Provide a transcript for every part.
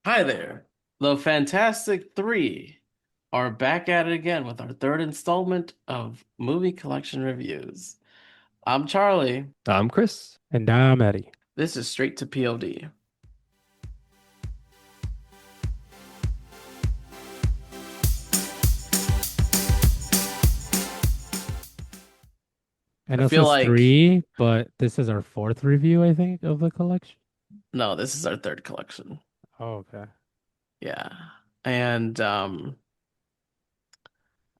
Hi there. The Fantastic Three are back at it again with our third installment of movie collection reviews. I'm Charlie. I'm Chris. And I'm Eddie. This is straight to POD. I I know it feel says like, three, but this is our fourth review, I think, of the collection. no, this is our third collection. Oh, okay. Yeah. And I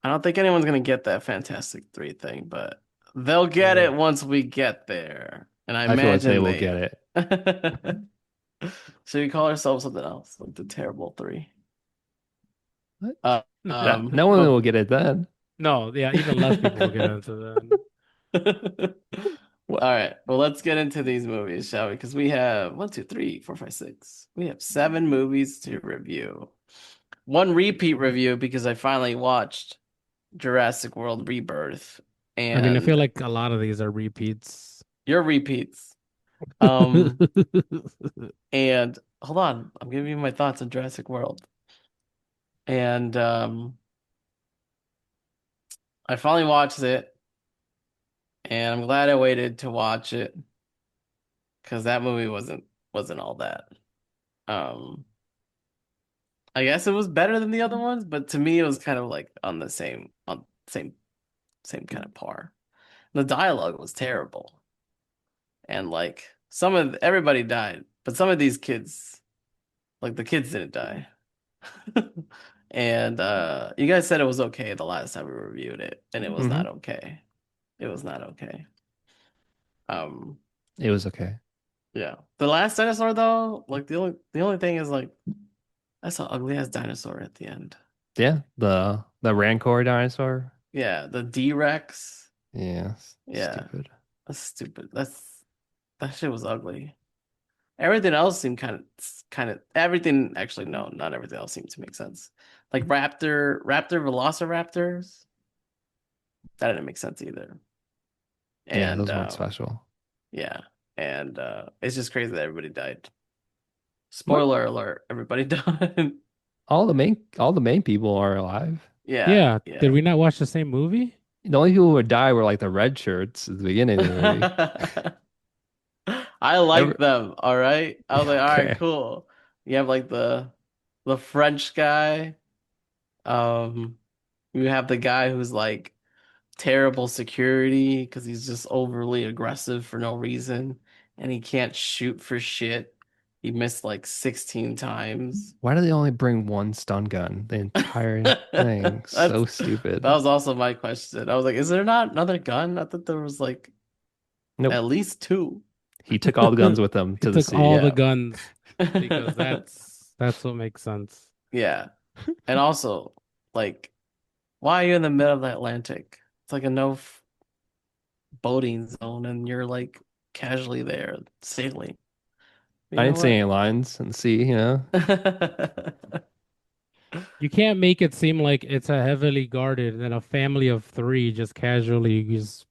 don't think anyone's gonna get that Fantastic Three thing, but they'll get Yeah. it once we get there. And I I feel like they imagine will they get it. should we call ourselves something else, like the Terrible Three? What? Uh, No one but will get it then. No, yeah, even less people will get into that. Well, all right. Well, let's get into these movies, shall we? Because we have one, two, three, four, five, six. We have seven movies to review. One repeat review because I finally watched Jurassic World Rebirth, I mean, I feel and like a lot of these are repeats. your repeats. Um, and hold on, I'm giving you my thoughts on Jurassic World, and I finally watched it, and I'm glad I waited to watch it because that movie wasn't all that. Um. I guess it was better than the other ones, but to me it was kind of like on the same kind of par. The dialogue was terrible. And like everybody died, but some of these kids, like the kids didn't die. And you guys said it was okay the last time we reviewed it, and it was not Hmm. okay. It was not okay. Um It was okay. yeah. The last dinosaur though, like the only thing is like I saw ugly ass dinosaur at the end. Yeah, the Rancor dinosaur. Yeah, the D-Rex. Yeah, Yeah. stupid. That's stupid. That shit was ugly. Everything else seemed kind of everything actually no, not everything else seemed to make sense. Like Raptor Velociraptors, that didn't make sense either. Yeah, And those weren't special. yeah. And it's just crazy that everybody died. What? Spoiler alert, everybody died. All the main people are alive. Yeah, Yeah, did yeah. we not watch the same movie? The only people who would die were like the red shirts at the beginning of the movie. I Every, like them, all right? I was like, all right, okay. cool. You have like the French guy. Um, you have the guy who's like terrible security because he's just overly aggressive for no reason and he can't shoot for shit. He missed like 16 times. Why do they only bring one stun gun? The entire thing. That's So that stupid. was also my question. I was like, is there not another gun? I thought there was like Nope. at least two. He took all the guns with him He to the took sea. all the Yeah. guns because that's what makes sense. Yeah. And also, like, why are you in the middle of the Atlantic? It's like a boating zone, and you're like casually there sailing. You I know didn't see any what? lines in the sea. You can't make it seem like it's a heavily guarded and a family of three just casually just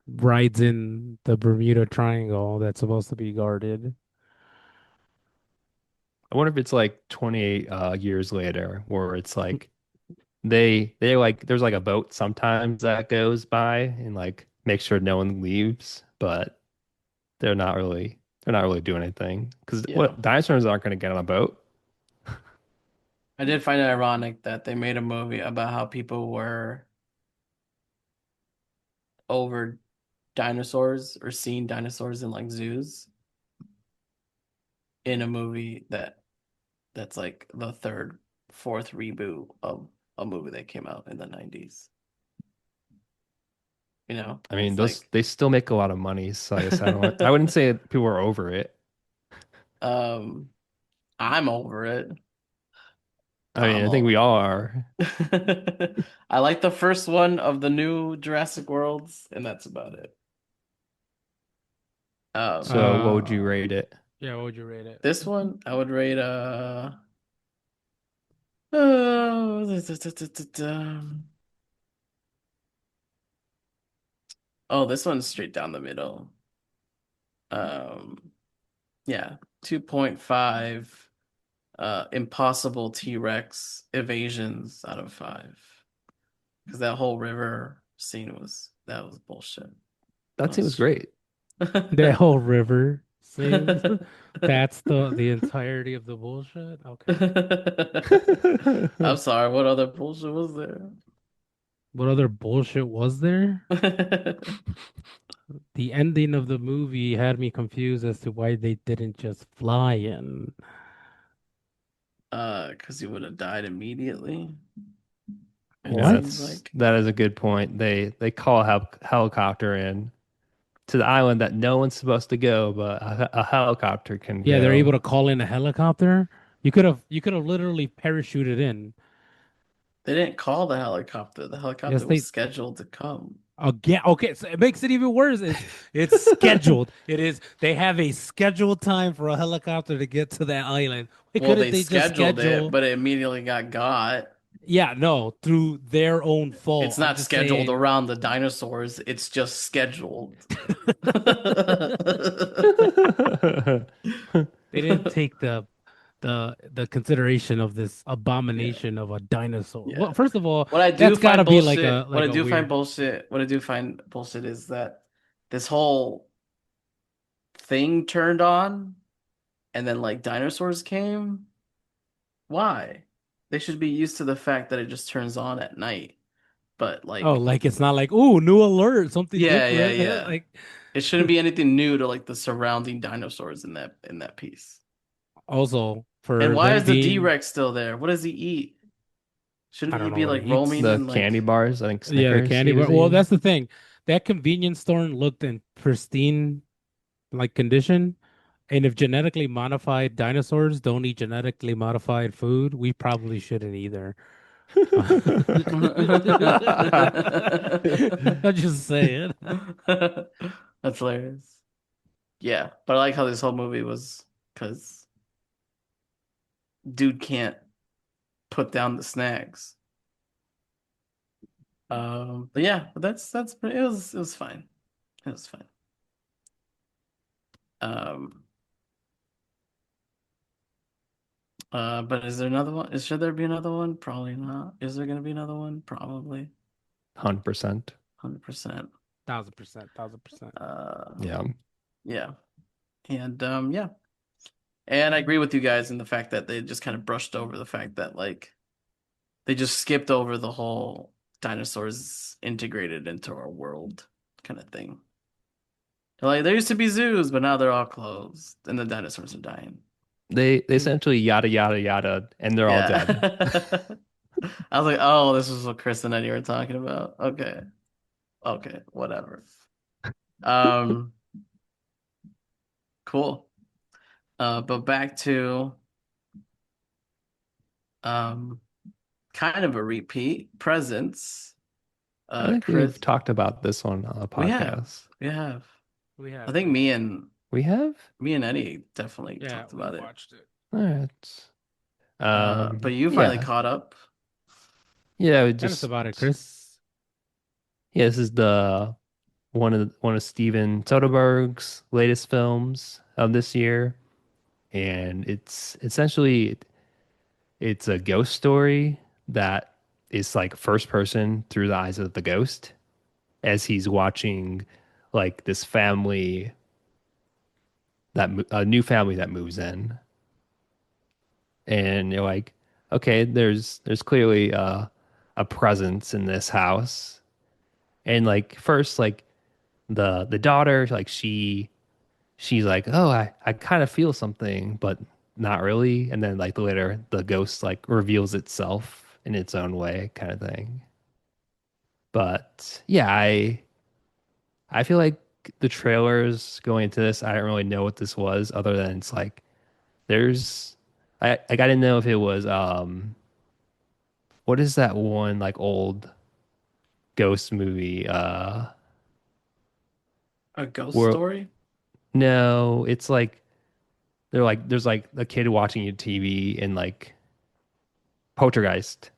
rides in the Bermuda Triangle that's supposed to be guarded. I wonder if it's like 28 years later where it's like they like there's like a boat sometimes that goes by and like make sure no one leaves, but they're not really doing anything because Yeah. what dinosaurs aren't going to get on a boat. I did find it ironic that they made a movie about how people were over dinosaurs or seeing dinosaurs in like zoos in a movie that's like the third, fourth reboot of a movie that came out in the 90s. You know, I mean, it's those like they still make a lot of money, so I guess I wouldn't say people are over it. um I'm over it. I mean, I'm I think we over all are. it. I like the first one of the new Jurassic Worlds, and that's about it. Um, So what would you Uh, rate it? yeah, what would you rate it? this one I would rate oh, this one's straight down the middle. Um, yeah, 2.5 impossible T-Rex evasions out of 5. Because that whole river scene was bullshit. That That scene was was great. That whole river scene. That's the entirety of the bullshit. Okay. I'm sorry, what other bullshit was there? What other bullshit was there? The ending of the movie had me confused as to why they didn't just fly in. Because he would have died immediately, it What? seems That's like. that is a good point. They call a helicopter in to the island that no one's supposed to go, but a helicopter can Yeah, they're able go. to call in a helicopter. You could have literally parachuted in. They didn't call the helicopter. The Yes, helicopter was they scheduled to come. again. Okay, so it makes it even worse. It's scheduled. It is. They have a scheduled time for a helicopter to get to that island. Why Well, couldn't they they just scheduled it, schedule? but it immediately got got. Yeah, no, through their own It's fault. I'm not just scheduled saying. around the dinosaurs, it's just scheduled. They didn't take the consideration of this Yeah, abomination of a dinosaur. yeah. Well, first of all, What I do that's got find to be like bullshit, a like a weird. what I do find bullshit is that this whole thing turned on and then like dinosaurs came. Why? They should be used to the fact that it just turns on at night. But Oh, like, like it's not like, ooh, new alert, something yeah, yeah, different. yeah. Like It shouldn't be anything new to like the surrounding dinosaurs in that piece. also And for why them is the being, D-Rex still there? What does he eat? Shouldn't I he don't know be what like he roaming eats. The and candy like bars, I think Yeah, the Snickers candy he bar. was Well, eating. that's the thing. That convenience store looked in pristine like condition. And if genetically modified dinosaurs don't eat genetically modified food, we probably shouldn't either. I'm just saying. that's hilarious. Yeah, but I like how this whole movie was because dude can't put down the snacks. But yeah, but it was fine. It was fine. Um, but is there another one? Should there be another one? Probably not. Is there gonna be another one? Probably 100%. 100%. 1000%, 1000%. Yeah. Yeah, and yeah, and I agree with you guys in the fact that they just kind of brushed over the fact that like they just skipped over the whole dinosaurs integrated into our world kind of thing. They're like there used to be zoos, but now they're all closed, and the dinosaurs are dying. They essentially yada yada yada and they're all dead. Yeah. I was like, oh, this is what Chris and Eddie were talking about. Okay. Okay, whatever. Um, cool. But back to um kind of a repeat. Presents. I think we've Chris, talked about this one on a we have. podcast. We have. We I have, think we have. We have? me and Eddie definitely Yeah, talked we about it. watched it. All right. But you finally Yeah. caught up. Yeah, we Tell us just about it, Chris. yeah, this is the one of Steven Soderbergh's latest films of this year. And it's essentially it's a ghost story that is like first person through the eyes of the ghost as he's watching like this family a new family that moves in, and you're like, okay, there's clearly a presence in this house, and like first like the daughter like she's like, oh, I kind of feel something, but not really, and then like later the ghost like reveals itself in its own way, kind of thing. But yeah, I feel like the trailers going into this, I don't really know what this was other than it's like there's I got to know if it was what is that one like old ghost movie A ghost where story? no, it's like they're like there's like a kid watching a TV and like Poltergeist.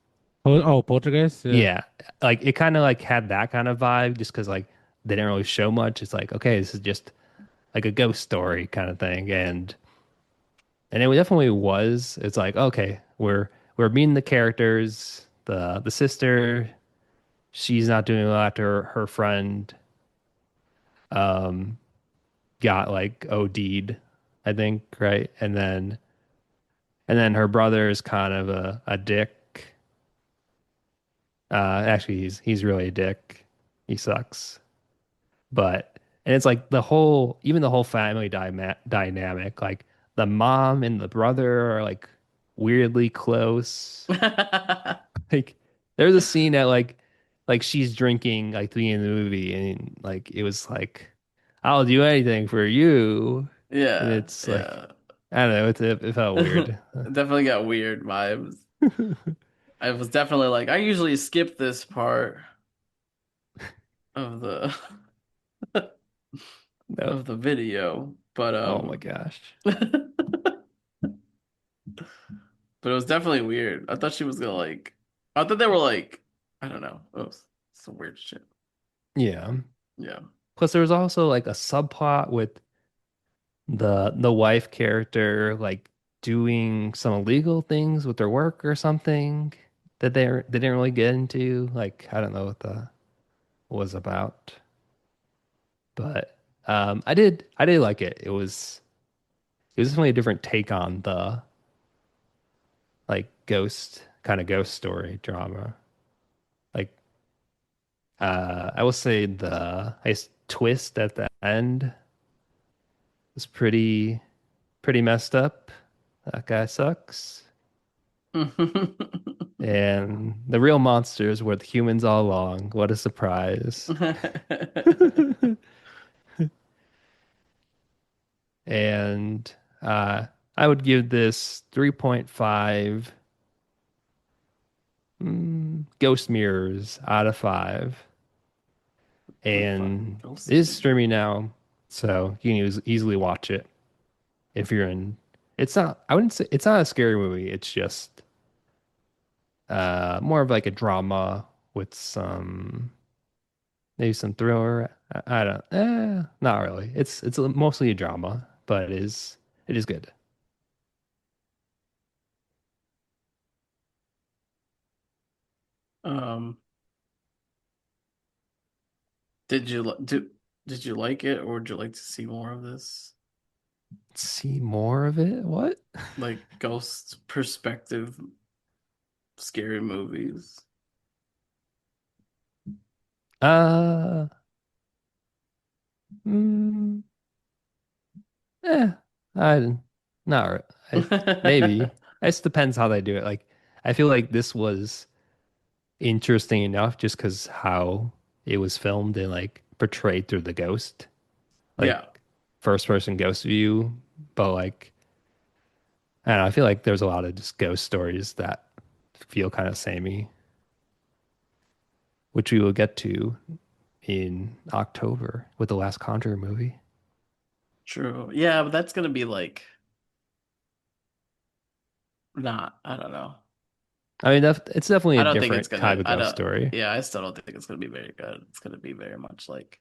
Oh, Poltergeist? Yeah. Yeah. Like it kind of like had that kind of vibe just cuz like they didn't really show much. It's like okay, this is just like a ghost story kind of thing and and it definitely was. It's like, okay, we're meeting the characters. The sister, she's not doing well after her friend um got like OD'd, I think, right? And then her brother is kind of a dick. Actually, he's really a dick. He sucks. But and it's like even the whole family dynamic, like the mom and the brother are like weirdly close. Like there's a scene that like she's drinking like the beginning of the movie, and like it was like I'll do anything for you, and Yeah, it's like yeah. I don't know, it felt weird. Definitely got weird vibes. I was definitely like, I usually skip this part of the No. of the video, but Oh my gosh. but it was definitely weird. I thought she was gonna like, I thought they were like, I don't know. It was some weird shit. Yeah. Yeah. Plus there was also like a subplot with the wife character like doing some illegal things with their work or something that they didn't really get into. Like I don't know what the was about, but I did like it. It was definitely a different take on the like ghost story drama. Like I will say the nice twist at the end was pretty messed up. That guy sucks. And the real monsters were the humans all along. What a surprise. And uh, I would give this 3.5 ghost mirrors out of 5. Fine And ghost it is mirror. streaming now, so you can easily watch it if you're in. It's not, I wouldn't say it's not a scary movie. It's just more of like a drama with maybe some thriller. I don't. Not really. It's mostly a drama, but it is good. Um, did you did you like it, or would you like to see more of this? See more of it? What? Like ghost perspective scary movies. Uh, mm, eh, I not re- maybe. It just depends how they do it. Like I feel like this was interesting enough just because how it was filmed and like portrayed through the ghost, like Yeah, first person ghost view. But like I don't know, I feel like there's a lot of just ghost stories that feel kind of samey, which we will get to in October with the last Conjure movie. true. Yeah, but that's gonna be like not, I don't know. I mean, it's definitely I a don't think it's different gonna, type of I ghost don't, story. yeah, I still don't think it's gonna be very good. It's gonna be very much like,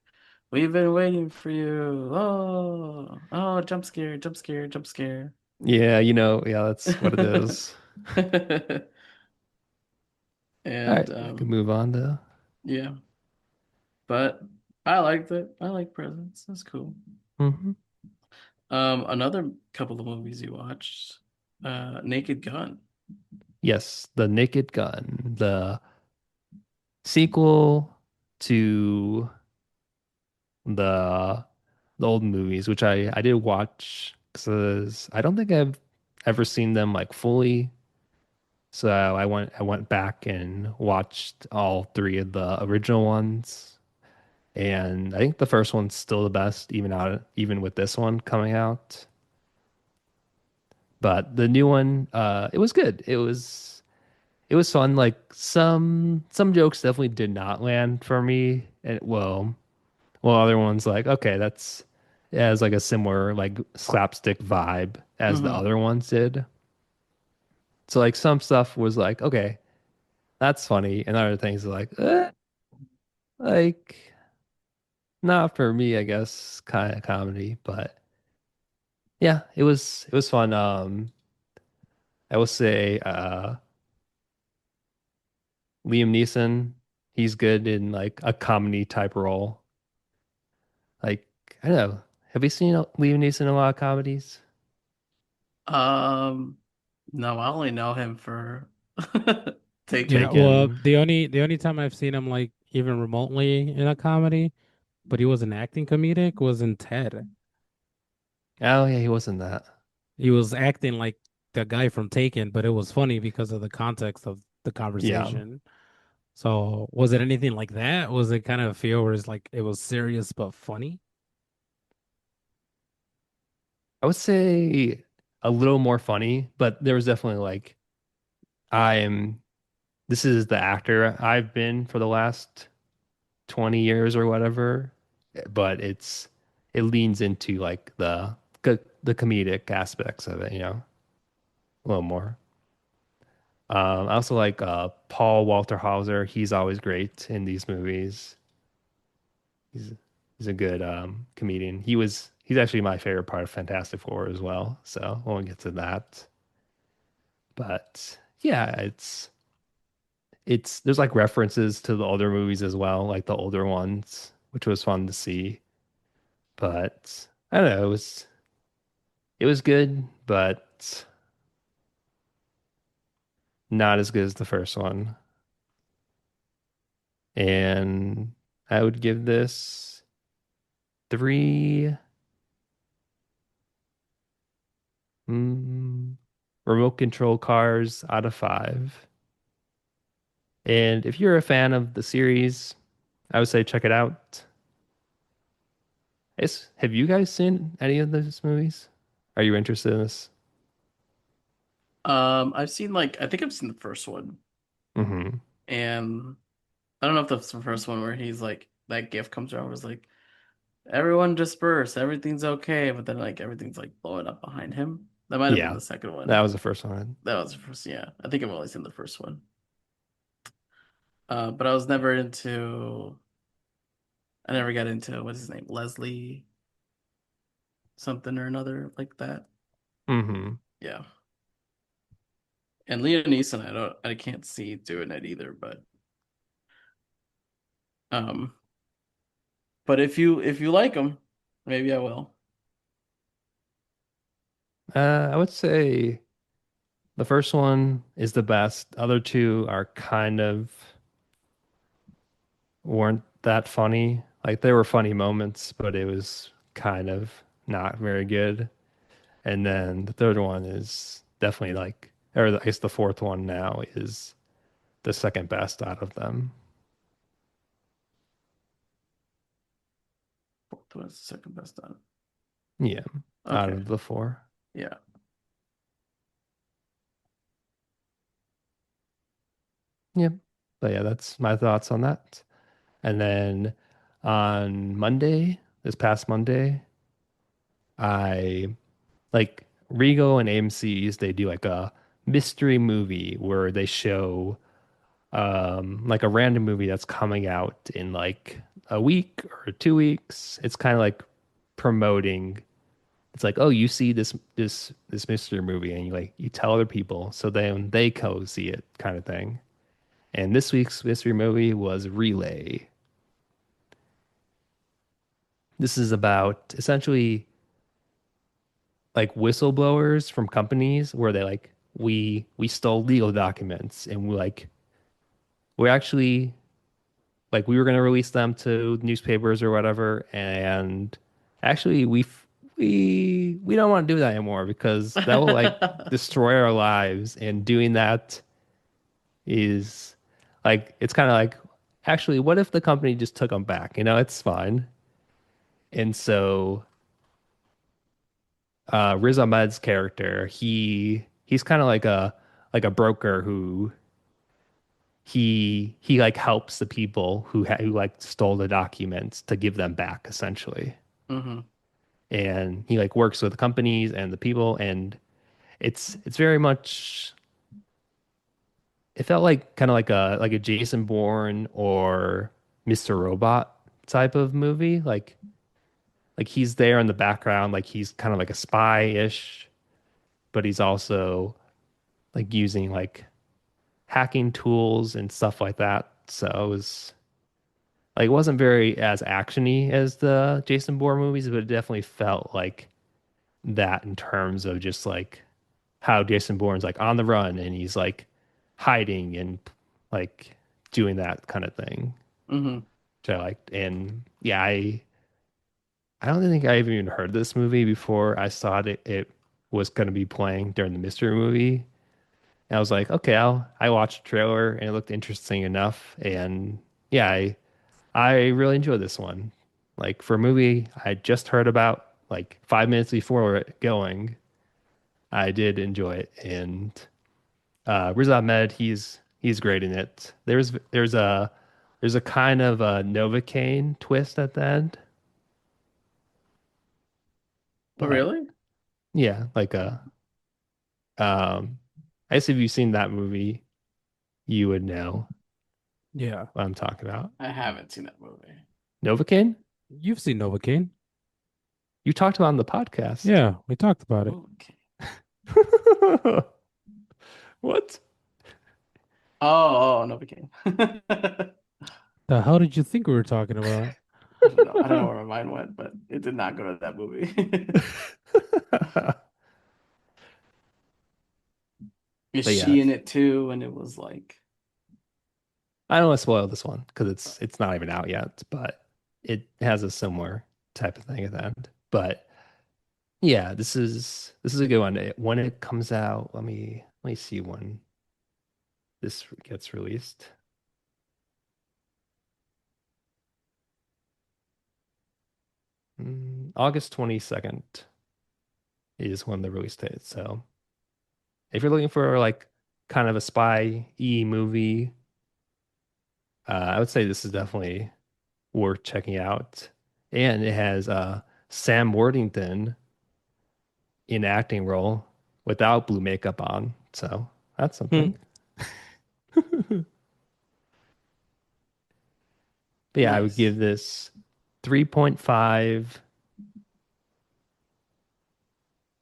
we've been waiting for you. Oh, oh, jump scare, jump scare, jump scare. Yeah, yeah, that's what it is. All And right, we can move on to. yeah, but I liked it. I like Presents. That's cool. Mhm. Another couple of movies you watched, Naked Gun. Yes, The Naked Gun, the sequel to the the old movies, which I did watch because I don't think I've ever seen them like fully. So I went back and watched all three of the original ones, and I think the first one's still the best, even with this one coming out. But the new one, it was good. It was fun. Like some jokes definitely did not land for me, and well, other ones like okay, that's it has like a similar like slapstick vibe as the Hmm. other ones did. So like some stuff was like okay, that's funny, and other things are like not for me, I guess, kind of comedy. But Yeah, it was fun. I will say Liam Neeson, he's good in like a comedy type role. Like, I don't know. Have you seen Liam Neeson in a lot of comedies? Um, no, I only know him for Yeah, Taken. well, Taken. the only time I've seen him like even remotely in a comedy, but he wasn't acting comedic, was in Ted. Oh yeah, he wasn't that. He was acting like the guy from Taken, but it was funny because of the context of the Yeah. conversation. So was it anything like that? Was it kind of feel where it's like it was serious but funny? I would say a little more funny, but there was definitely like I am this is the actor I've been for the last 20 years or whatever, but it leans into like the comedic aspects of it, a little more. I also like Paul Walter Hauser. He's always great in these movies. He's he's a good comedian. He's actually my favorite part of Fantastic Four as well. So I won't get to that. But yeah, it's there's like references to the older movies as well, like the older ones, which was fun to see. But I don't know, it was good, but not as good as the first one. And I would give this three mm, remote control cars out of five. And if you're a fan of the series, I would say check it out. Have you guys seen any of those movies? Are you interested in this? I've seen like I think I've seen the first one, Hmm. and I don't know if that's the first one where he's like that gift comes around, was like everyone disperse, everything's okay, but then like everything's like blowing up behind him. That might have been Yeah, the second that one. was the first one. That was the first, yeah. I think I've only seen the first one. But I was never into. I never got into what's his name, Leslie something or another like that. Hmm. Yeah. And Liam Neeson, I can't see doing it either, um, but if you like him, maybe I will. I would say the first one is the best. Other two are kind of weren't that funny. Like there were funny moments, but it was kind of not very good. And then the third one is definitely like, or I guess the fourth one now is the second best out of them. Fourth one's the second best on. Yeah, out Okay. of the four. Yeah. Yep. But yeah, that's my thoughts on that. And then on Monday, this past Monday, I like Regal and AMC's, they do like a mystery movie where they show like a random movie that's coming out in like a week or 2 weeks. It's kind of like promoting. It's like, oh, you see this mystery movie and you tell other people so then they go see it kind of thing. And this week's mystery movie was Relay. This is about essentially like whistleblowers from companies where they like we stole legal documents and we're actually like we were going to release them to newspapers or whatever, and actually we don't want to do that anymore because that will like destroy our lives, and doing that is like it's kind of like actually what if the company just took them back, it's fine. And so Riz Ahmed's character, he's kind of like a broker who he like helps the people who like stole the documents to give them back essentially. hmm And he like works with companies and the people, and it's very much it felt like kind of like a Jason Bourne or Mr. Robot type of movie. like he's there in the background, like he's kind of like a spy-ish, but he's also like using like hacking tools and stuff like that. So it was like it wasn't very as actiony as the Jason Bourne movies, but it definitely felt like that in terms of just like how Jason Bourne's like on the run and he's like hiding and like doing that kind of thing. Hmm. So like, and yeah, I don't think I even heard this movie before I saw it was going to be playing during the mystery movie. And I was like, okay, I watched the trailer and it looked interesting enough. And yeah, I really enjoyed this one. Like for a movie I just heard about like 5 minutes before it going, I did enjoy it. And Riz Ahmed, he's great in it. There's a kind of a Novocaine twist at the end, Oh, but really? yeah, like um, I guess if you've seen that movie, you would know Yeah. what I'm talking about. I haven't seen that movie. Novocaine? You've seen Novocaine. You talked about it on the podcast. Yeah, we talked about it. Okay. What? Oh, no, became. I The hell did you think we were talking about? don't know. I don't know where my mind went, but it did not go to that movie. Is But yeah, she in it too? And it was like, I don't want to spoil this one because it's not even out yet, but it has a similar type of thing at the end. But yeah, this is a good one. When it comes out, let me see when this gets released. August 22nd is when the release date. So if you're looking for like kind of a spy-y movie, I would say this is definitely worth checking out. And it has Sam Worthington in acting role without blue makeup on. So that's something. Hmm. But yeah, I would nice. give this 3.5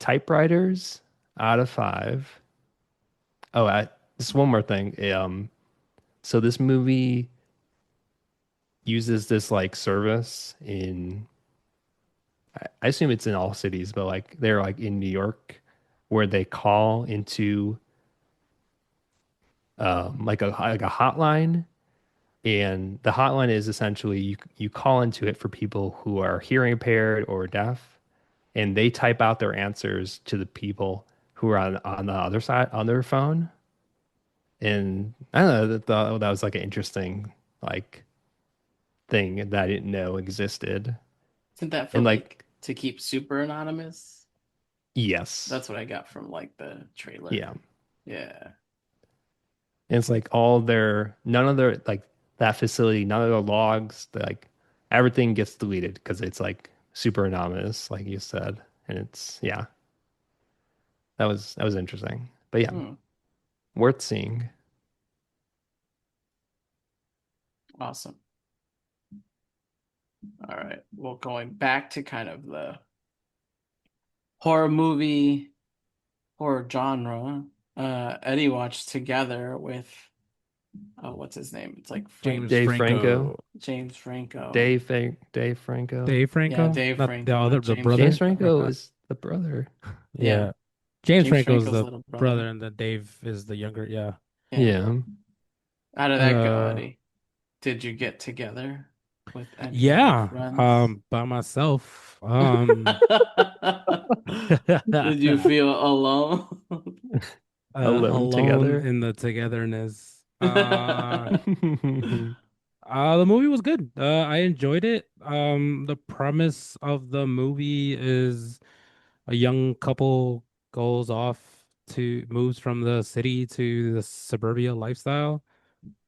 typewriters out of 5. Oh, just one more thing. So this movie uses this like service in I assume it's in all cities, but like they're like in New York where they call into like a hotline, and the hotline is essentially you call into it for people who are hearing impaired or deaf, and they type out their answers to the people who are on the other side on their phone. And I don't know, that was like an interesting like thing that I didn't know existed. Isn't that for And like like to keep super anonymous? yes, That's what I got from like the yeah. trailer. Yeah. And it's like all their none of their like that facility, none of their logs, like everything gets deleted because it's like super anonymous, like you said. And it's yeah, that was interesting. But yeah, Hmm. worth seeing. Awesome. All right. Well, going back to kind of the horror movie horror genre, Eddie watched Together with what's his name? It's like James French Dave Franco, Franco. James Franco. Dave Franco. Dave Yeah, Franco? Dave Not the Franco, other, not the James James brother? Franco. Franco is the brother. Yeah, Yeah. James James Franco is Franco's the little brother, brother. and then Dave is the younger. Yeah. Yeah. Yeah. How did that go, Uh, Eddie? Did you get together with any of your yeah. friends? By myself. Did you feel alone? Alone Alone together. in the togetherness. The movie was good. I enjoyed it. The premise of the movie is a young couple goes off to moves from the city to the suburbia lifestyle,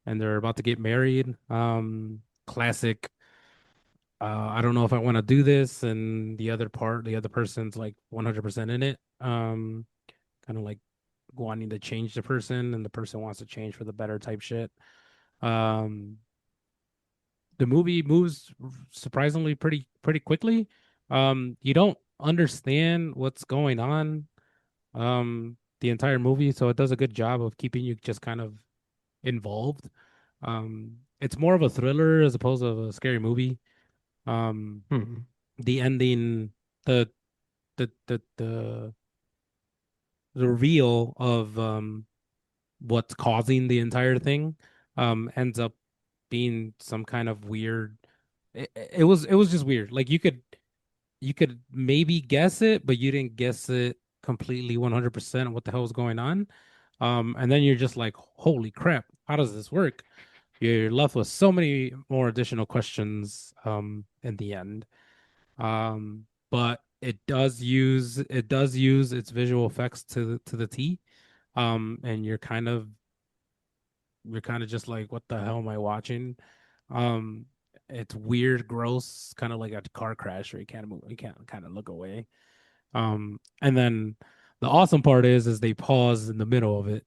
and they're about to get married. Classic. I don't know if I want to do this, and the other person's like 100% in it. Kind of like wanting to change the person, and the person wants to change for the better type shit. Um, the movie moves surprisingly pretty quickly. You don't understand what's going on the entire movie, so it does a good job of keeping you just kind of involved. It's more of a thriller as opposed to a scary movie. Um, Hmm. the ending, the the reveal of what's causing the entire thing ends up being some kind of weird. It was just weird. Like you could maybe guess it, but you didn't guess it completely 100% what the hell was going on. And then you're just like, holy crap, how does this work? You're left with so many more additional questions in the end. But it does use its visual effects to the T. And you're kind of just like, what the hell am I watching? Um, it's weird, gross, kind of like a car crash where you can't move, you can't kind of look away. And then the awesome part is they pause in the middle of it.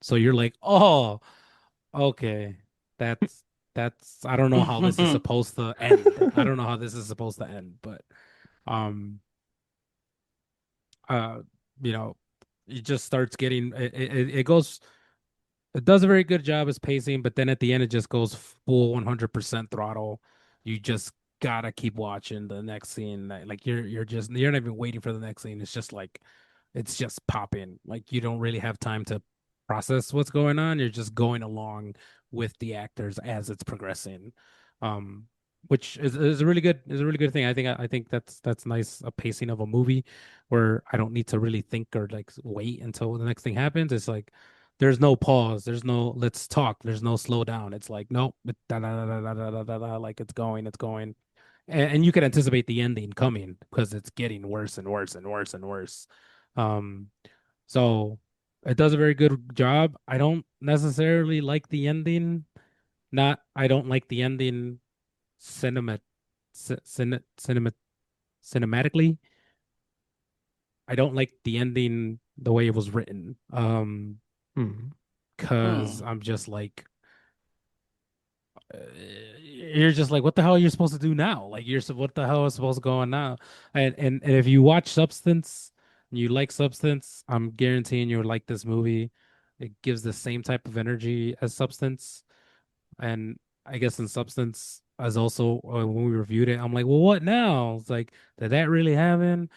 So you're like, oh, okay, that's I don't know how this is supposed to end. I don't know how this is supposed to end, but um, uh, you know, it just starts getting it goes. It does a very good job as pacing, but then at the end it just goes full 100% throttle. You just gotta keep watching the next scene. Like you're not even waiting for the next scene. It's just like it's just popping. Like you don't really have time to process what's going on. You're just going along with the actors as it's progressing. Um, which is a really good thing. I think that's nice, a pacing of a movie where I don't need to really think or like wait until the next thing happens. It's like there's no pause. There's no let's talk. There's no slow down. It's like nope, da, da, da, da, da, da, da, da, like it's going, and you can anticipate the ending coming because it's getting worse and worse and worse and worse. Um, so it does a very good job. I don't necessarily like the ending. Not I don't like the ending cinema, cinema cinematically. I don't like the ending the way it was written. Hmm. Because I'm just like you're just like, what the hell are you supposed to do now? Like, what the hell is supposed to go on now? And if you watch Substance, and you like Substance, I'm guaranteeing you would like this movie. It gives the same type of energy as Substance, and I guess in Substance, as also when we reviewed it, I'm like, well, what now? It's like, did that really happen?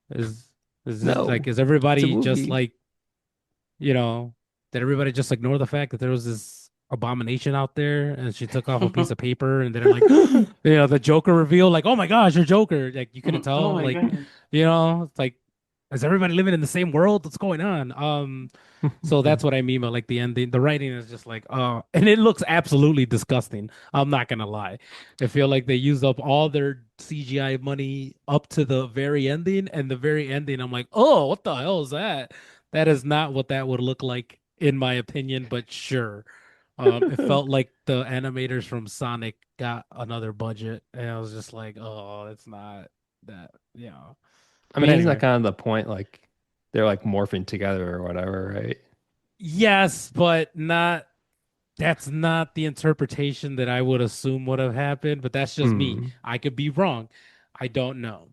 Is is this like, No, is it's a everybody just movie. like, you know, did everybody just ignore the fact that there was this abomination out there and she took off a piece of paper and they're like, the Joker reveal, like, oh my gosh, you're Joker. Like you couldn't Oh tell, my like, gosh. it's like, is everybody living in the same world? What's going on? So that's what I mean by like the ending. The writing is just like, and it looks absolutely disgusting. I'm not gonna lie. I feel like they used up all their CGI money up to the very ending, and the very ending, I'm like, oh, what the hell is that? That is not what that would look like, in my opinion, but sure. It felt like the animators from Sonic got another budget, and I was just like, oh, it's not that, I But mean, isn't that anyway, kind of the point? Like they're like morphing together or whatever, right? yes, but not. That's not the interpretation that I would assume would have happened, but that's just me. Hmm. I could be wrong. I don't know.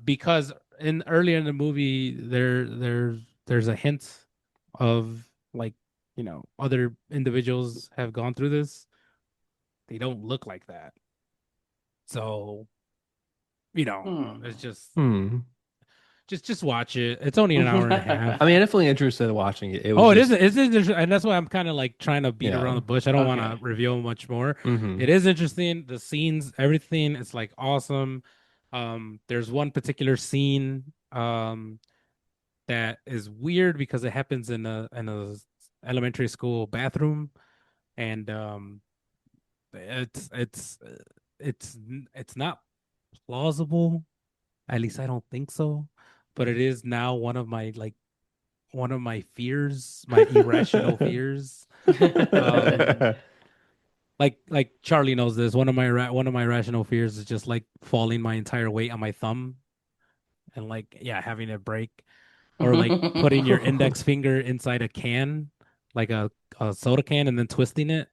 Because in earlier in the movie there's a hint of like, other individuals have gone through this. They don't look like that. So, you know, it's Hmm. just watch it. It's only an hour and a I mean, half. I'm definitely interested in watching it. It was Oh, it is. just, It is interesting, and that's why I'm kind of like trying to beat around yeah. the bush. I don't want to Okay. reveal much more. Hmm. It is interesting. The scenes, everything, it's like awesome. There's one particular scene that is weird because it happens in a elementary school bathroom, and it's it's it's it's not plausible. At least I don't think so. But it is now one of my fears, my irrational fears. Um, like Charlie knows this. One of my irrational fears is just like falling my entire weight on my thumb and like having it break, or like putting your index finger inside a can, like a soda can, and then twisting it.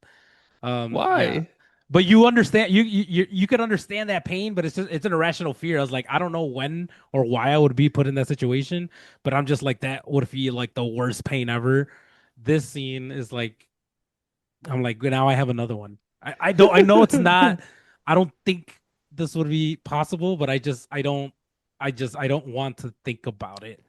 Yeah, Why? But you understand you could understand that pain, but it's an irrational fear. I was like, I don't know when or why I would be put in that situation, but I'm just like that would feel like the worst pain ever. This scene is like I'm like now I have another one. I know it's not I don't think this would be possible, but I don't want to think about it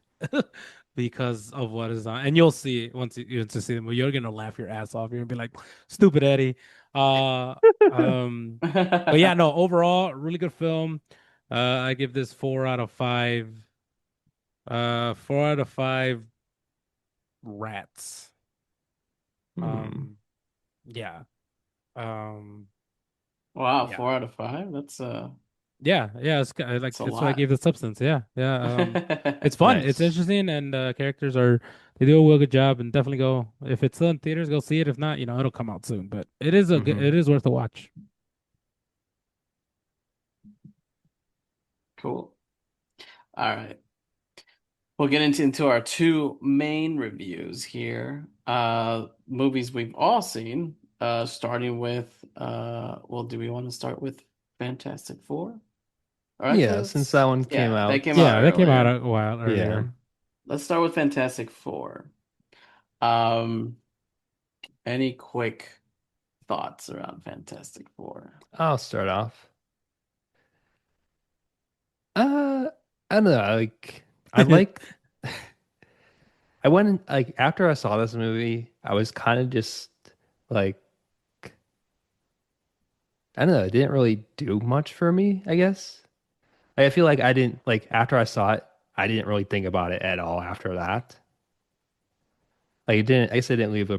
because of what is on. And you'll see it once you see them. You're gonna laugh your ass off. You're gonna be like, "Stupid Eddie." Uh, um, but yeah, no. Overall, really good film. I give this 4 out of 5. 4 out of 5 rats. Hmm. Um, yeah. Um, Wow, yeah. 4 out of 5. Yeah, like That's a that's what I lot. gave the substance. Yeah. It's fun. It's Nice. interesting, and characters are they do a real good job. And definitely go if it's still in theaters, go see it. If not, it'll come out soon. But it Hmm. is worth a watch. Cool. All right. We'll get into our two main reviews here. Movies we've all seen. Starting with well, do we want to start with Fantastic Four? Or actually, Yeah, since that one came yeah, they came out. out Yeah, that came out earlier. a while Yeah, earlier. Let's start with Fantastic Four. Um, any quick thoughts around Fantastic Four? I'll start off. Uh, I don't know. I like. I went like after I saw this movie, I was kind of just like I don't know. It didn't really do much for me. I guess. Like, I feel like I didn't like after I saw it, I didn't really think about it at all after that. Like it didn't. I guess it didn't leave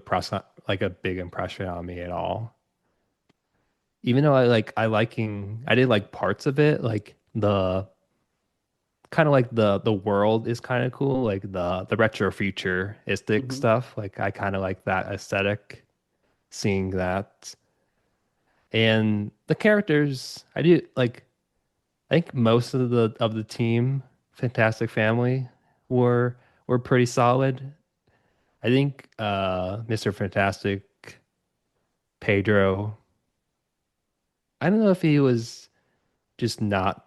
like a big impression on me at all. Even though I did like parts of it, like the kind of like the world is kind of cool, like the retro futuristic Hmm. stuff. Like I kind of like that aesthetic, seeing that, and the characters. I do like. I think most of the team, Fantastic Family, were were pretty solid. I think Mr. Fantastic, Pedro. I don't know if just not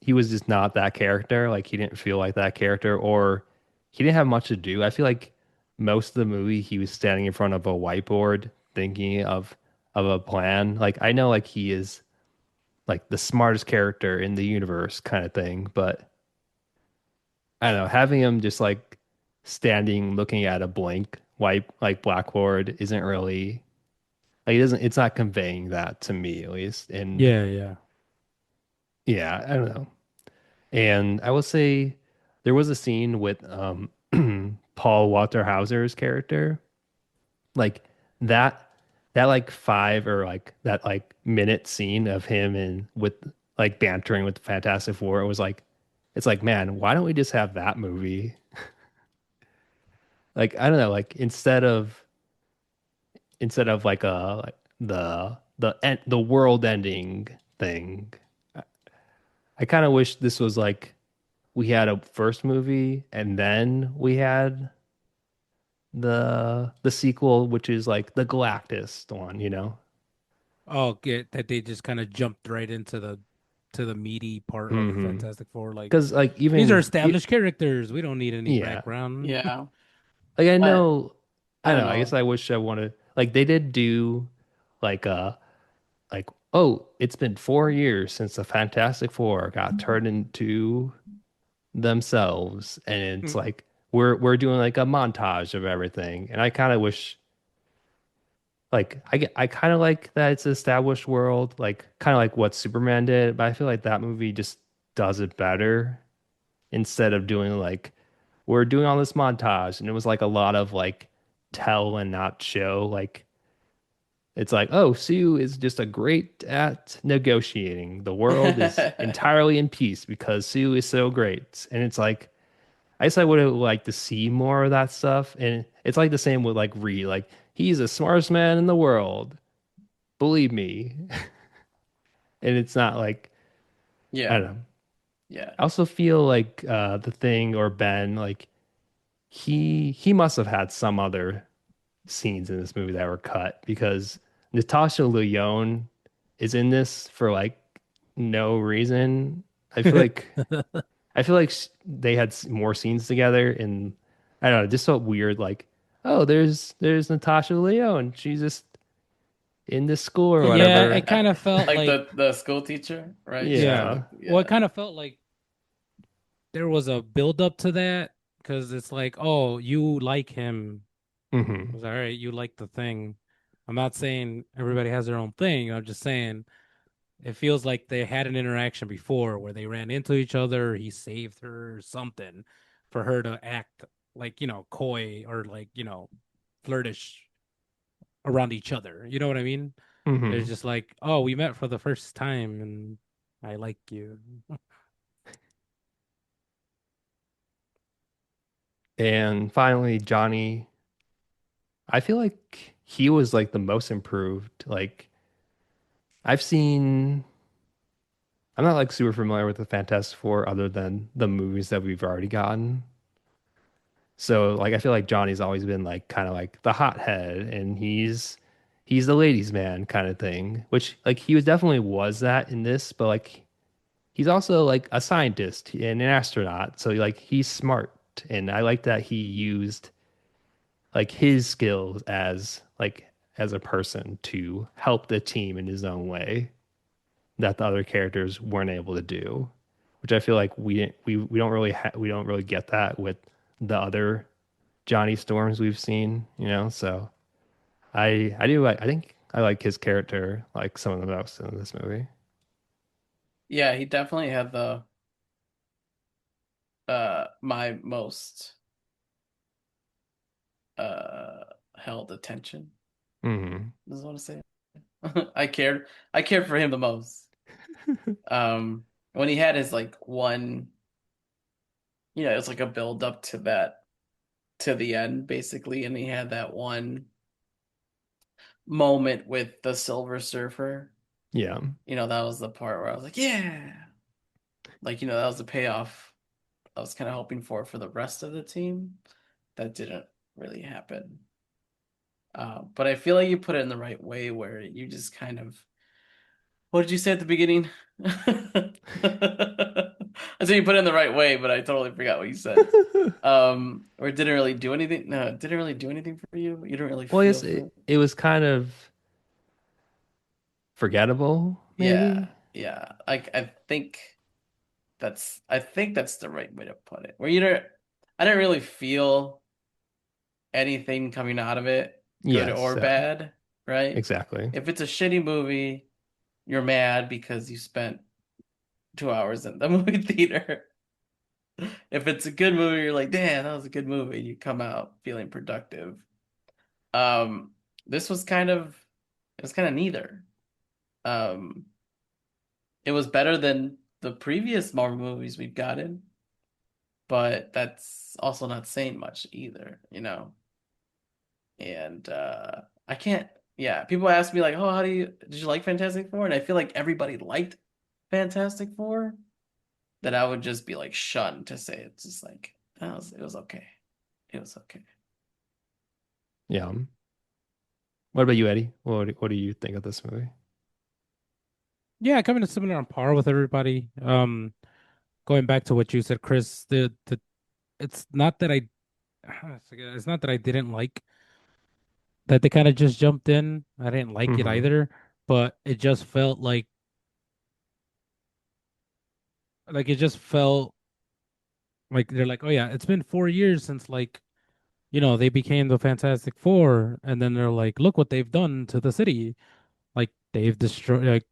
he was just not that character. Like he didn't feel like that character, or he didn't have much to do. I feel like most of the movie he was standing in front of a whiteboard thinking of a plan. Like I know like he is like the smartest character in the universe kind of thing, but I don't know, having him just like standing looking at a blank white like blackboard isn't really like it doesn't it's not conveying that to me at least. And Yeah. yeah, I don't know. And I will say there was a scene with Paul Walter Hauser's character. Like that that like five or like that like minute scene of him and with like bantering with the Fantastic Four, it was like it's like, man, why don't we just have that movie? Like, I don't know, like instead of like a like the world ending thing. I kind of wish this was like we had a first movie and then we had the sequel, which is like the Galactus one, you know? Oh, get that they just kind of jumped right into the meaty part of Hmm. Fantastic Four. Like Because like these are even established characters. We don't need any yeah, background. Yeah, like but I I don't don't know. I guess know. I wish I wanted like they did do like like oh, it's been 4 years since the Fantastic Four got turned into themselves, and it's Mm. like we're doing like a montage of everything, and I kind of wish like I kind of like that it's an established world, like kind of like what Superman did, but I feel like that movie just does it better instead of doing like we're doing all this montage, and it was like a lot of like tell and not show, like it's like, oh, Sue is just a great at negotiating. The world is entirely in peace because Sue is so great. And it's like, I guess I would have liked to see more of that stuff. And it's like the same with like Reed. Like, he's the smartest man in the world. Believe me. And it's not like, I Yeah, don't know. yeah. I also feel like the thing or Ben, like he must have had some other scenes in this movie that were cut because Natasha Lyonne is in this for like no reason. I feel like they had more scenes together, and I don't know, it just felt weird. Like, oh, there's Natasha Lyonne. She's just in this school or Yeah, it whatever. kind of felt Like like, the school teacher, right? She was yeah. Yeah. like, Well, it yeah. kind of felt like there was a build up to that because it's like, oh, you like him. I Hmm. was like, all right, you like the thing. I'm not saying everybody has their own thing. I'm just saying it feels like they had an interaction before where they ran into each other, he saved her or something for her to act like, coy or like, flirtish around each other. You know what I mean? It's Hmm. just like, oh, we met for the first time and I like you. And finally, Johnny, I feel like he was like the most improved. Like I've seen, I'm not like super familiar with the Fantastic Four other than the movies that we've already gotten. So like I feel like Johnny's always been like kind of like the hothead and he's the ladies' man kind of thing, which like he was definitely was that in this, but like he's also like a scientist and an astronaut. So like he's smart and I like that he used like his skills as a person to help the team in his own way that the other characters weren't able to do, which I feel like we don't really we don't really get that with the other Johnny Storms we've seen, you know. So I do like I think I like his character like some of the most in this movie. Yeah, he definitely had the my most uh held attention. Hmm. Does I want to say I cared for him the most. When he had his like one, it's like a build up to that to the end basically, and he had that one moment with the Silver Surfer. Yeah. That was the part where I was like, yeah. Like, that was the payoff I was kind of hoping for the rest of the team. That didn't really happen. But I feel like you put it in the right way where you just kind of, what did you say at the beginning? I said you put it in the right way, but I totally forgot what you said. Or it didn't really do anything. No, it didn't really do anything for you. You didn't really Well, feel yes, for. it was kind of forgettable, Yeah, maybe. yeah. I think that's the right way to put it. Where you don't, I didn't really feel anything coming out of it, good Yes, or bad, right? exactly. If it's a shitty movie, you're mad because you spent 2 hours in the movie theater. If it's a good movie, you're like, damn, that was a good movie. You come out feeling productive. Um, this was it was kind of neither. Um, it was better than the previous Marvel movies we've gotten, but that's also not saying much either. And I can't, yeah, people ask me like, "Oh, did you like Fantastic Four?" And I feel like everybody liked Fantastic Four, that I would just be like shunned to say it's just like, it was okay. It was okay. Yeah. What about you, Eddie? What do you think of this movie? Yeah, coming to similar on par with everybody. Going back to what you said, Chris, the it's not that I it's not that I didn't like that they kind of just jumped in. I didn't like it Hmm. either, but it just felt like it just felt like they're like, oh yeah, it's been 4 years since like they became the Fantastic Four, and then they're like, look what they've done to the city. Like they've destroyed, like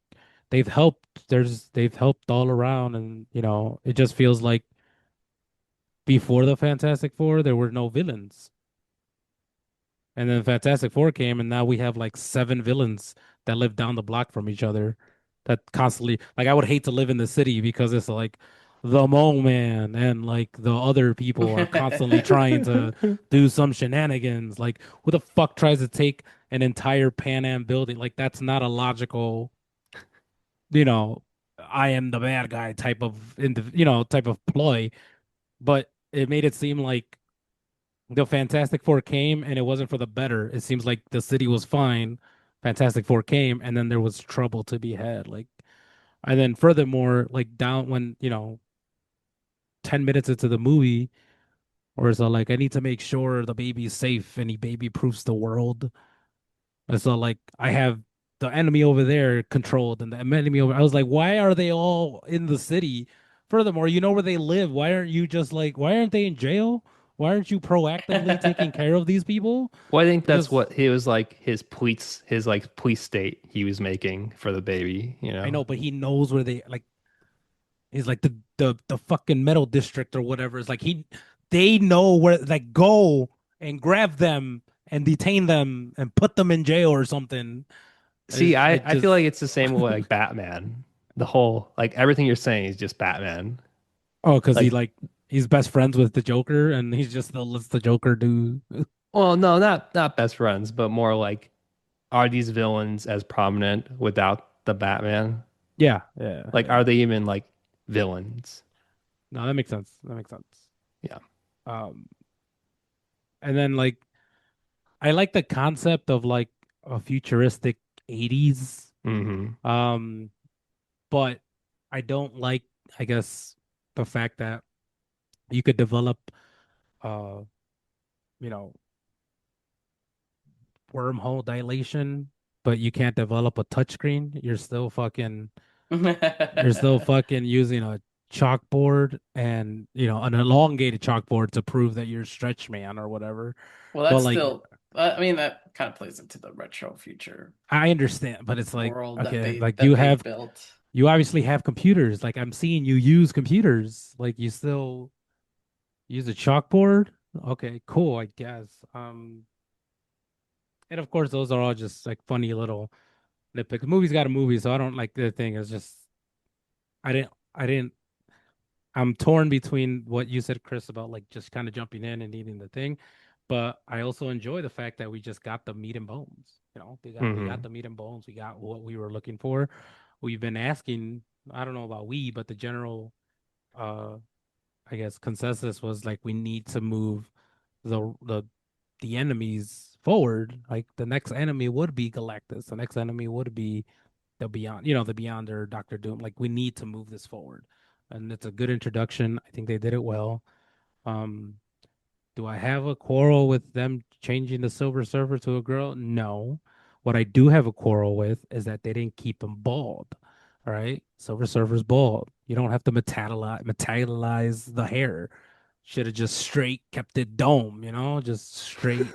they've helped all around, and it just feels like before the Fantastic Four, there were no villains. And then Fantastic Four came, and now we have like seven villains that live down the block from each other. That constantly, like, I would hate to live in the city because it's like the Mole Man and like the other people are constantly trying to do some shenanigans. Like, who the fuck tries to take an entire Pan Am building? Like, that's not a logical, you know, I am the bad guy type of, type of ploy. But it made it seem like the Fantastic Four came and it wasn't for the better. It seems like the city was fine, Fantastic Four came, and then there was trouble to be had. Like, and then furthermore, like down when 10 minutes into the movie, or so like I need to make sure the baby's safe, and he baby proofs the world. And so like I have the enemy over there controlled, and the enemy over. I was like, why are they all in the city? Furthermore, you know where they live. Why aren't you just like? Why aren't they in jail? Why aren't you proactively taking care of these people? Well, I think that's Just what he was like his like police state he was making for the baby, you I know. know, but he knows where they like. He's like the fucking metal district or whatever. It's like they know where like go and grab them and detain them and put them in jail or something. See, It I feel just like it's the same with like Batman. The whole like everything you're saying is just Batman. oh, because Like, he's best friends with the Joker and he's just lets the Joker do. well, no, not best friends, but more like are these villains as prominent without the Batman? Yeah, yeah, Like, yeah. are they even like villains? No, that makes sense. That makes sense. Yeah. Um, and then like I like the concept of like a futuristic 80s. Hmm. Um, but I don't like, I guess, the fact that you could develop uh you know wormhole dilation, but you can't develop a touchscreen. You're still fucking using a chalkboard and an elongated chalkboard to prove that you're stretch man or whatever. Well, But that's like still, I mean, that kind of plays into the retro future I understand, but it's like world okay, like that they built. you obviously have computers. Like I'm seeing you use computers. Like you still use a chalkboard. Okay, cool, I guess. And of course those are all just like funny little nitpicks. The movie's got a movie, so I don't like the thing. It's just I didn't I'm torn between what you said, Chris, about like just kind of jumping in and needing the thing, but I also enjoy the fact that we just got the meat and bones. We got Hmm. the meat and bones. We got what we were looking for. We've been asking. I don't know about we, but the general, uh, I guess consensus was like we need to move the the enemies forward. Like the next enemy would be Galactus. The next enemy would be the Beyonder, Doctor Doom. Like we need to move this forward, and it's a good introduction. I think they did it well. Um, do I have a quarrel with them changing the Silver Surfer to a girl? No. What I do have a quarrel with is that they didn't keep him bald. All right, Silver Surfer's bald. You don't have to metallize the hair. Should have just straight kept it dome. Just straight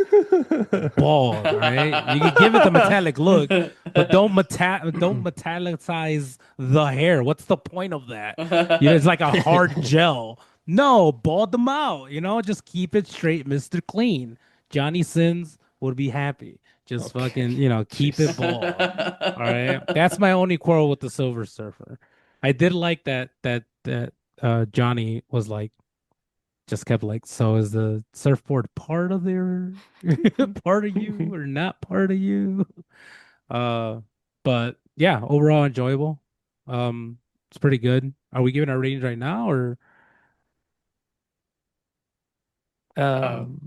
bald, all right? You can give it the metallic look, but don't metallicize the hair. What's the point of that? It's like a hard gel. No, bald them out, just keep it straight, Mr. Clean. Johnny Sins would be happy. Just Okay. fucking, keep it Jeez. bald. All right. That's my only quarrel with the Silver Surfer. I did like that Johnny was like just kept like, so is the surfboard part of their part of you or not part of you? Uh, but yeah, overall enjoyable. It's pretty good. Are we giving our ratings right now or Uh, Um,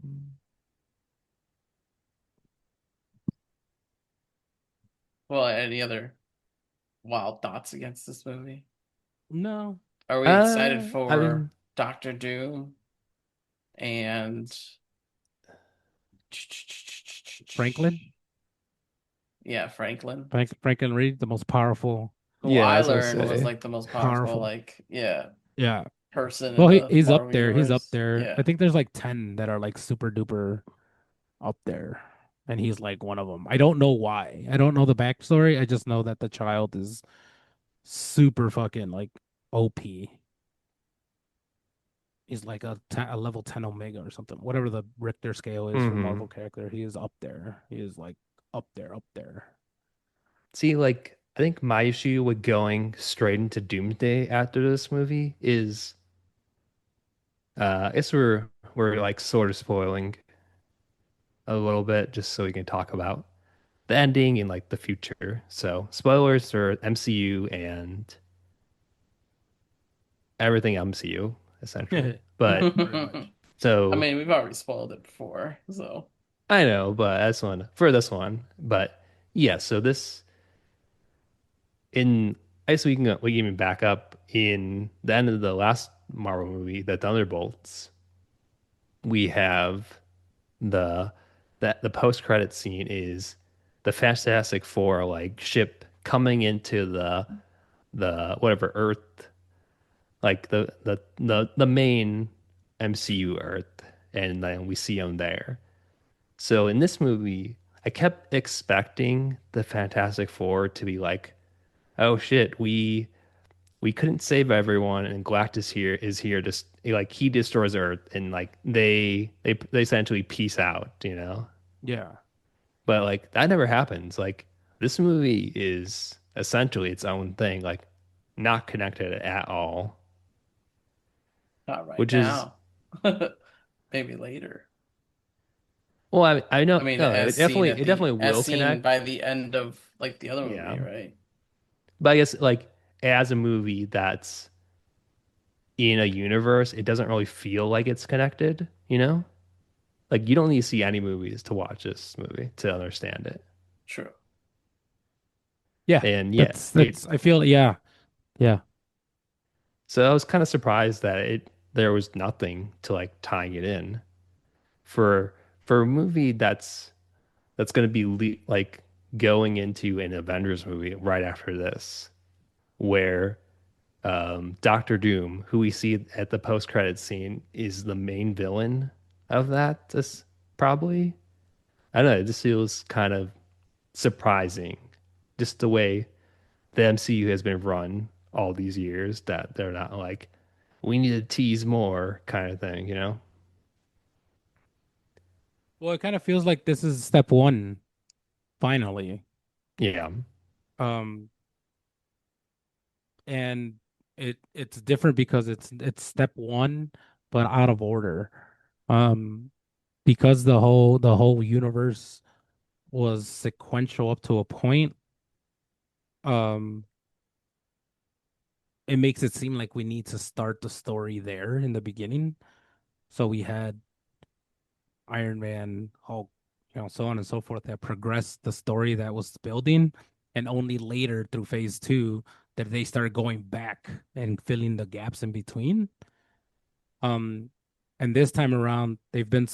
well, any other wild thoughts against this movie? no? Are we excited I for mean, Doctor Doom and Franklin? yeah, Franklin? Franklin Reed, the most powerful, Who yeah, I as I learned was say, like the most powerful, powerful. like, yeah, Yeah. person in Well, the he's up Marvel there. He's up universe. there. I Yeah. think there's like 10 that are like super duper up there. And he's like one of them. I don't know why. I don't know the backstory. I just know that the child is super fucking like OP. He's like a level 10 Omega or something. Whatever the Richter scale is for Marvel hmm. character, he is up there. He is like up there, up there. See, like, I think my issue with going straight into Doomsday after this movie is, I guess we're like sort of spoiling a little bit just so we can talk about the ending and like the future. So, spoilers for MCU and everything MCU essentially. But Pretty much. I so mean, we've already spoiled it before, so I know, but this one for this one, but Yeah, so this in I guess we can even back up in the end of the last Marvel movie, the Thunderbolts. We have the the post credit scene is the Fantastic Four like ship coming into the whatever Earth, like the main MCU Earth, and then we see them there. So in this movie, I kept expecting the Fantastic Four to be like, oh shit, we couldn't save everyone, and Galactus here is here to like he destroys Earth, and like they essentially peace out, you know. Yeah. But like that never happens. Like this movie is essentially its own thing, like not connected at all, Not right which is now. Maybe later. well, I know I mean, no, as seen it at definitely the will as seen connect. by the end of like the other Yeah, movie, right? but I guess like as a movie that's in a universe, it doesn't really feel like it's connected, you know? Like you don't need to see any movies to watch this movie to understand it. True. Yeah. And yeah, That's I feel yeah. Yeah. so I was kind of surprised that it there was nothing to like tying it in for a movie that's going to be like going into an Avengers movie right after this, where Doctor Doom, who we see at the post credits scene, is the main villain of that. This probably I don't know. It just feels kind of surprising, just the way the MCU has been run all these years that they're not like, we need to tease more kind of thing, you know? Well, it kind of feels like this is step one, finally. Yeah. Um, and it's different because it's step one, but out of order. Um, because the whole universe was sequential up to a point, um, it makes it seem like we need to start the story there in the beginning. So we had Iron Man, Hulk, so on and so forth that progressed the story that was building, and only later through phase two that they started going back and filling the gaps in between. Um, and this time around, they've been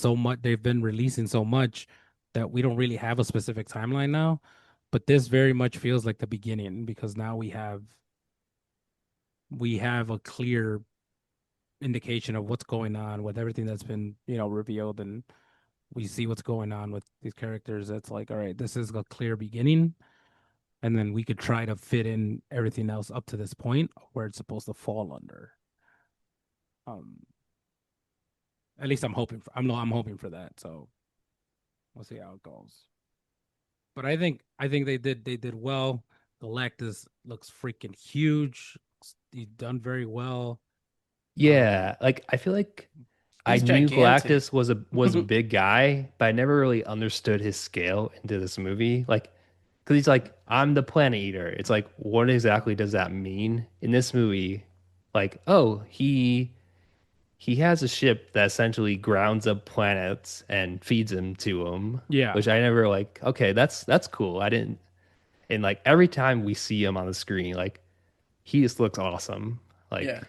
releasing so much that we don't really have a specific timeline now. But this very much feels like the beginning because now we have a clear indication of what's going on with everything that's been, revealed, and we see what's going on with these characters. It's like, all right, this is a clear beginning, and then we could try to fit in everything else up to this point where it's supposed to fall under. Um, at least I'm hoping for that. So we'll see how it goes. But I think they did well. Galactus looks freaking huge. He's done very well. Um, Yeah. Like I feel like I He's knew gigantic. Galactus was a big guy, but I never really understood his scale into this movie. Like, because he's like, I'm the planet eater. It's like, what exactly does that mean in this movie? Like, oh, he has a ship that essentially grounds up planets and feeds them to him, yeah, which I never like. Okay, that's cool. I didn't, and like every time we see him on the screen, like he just looks awesome. Yeah. Like,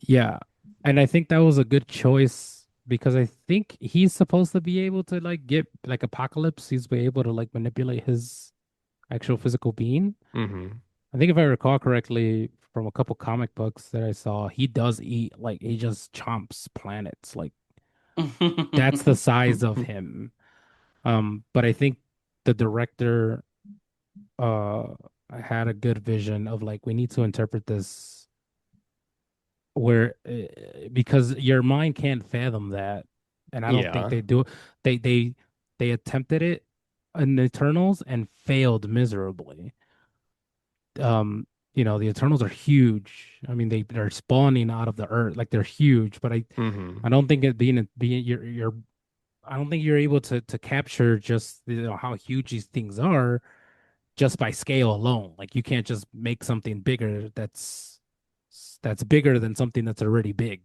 yeah, and I think that was a good choice because I think he's supposed to be able to like get like Apocalypse. He's be able to like manipulate his actual physical being. hmm I think if I recall correctly from a couple comic books that I saw, he does eat like he just chomps planets. Like that's the size of him. But I think the director uh had a good vision of like we need to interpret this where because your mind can't fathom that, and I don't think yeah, they do. They attempted it in the Eternals and failed miserably. um the Eternals are huge. I mean, they're spawning out of the earth, like they're huge, but I hmm don't think it being you're I don't think you're able to capture just how huge these things are just by scale alone. Like you can't just make something bigger that's bigger than something that's already big.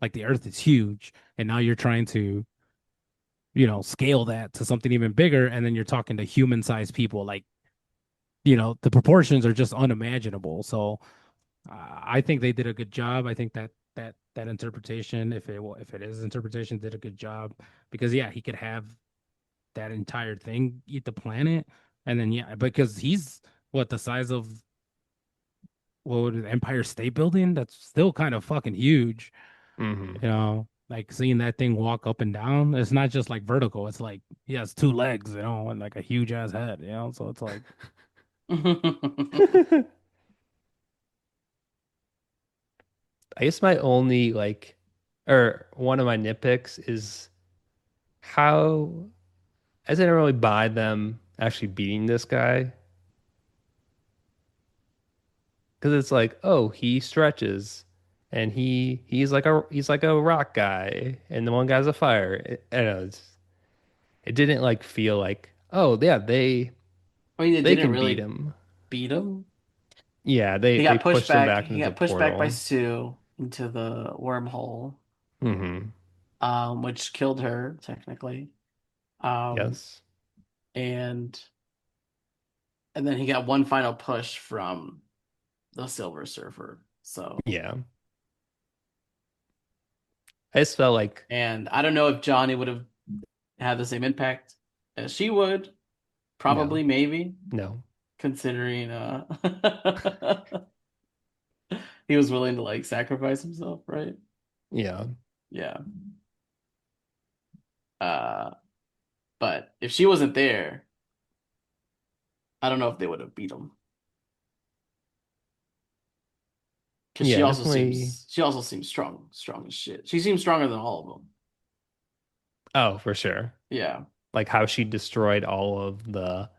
Like the earth is huge, and now you're trying to scale that to something even bigger, and then you're talking to human sized people. Like the proportions are just unimaginable. So I think they did a good job. I think that interpretation, if it is interpretation, did a good job because yeah, he could have that entire thing eat the planet, and then yeah, because he's what the size of what would it, Empire State Building? That's still kind of fucking huge, Hmm. Like seeing that thing walk up and down. It's not just like vertical. It's like he has two legs, and like a huge ass head. So it's like, I guess my only like, or one of my nitpicks is how I didn't really buy them actually beating this guy because it's like, oh, he stretches and he's like a rock guy and the one guy's a fire. I don't know. It didn't like feel like, oh yeah, I mean, it they didn't can beat really him. beat him. Yeah, they pushed him back He into the got pushed back by portal. Sue into the wormhole, Hmm. which killed her technically. Um, Yes. and and then he got one final push from the Silver Surfer. So, Yeah. I just felt like and I don't know if Johnny would have had the same impact as she would. no, Probably, maybe, no. considering he was willing to like sacrifice himself, right? Yeah. Yeah. Uh, but if she wasn't there, I don't know if they would have beat him. Because Yeah, definitely. she also seems strong as shit. She seems stronger than all of them. Oh, for sure. Yeah. Like how she destroyed all of the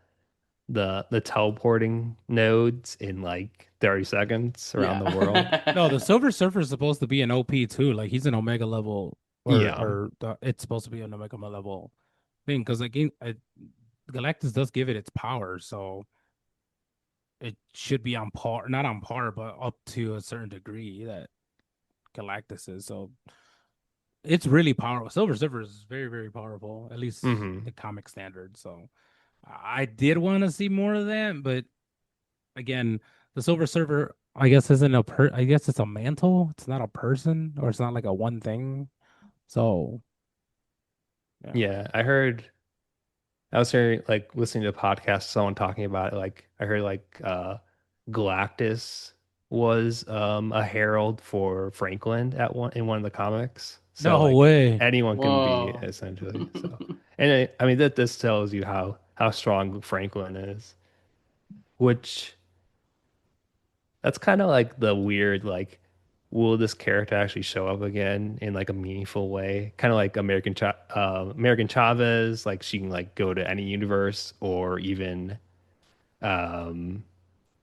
teleporting nodes in like 30 seconds around the world. no, the Yeah. Silver Surfer is supposed to be an OP too. Like he's an Omega level, Yeah. it's supposed to be an Omega level thing because again, Galactus does give it its power, so it should be on par, not on par, but up to a certain degree that Galactus is. So it's really powerful. Silver Surfer is very, very powerful, at least Hmm. the comic standard. So I did want to see more of that, but again, the Silver Surfer, I guess, isn't I guess it's a mantle. It's not a person, or it's not like a one thing. So yeah. Yeah, I was hearing like listening to a podcast, someone talking about it. Like I heard like Galactus was a herald for Franklin at one in one of the comics. So No like way. anyone can be Whoa. essentially. So and I mean that this tells you how strong Franklin is, which that's kind of like the weird like will this character actually show up again in like a meaningful way? Kind of like American Chavez, like she can like go to any universe or even um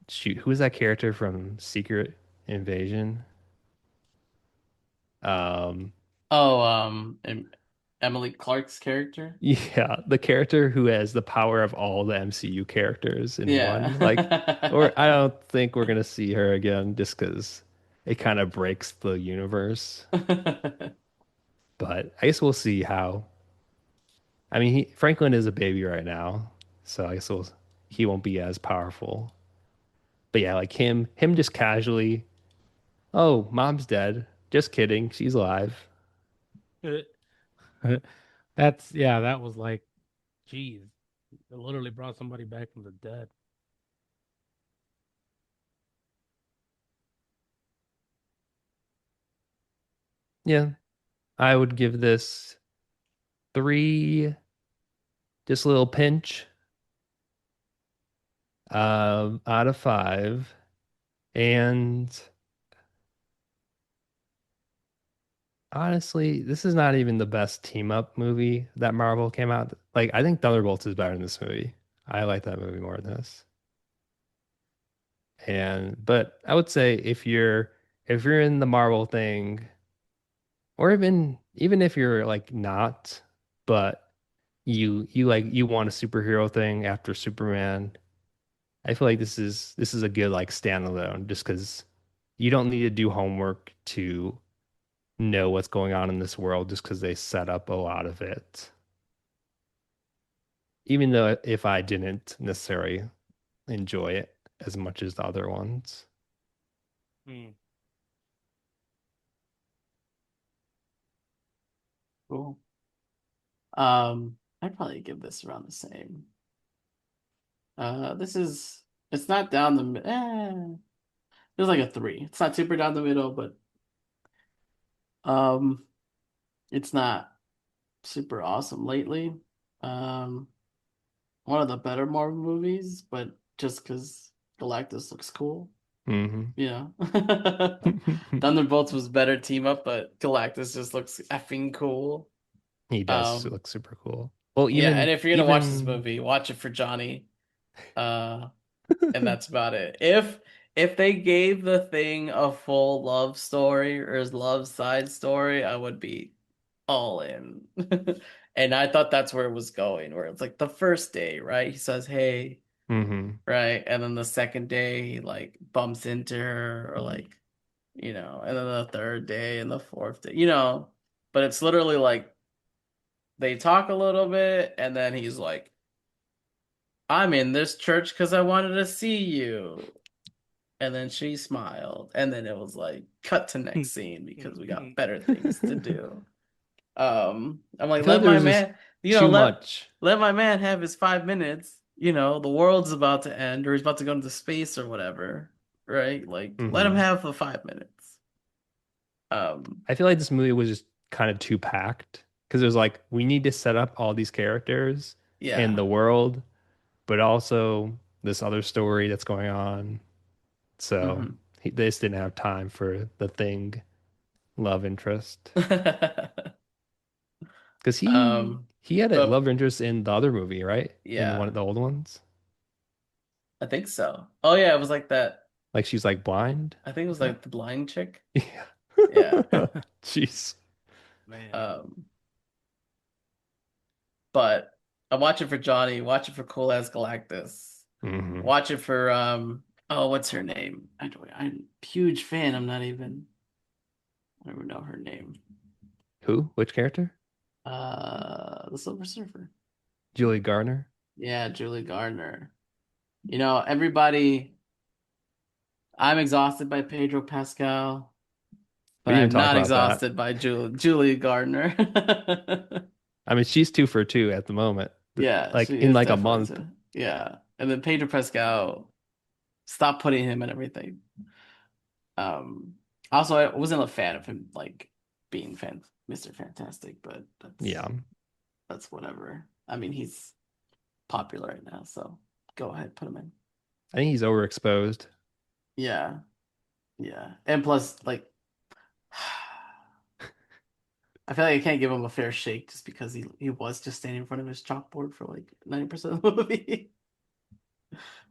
shoot, who is that character from Secret Invasion? Um Oh, Emily Clark's character. yeah, the character who has the power of all the MCU characters in one. Like or Yeah. I don't think we're gonna see her again just because it kind of breaks the universe. But I guess we'll see how. I mean, Franklin is a baby right now, so I guess he won't be as powerful. But yeah, like him just casually, oh, mom's dead. Just kidding, she's alive. That's yeah, that was like, geez, it literally brought somebody back from the dead. Yeah, I would give this three, just a little pinch, out of five. And honestly, this is not even the best team up movie that Marvel came out. Like, I think Thunderbolts is better than this movie. I like that movie more than this. And but I would say if you're in the Marvel thing, or even if you're like not, but you want a superhero thing after Superman, I feel like this is a good like standalone just because you don't need to do homework to know what's going on in this world just because they set up a lot of it. Even though if I didn't necessarily enjoy it as much as the other ones. Hmm. Cool. I'd probably give this around the same. This is it's not down the it's like a three. It's not super down the middle, but um, it's not super awesome lately. Um, one of the better Marvel movies, but just because Galactus looks cool, Hmm. you know. Thunderbolts was better team up, but Galactus just looks effing cool. He does Um, look super cool. Well, yeah, and even if you're gonna watch this even movie, watch it for Johnny. Uh, and that's about it. If they gave the thing a full love story or his love side story, I would be all in. And I thought that's where it was going, where it's like the first day, right? He says, "Hey," hmm right? And then the second day he like bumps into her or like, and then the third day and the fourth day, but it's literally like they talk a little bit and then he's like, "I'm in this church because I wanted to see you." And then she smiled. And then it was like, cut to next scene because we got better things to do. I'm I like, feel like let there my was just man, too let much. let my man have his 5 minutes. The world's about to end, or he's about to go into space or whatever, right? Like, let him Hmm. have the 5 minutes. Um, I feel like this movie was just kind of too packed because it was like we need to set up all these characters and yeah. the world, but also this other story that's going on. So hmm they just didn't have time for the thing love interest because um, he had a love but interest in the other movie, right? In one yeah, of the old ones. I think so. Oh yeah, it was like that. Like she's like blind. I think it Is was that? like the blind chick. Yeah. Yeah. Jeez. Man. Um, But I watch it for Johnny, watch it for Cool as Galactus, Hmm. watch it for oh, what's her name? I'm a huge fan. I don't even know her name. Who? Which character? The Silver Surfer. Julie Garner. Yeah, Julie Gardner. Everybody, I'm exhausted by Pedro Pascal, We but didn't even I'm talk not about that. exhausted by Julie Gardner. I mean, she's 2 for 2 at the moment. Yeah, Like she in is like a definitely month. too. Yeah. And then Pedro Pascal, stop putting him in everything. Um, Also, I wasn't a fan of him like being Mr. Fantastic, but that's Yeah. that's whatever. I mean, he's popular right now, so go ahead, put him in. I think he's overexposed. Yeah, yeah, and plus, like, I feel like I can't give him a fair shake just because he was just standing in front of his chalkboard for like 90% of the movie,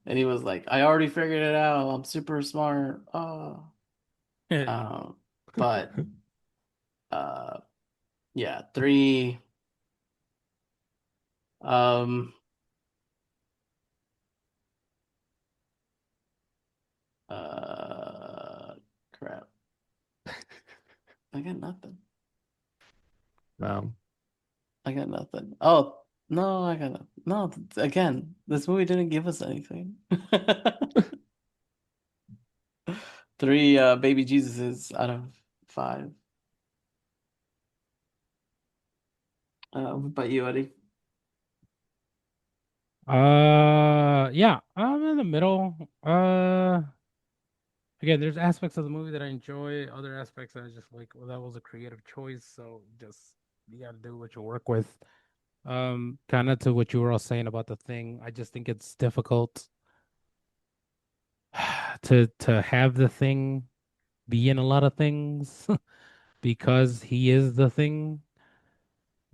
and he was like, "I already figured it out. I'm super smart." Um, but uh, yeah, three. Um, Uh, Crap. I got nothing. Um, I got nothing. Oh, no, I got nothing. No, again, this movie didn't give us anything. Three baby Jesuses out of five. What about you, Eddie? Yeah, I'm in the middle. Again, there's aspects of the movie that I enjoy, other aspects that I just like, well, that was a creative choice, so just you gotta do what you work with. Kind of to what you were all saying about the thing. I just think it's difficult to have the thing be in a lot of things because he is the thing.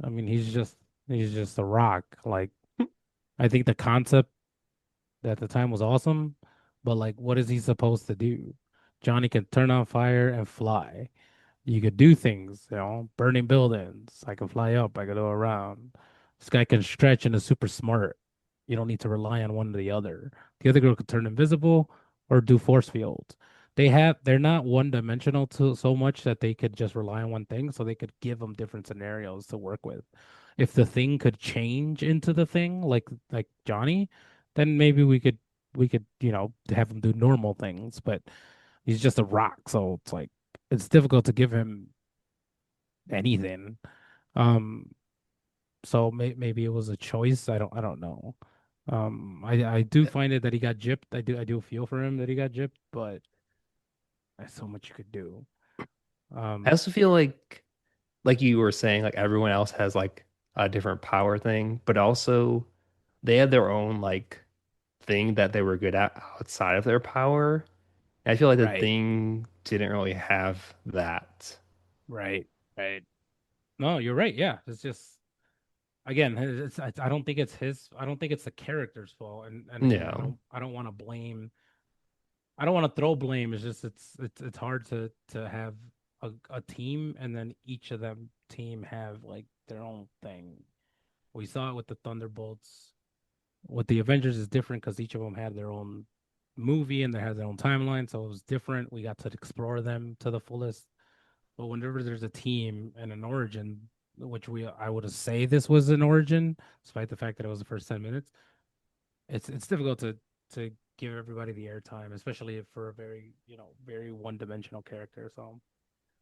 I mean, he's just a rock. Like I think the concept at the time was awesome, but like what is he supposed to do? Johnny can turn on fire and fly. You could do things, burning buildings. I can fly up, I can go around. This guy can stretch and is super smart. You don't need to rely on one or the other. The other girl could turn invisible or do force fields. They're not one dimensional to so much that they could just rely on one thing, so they could give them different scenarios to work with. If the thing could change into the thing, like Johnny, then maybe we could have him do normal things, but he's just a rock, so it's like it's difficult to give him anything. Um, so maybe it was a choice. I don't know. I do find it that he got gypped. I do feel for him that he got gypped, but there's so much you could do. I Um, also feel like you were saying, like everyone else has like a different power thing, but also they had their own like thing that they were good at outside of their power. And I feel like the right, thing didn't really have that. right, right. No, you're right. Yeah, it's just again, I don't think it's his. I don't think it's the character's fault. And again, I Yeah. don't I don't want to blame. I don't want to throw blame. It's just it's hard to have a team and then each of them team have like their own thing. We saw it with the Thunderbolts. With the Avengers is different because each of them had their own movie and they had their own timeline, so it was different. We got to explore them to the fullest. But whenever there's a team and an origin, which I would say this was an origin, despite the fact that it was the first 10 minutes, it's difficult to give everybody the airtime, especially for a very one dimensional character. So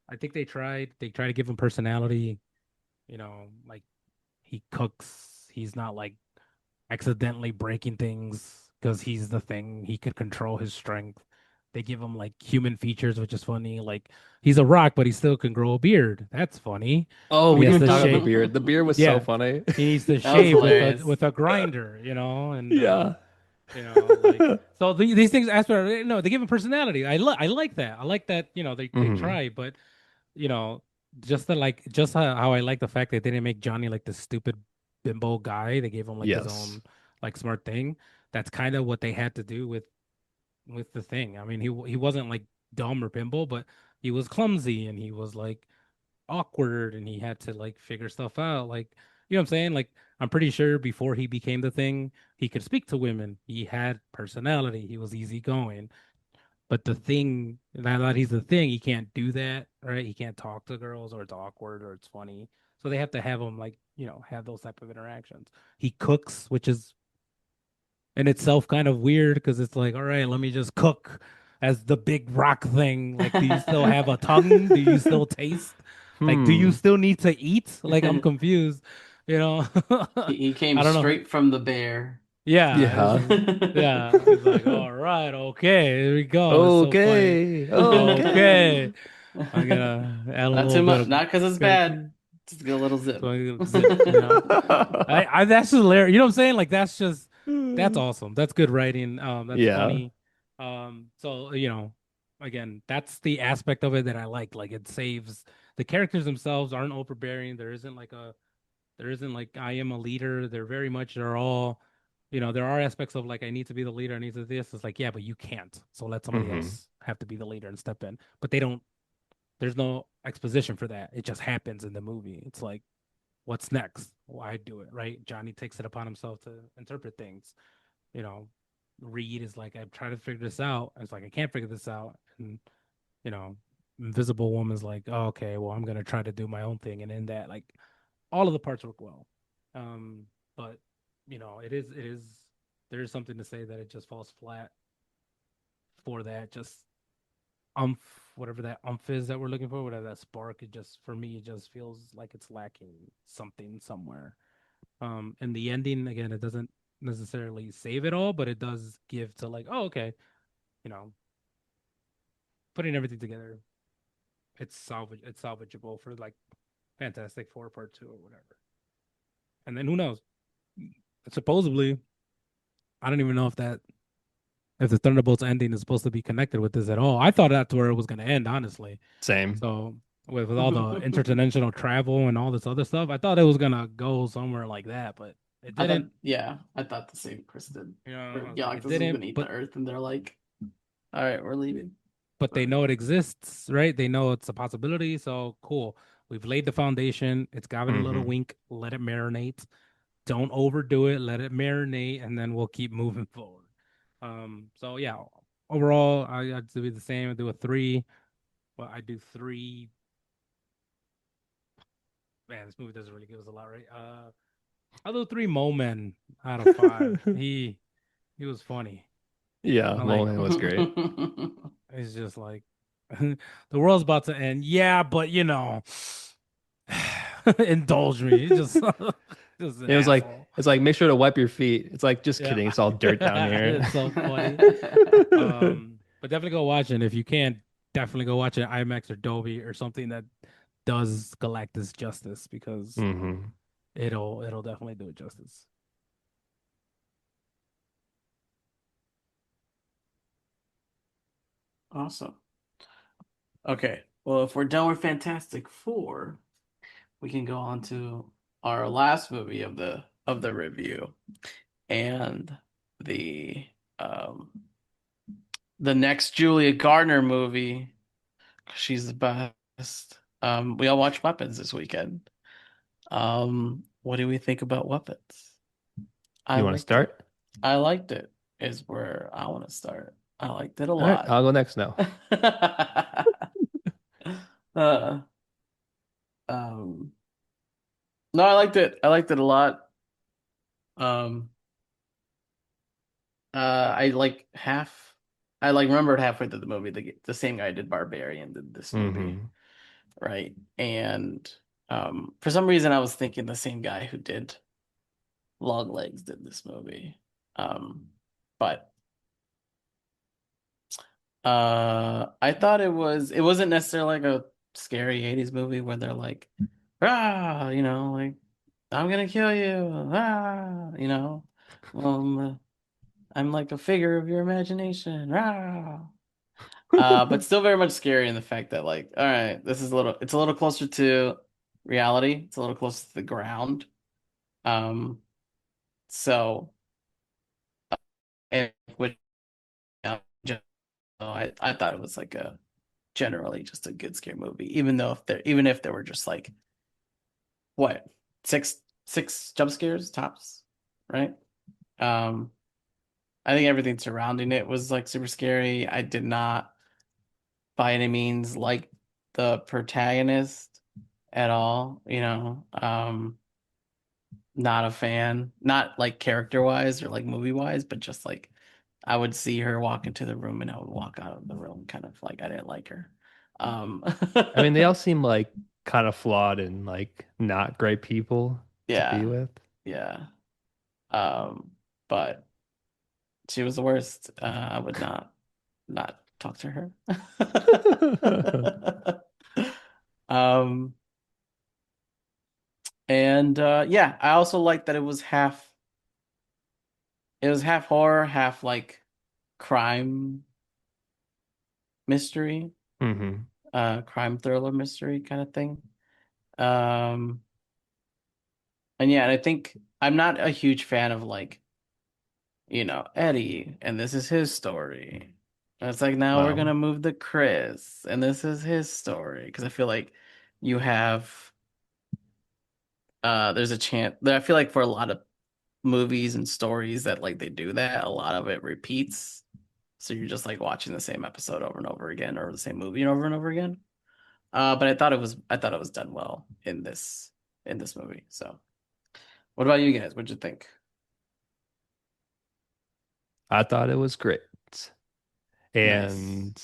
I think they try to give him personality, like he cooks, he's not like accidentally breaking things because he's the thing. He could control his strength. They give him like human features, which is funny. Like he's a rock, but he still can grow a beard. That's funny. Oh, But he we has didn't even to talk about the shave. beard. The beard was so Yeah, funny. he needs to That was shave with a hilarious. with a grinder, and Yeah. like so these things. As for no, they give him personality. I like that. I like that. They Hmm. try, but you know, just how I like the fact that they didn't make Johnny like the stupid bimbo guy. They gave him like his Yes. own like smart thing. That's kind of what they had to do with the thing. I mean, he wasn't like dumb or bimbo, but he was clumsy and he was like awkward and he had to like figure stuff out. Like, you know what I'm saying? Like, I'm pretty sure before he became the thing, he could speak to women. He had personality. He was easygoing. But the thing, now that he's the thing, he can't do that, right? He can't talk to girls, or it's awkward, or it's funny. So they have to have him like, have those type of interactions. He cooks, which is in itself kind of weird because it's like, all right, let me just cook as the big rock thing. Like, do you still have a tongue? Do you still taste? Like, do you Hmm. still need to eat? Like, I'm confused, you know? He came I don't know. straight from the bear. Yeah, it's Yeah. like, yeah, it's like, all right, okay, here we go. It's so funny. Okay. Okay. Okay, I'm gonna add a Not little too bit much, of not because it's good, bad. Just get a little so zip. I'm gonna zip. That's just hilarious. You know what I'm saying? Like that's awesome. That's good writing. That's Yeah. funny. So again, that's the aspect of it that I like. Like it saves the characters themselves aren't overbearing. There isn't like I am a leader. They're all, there are aspects of like I need to be the leader. I need to do this. It's like yeah, but you can't. So let somebody Hmm. else have to be the leader and step in. But they don't. There's no exposition for that. It just happens in the movie. It's like what's next? Why do it, right? Johnny takes it upon himself to interpret things. You know, Reed is like, I'm trying to figure this out. It's like, I can't figure this out. And, you know, Invisible Woman's like, oh, okay, well, I'm going to try to do my own thing. And in that, like, all of the parts work well. Um, but, there is something to say that it just falls flat for that. Just umph, whatever that umph is that we're looking for, whatever that spark, for me, it just feels like it's lacking something somewhere. And the ending again, it doesn't necessarily save it all, but it does give to like, oh, okay, you know, putting everything together, it's salvageable for like Fantastic Four Part 2 or whatever. And then who knows? Supposedly, I don't even know if the Thunderbolts ending is supposed to be connected with this at all. I thought that's where it was going to end, honestly. Same. So with all the interdimensional travel and all this other stuff, I thought it was gonna go somewhere like that, but it I thought, didn't. yeah, I thought the same, Chris did. I was like, it Galactus was didn't. gonna eat But the Earth, and they're like, "All right, we're leaving." they But know it exists, right? They know it's a possibility. So cool. We've laid the foundation. It's got a little Hmm. wink. Let it marinate. Don't overdo it. Let it marinate, and then we'll keep moving forward. So yeah, overall, I'd do the same. I do a 3. Well, I do 3. Man, this movie doesn't really give us a lot, right? I'll do 3 Mo Men out of 5. He was funny. Yeah, I'm like, Moment was great. it's just like the world's about to end. Yeah, but indulge me. It's just just an It was like asshole. it's like make sure to wipe your feet. It's like just Yeah. kidding. It's all dirt down here. It's so funny. But definitely go watch it. If you can, definitely go watch it IMAX or Dolby or something that does Galactus justice because hmm it'll definitely do it justice. Awesome. Okay. Well, if we're done with Fantastic Four, we can go on to our last movie of the review and the um the next Julia Gardner movie. She's the best. We all watched Weapons this weekend. What do we think about Weapons? I You want to liked it. start? I liked it, is where I want to start. I liked it a All right, lot. I'll go next now. Uh, um, no, I liked it. I liked it a lot. Um, I like half. I like remembered halfway through the movie the same guy did Barbarian did this movie, hmm right? And for some reason I was thinking the same guy who did Long Legs did this movie. But I thought it wasn't necessarily like a scary 80s movie where they're like, ah, like I'm gonna kill you, I'm like a figure of your imagination, rah. But still very much scary in the fact that like, all right, it's a little closer to reality. It's a little closer to the ground. Um, so and which I thought it was like a generally just a good scare movie, even if there were just like what six jump scares tops, right? Um, I think everything surrounding it was like super scary. I did not by any means like the protagonist at all, not a fan, not like character wise or like movie wise, but just like I would see her walk into the room and I would walk out of the room kind of like I didn't like her. Um I mean, they all seem like kind of flawed and like not great people to be yeah, with. yeah. But she was the worst. I would not talk to her. Um and yeah, I also like that it was half horror, half like crime mystery, hmm crime thriller mystery kind of thing. Um, and yeah, and I think I'm not a huge fan of like, Eddie, and this is his story. And it's like now we're Wow. gonna move to Chris, and this is his story. Because I feel like you have there's a chance that I feel like for a lot of movies and stories that like they do that, a lot of it repeats. So you're just like watching the same episode over and over again, or the same movie over and over again. But I thought it was done well in this movie. So, what about you guys? What'd you think? I thought it was great. Nice. And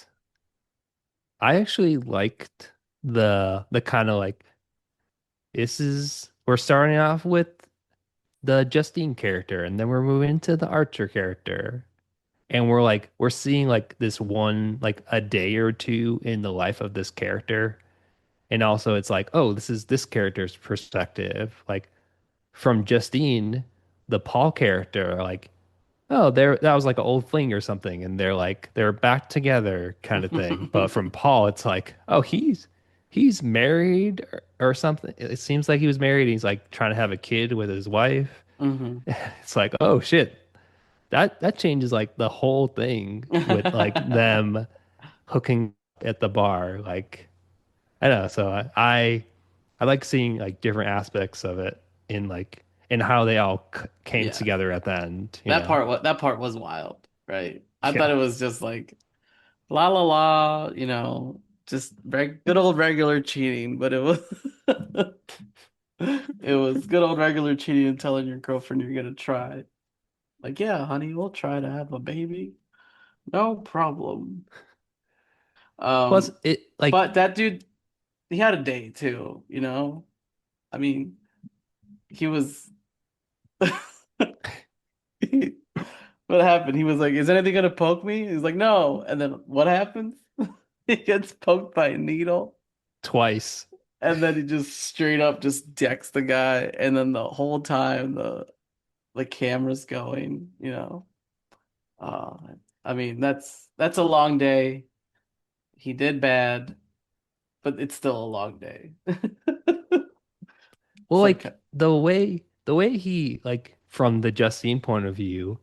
I actually liked the kind of like we're starting off with the Justine character and then we're moving to the Archer character. And we're seeing like this one like a day or two in the life of this character. And also it's like, oh, this is this character's perspective. Like from Justine, the Paul character, like, oh, there that was like an old fling or something, and they're back together kind of thing. But from Paul, it's like, oh, he's married or something. It seems like he was married. And he's like trying to have a kid with his wife. hmm It's like, oh shit, that changes like the whole thing with like them hooking at the bar. Like I don't know. So I like seeing like different aspects of it in like in how they all came Yeah, together at the end. You know? that part was wild, right? I thought Yeah. it was just like la la la, just good old regular cheating, but it was it was good old regular cheating and telling your girlfriend you're gonna try. Like, yeah, honey, we'll try to have a baby. No problem. Plus, Um, it like but that dude, he had a day too, you know? I mean, he was what happened? He was like, "Is anything gonna poke me?" He's like, "No." And then what happens? He gets poked by a needle, twice. and then he just straight up just decks the guy, and then the whole time the camera's going, you know. Uh, I mean, that's a long day. He did bad, but it's still a long day. Well, It's like, like the way he like from the Justine point of view,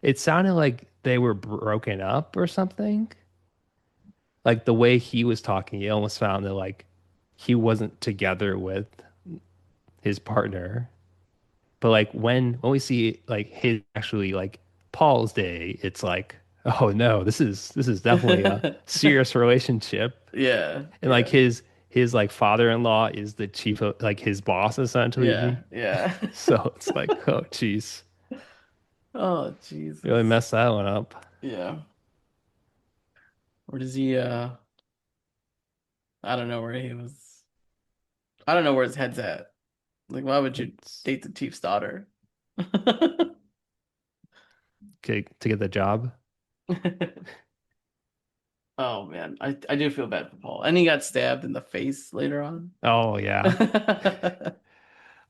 it sounded like they were broken up or something. Like the way he was talking, you almost found that like he wasn't together with his partner. But like when we see like his actually like Paul's day, it's like, oh no, this is definitely a serious relationship. yeah, And like yeah, his like father-in-law is the chief of like his boss essentially. yeah, yeah. So it's like, oh geez, Oh, really Jesus. messed that one up. Yeah. Where does he I don't know where he was. I don't know where his head's at. Like, why would you It's date the chief's daughter? okay to get the job. Oh man, I do feel bad for Paul. And he got stabbed in the face later on. Oh yeah.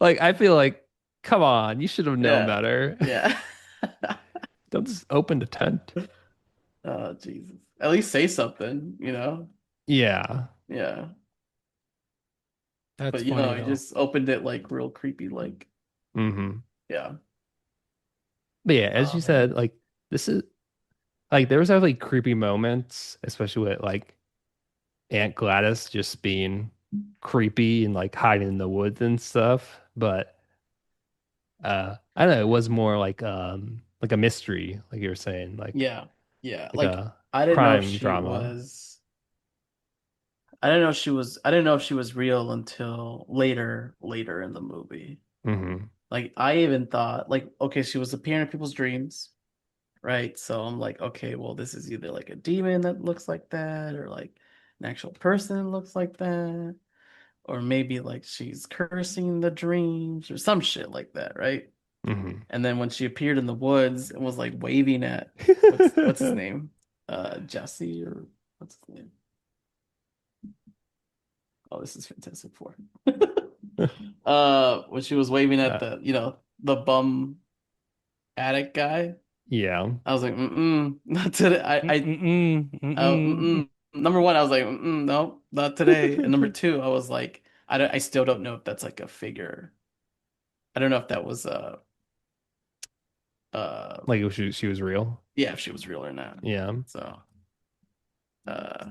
Like I feel like, come on, you should have known Yeah. better. Yeah. Don't just open the tent. Oh, Jesus. At least say something, you know? Yeah. Yeah. That's But funny he though. just opened it like real creepy, like, Hmm. yeah. But yeah, as Oh you said, man. like this is like there was definitely creepy moments, especially with like Aunt Gladys just being creepy and like hiding in the woods and stuff. But I don't know, it was more like a mystery, like you were saying, Yeah. Yeah. like Like a I didn't know crime she drama. was I didn't know if she was real until later in the movie. Hmm. Like I even thought like okay, she was appearing in people's dreams, right? So I'm like, okay, well this is either like a demon that looks like that or like an actual person that looks like that or maybe like she's cursing the dreams or some shit like that, right? Hmm. And then when she appeared in the woods and was like waving at what's his name? Jesse or what's his name? Oh, this is Fantastic Four. When she was waving at Uh, the, the bum addict guy, yeah. I was like, not today. Mm-mm, mm-mm. Number one, I was like, no, not today. And number two, I was like, I still don't know if that's like a figure. I don't know if that was uh, Like she was real. yeah, if she was real or not. Yeah. So, uh,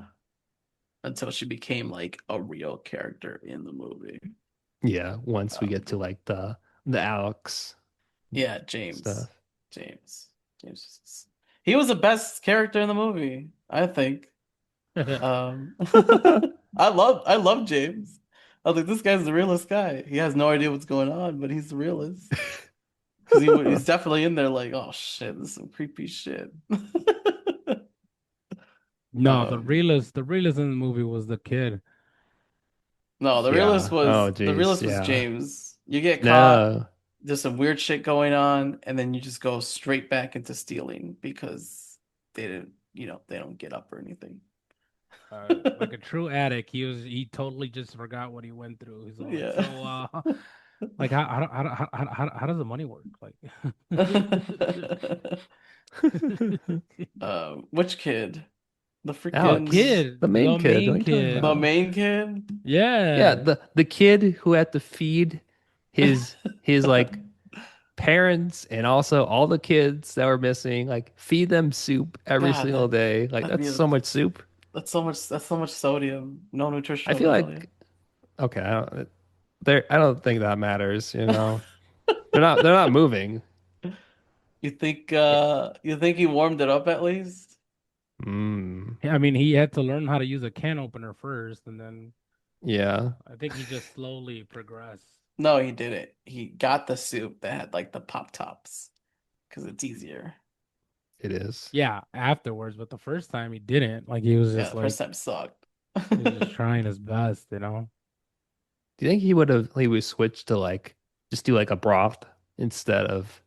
until she became like a real character in the movie. Yeah. Once we get Um, to like the Alex yeah, James, stuff. James, James. He was the best character in the movie, I think. Um, I love James. I was like, this guy's the realest guy. He has no idea what's going on, but he's the realest. Because he's definitely in there like, oh shit, this is some creepy shit. No, Um, the realest in the movie was the kid. no, Yeah. Oh the geez. realist was Yeah. James. You get caught, No. there's some weird shit going on, and then you just go straight back into stealing because they didn't, they don't get up or anything. Like a true addict, he totally just forgot what he went through. He's all like, Yeah. so like how does the money work? Like Which kid? The the freaking Alex, kid, the main the kid. What are main you talking kid. the about? main kid? Yeah, Yeah. the kid who had to feed his like parents and also all the kids that were missing, like feed them soup every God, single day. Like that'd be that's so much soup. that's so much sodium, no I nutritional feel value. like okay, I don't think that matters, you know. They're not moving. You think he warmed it up at least? Mm, I mean, he had to learn how to use a can opener first, and then yeah. I think he just slowly progressed. No, he didn't. He got the soup that had like the pop tops because it's easier. it is. Yeah, afterwards, but the first time he didn't. Like he was Yeah, just the first like time sucked. he was just trying his best, you know? Do you think he would switch to like just do like a broth instead of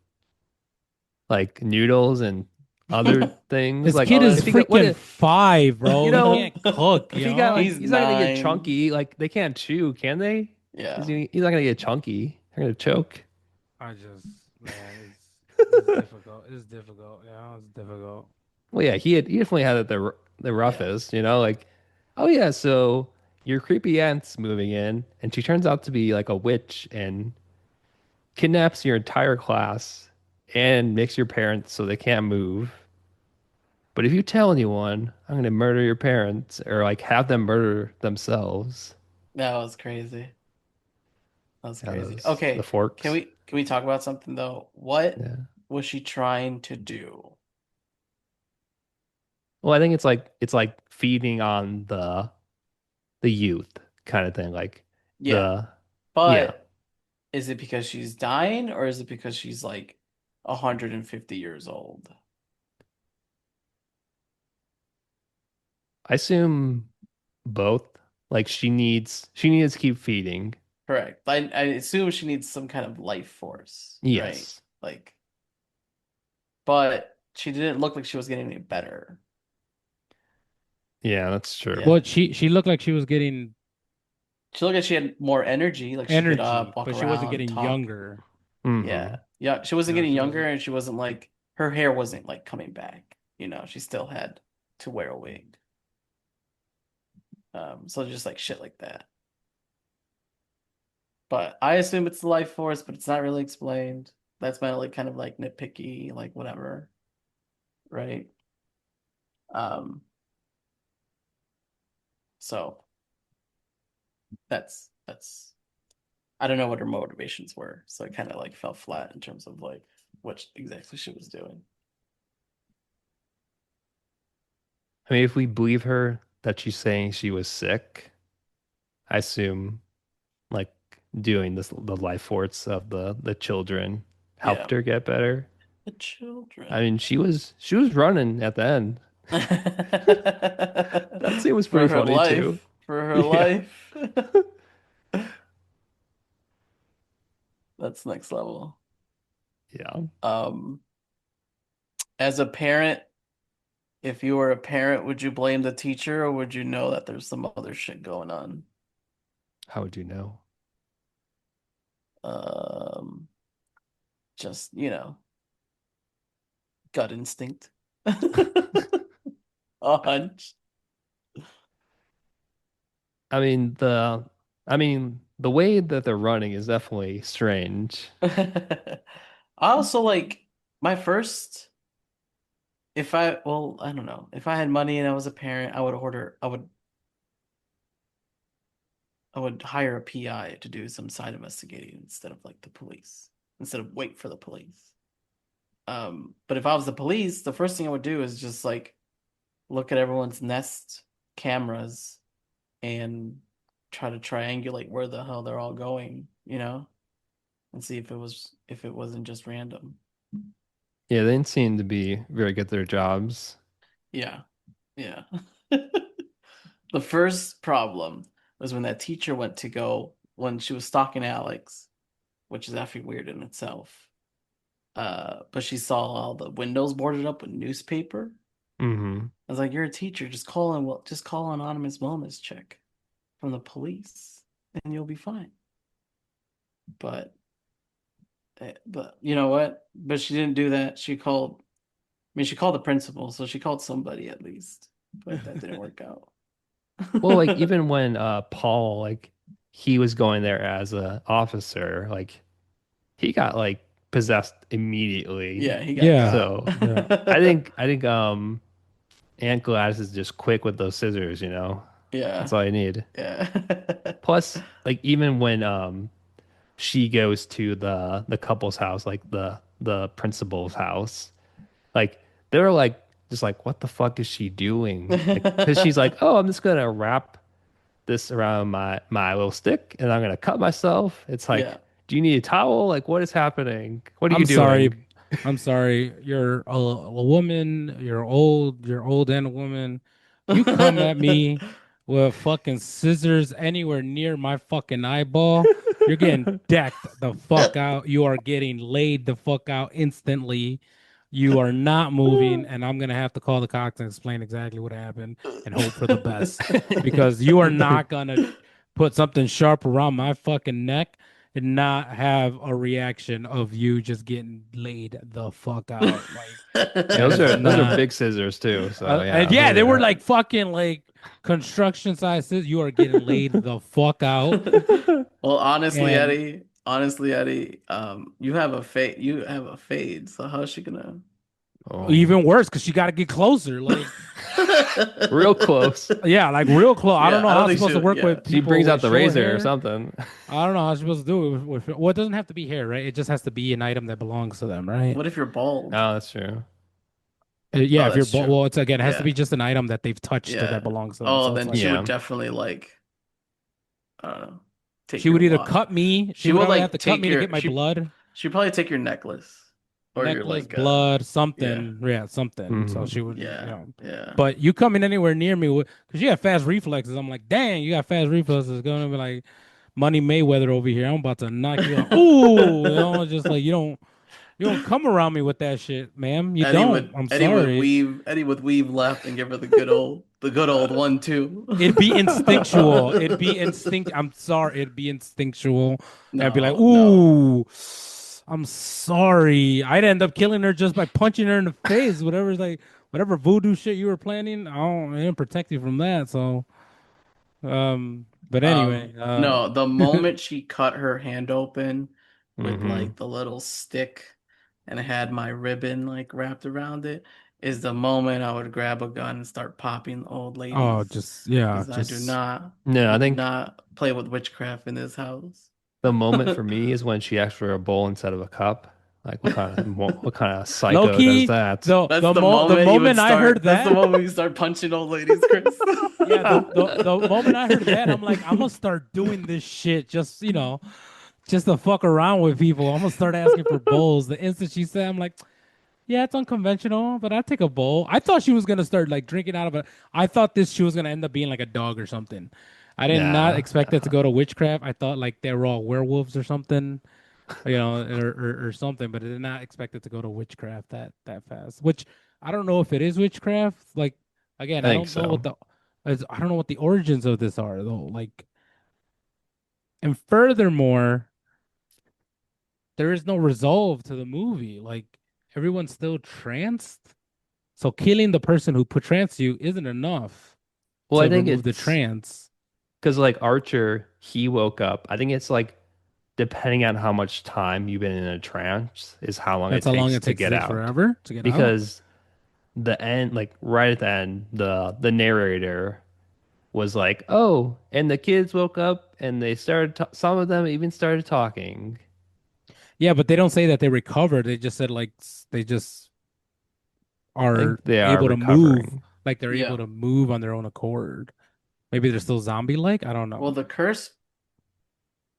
like noodles and other things? This Like kid Oh, is if he got what freaking if, five, you bro. He know, can't cook, if you he got know? like he's he's not gonna get 9. chunky, like they can't chew, can they? Yeah. He's not gonna get chunky. They're gonna choke. I just, man, it's difficult. It's difficult, you know? It's difficult. Well, yeah, he definitely had it the Yeah. roughest, you know, like, oh yeah, so your creepy aunt's moving in, and she turns out to be like a witch and kidnaps your entire class and makes your parents so they can't move. But if you tell anyone, I'm gonna murder your parents or like have them murder themselves. That was crazy. That was Yeah, crazy. those the Okay, forks. can we talk about something though? What Yeah. was she trying to do? Well, I think it's like feeding on the youth kind of thing, like Yeah, the yeah. but is it because she's dying or is it because she's like 150 years old? I assume both. Like she needs to keep feeding. Correct. I assume she needs some kind of life force, right? Yes. Like, but she didn't look like she was getting any better. Yeah, that's true. Yeah. Well, she looked like she was getting She looked like she had more energy, like she could energy, walk but she wasn't around, getting talk. younger. Hmm. Yeah. Yeah, she wasn't You know, getting she younger wasn't. and she wasn't like her hair wasn't like coming back. She still had to wear a wig. So just like shit like that. But I assume it's the life force, but it's not really explained. That's my only kind of like nitpicky, like whatever, right? Um, so that's I don't know what her motivations were, so it kind of like fell flat in terms of like what exactly she was doing. I mean, if we believe her that she's saying she was sick, I assume like doing this the life force of the children Yeah, helped her get better. the I children. mean, she was running at the end. That scene was For pretty her funny too. life, for her Yeah. life. That's next level. Yeah. Um, as a parent, if you were a parent, would you blame the teacher or would you know that there's some other shit going on? How would you know? Um, just, gut instinct. A hunch. I mean the way that they're running is definitely strange. I also like my first if I well, I don't know. If I had money and I was a parent, I would hire a PI to do some side investigating instead of like the police, instead of wait for the police. But if I was the police, the first thing I would do is just like look at everyone's Nest cameras and try to triangulate where the hell they're all going, and see if it wasn't just random. Yeah, they didn't seem to be very good at their jobs. Yeah. Yeah. The first problem was when that teacher went to go when she was stalking Alex, which is actually weird in itself. But she saw all the windows boarded up with newspaper. Hmm. I was like, "You're a teacher. Just call anonymous wellness check from the police, and you'll be fine." But but you know what? But she didn't do that. She called the principal, so she called somebody at least. But that didn't work out. Well, like even when Paul like he was going there as a officer, like he got like possessed immediately. Yeah, he got Yeah, got. So yeah. I think Aunt Gladys is just quick with those scissors, you know. That's Yeah. all you need. Yeah. Plus, like even when she goes to the couple's house, like the principal's house, like they're like just like what the fuck is she doing? Like because she's like, oh, I'm just gonna wrap this around my little stick and I'm gonna cut myself. It's like, Yeah. do you need a towel? Like what is happening? What are you I'm sorry. doing? I'm sorry, you're a woman, you're old and a woman. You come at me with fucking scissors anywhere near my fucking eyeball, you're getting decked the fuck out. You are getting laid the fuck out instantly. You are not moving, and I'm gonna have to call the cops and explain exactly what happened and hope for the best because you are not gonna put something sharp around my fucking neck and not have a reaction of you just getting laid the fuck out. Like Yeah, that is those are not. big scissors too. So And yeah, yeah, those they were are. like fucking like construction sizes. You are getting laid the fuck out. Well, And honestly, Eddie, you have a fade. You have a fade. So how's she gonna? Oh, even worse, because she got to get closer. Like, real close. yeah, like real close. I don't Yeah, know I how don't I'm think supposed to she. work Yeah. with She people brings out with the short razor or hair. something. I don't know how I'm supposed to do it well, it doesn't have to be hair, right? It just has to be an item that belongs to them, right? What if you're bald? Oh, that's true. Yeah, Oh, if you're that's bo true. well, it's again, it has to Yeah. be just an item that they've touched Yeah. that belongs to them. Oh, So it's then like she would Yeah. definitely like, I don't know, take she your would either watch. cut me, she She would would either have like to cut take me to get your my blood, she'd probably take your necklace or your necklace, like blood, yeah. something, yeah, something. So Hmm. she would, Yeah. Yeah. But you coming anywhere near me because you have fast reflexes. I'm like, dang, you got fast reflexes. It's gonna be like Money Mayweather over here. I'm about to knock you out. Ooh, just like you don't come around me with that shit, ma'am. You don't. I'm sorry. Eddie would weave left and give her the good old 1-2. It'd be instinctual. It'd be instinct. I'm sorry. It'd be instinctual. And I'd be like, No, no. ooh, I'm sorry. I'd end up killing her just by punching her in the face. Whatever's like, whatever voodoo shit you were planning, I didn't protect you from that. So, but anyway, No, the moment she cut her hand open with Hmm. like the little stick and it had my ribbon like wrapped around it is the moment I would grab a gun and start popping old oh, ladies just yeah, because just No, I I do think not play with witchcraft in this house. the moment for me is when she asked for a bowl instead of a cup. Like what kind of low psycho does key. that? The moment I heard That's the that. moment you start punching old ladies, Chris. Yeah, the moment I heard that, I'm like, I'm gonna start doing this shit just, just to fuck around with people. I'm gonna start asking for bowls. The instant she said, I'm like, yeah, it's unconventional, but I take a bowl. I thought she was gonna start like drinking out of it. I thought this she was gonna end up being like a dog or something. I did not Nah, expect it to go to witchcraft. I thought like they were all werewolves or something, or something, but I did not expect it to go to witchcraft that fast. Which I don't know if it is witchcraft. Like again, I think so. I don't know what the origins of this are though. Like, and furthermore, there is no resolve to the movie. Like everyone's still tranced. So killing the person who put trance you isn't enough Well, I to think remove the it's trance. because like Archer, he woke up. I think it's like depending on how much time you've been in a trance is how long it That's how long takes it to takes to get take out. forever to get out. Because the end, like right at the end, the narrator was like, "Oh, and the kids woke up and they started. Some of them even started talking." Yeah, but they don't say that they recovered. They just said like they just I are think they are able to move, recovering. like they're able Yeah. to move on their own accord. Maybe they're still zombie-like. I don't Well, know. the curse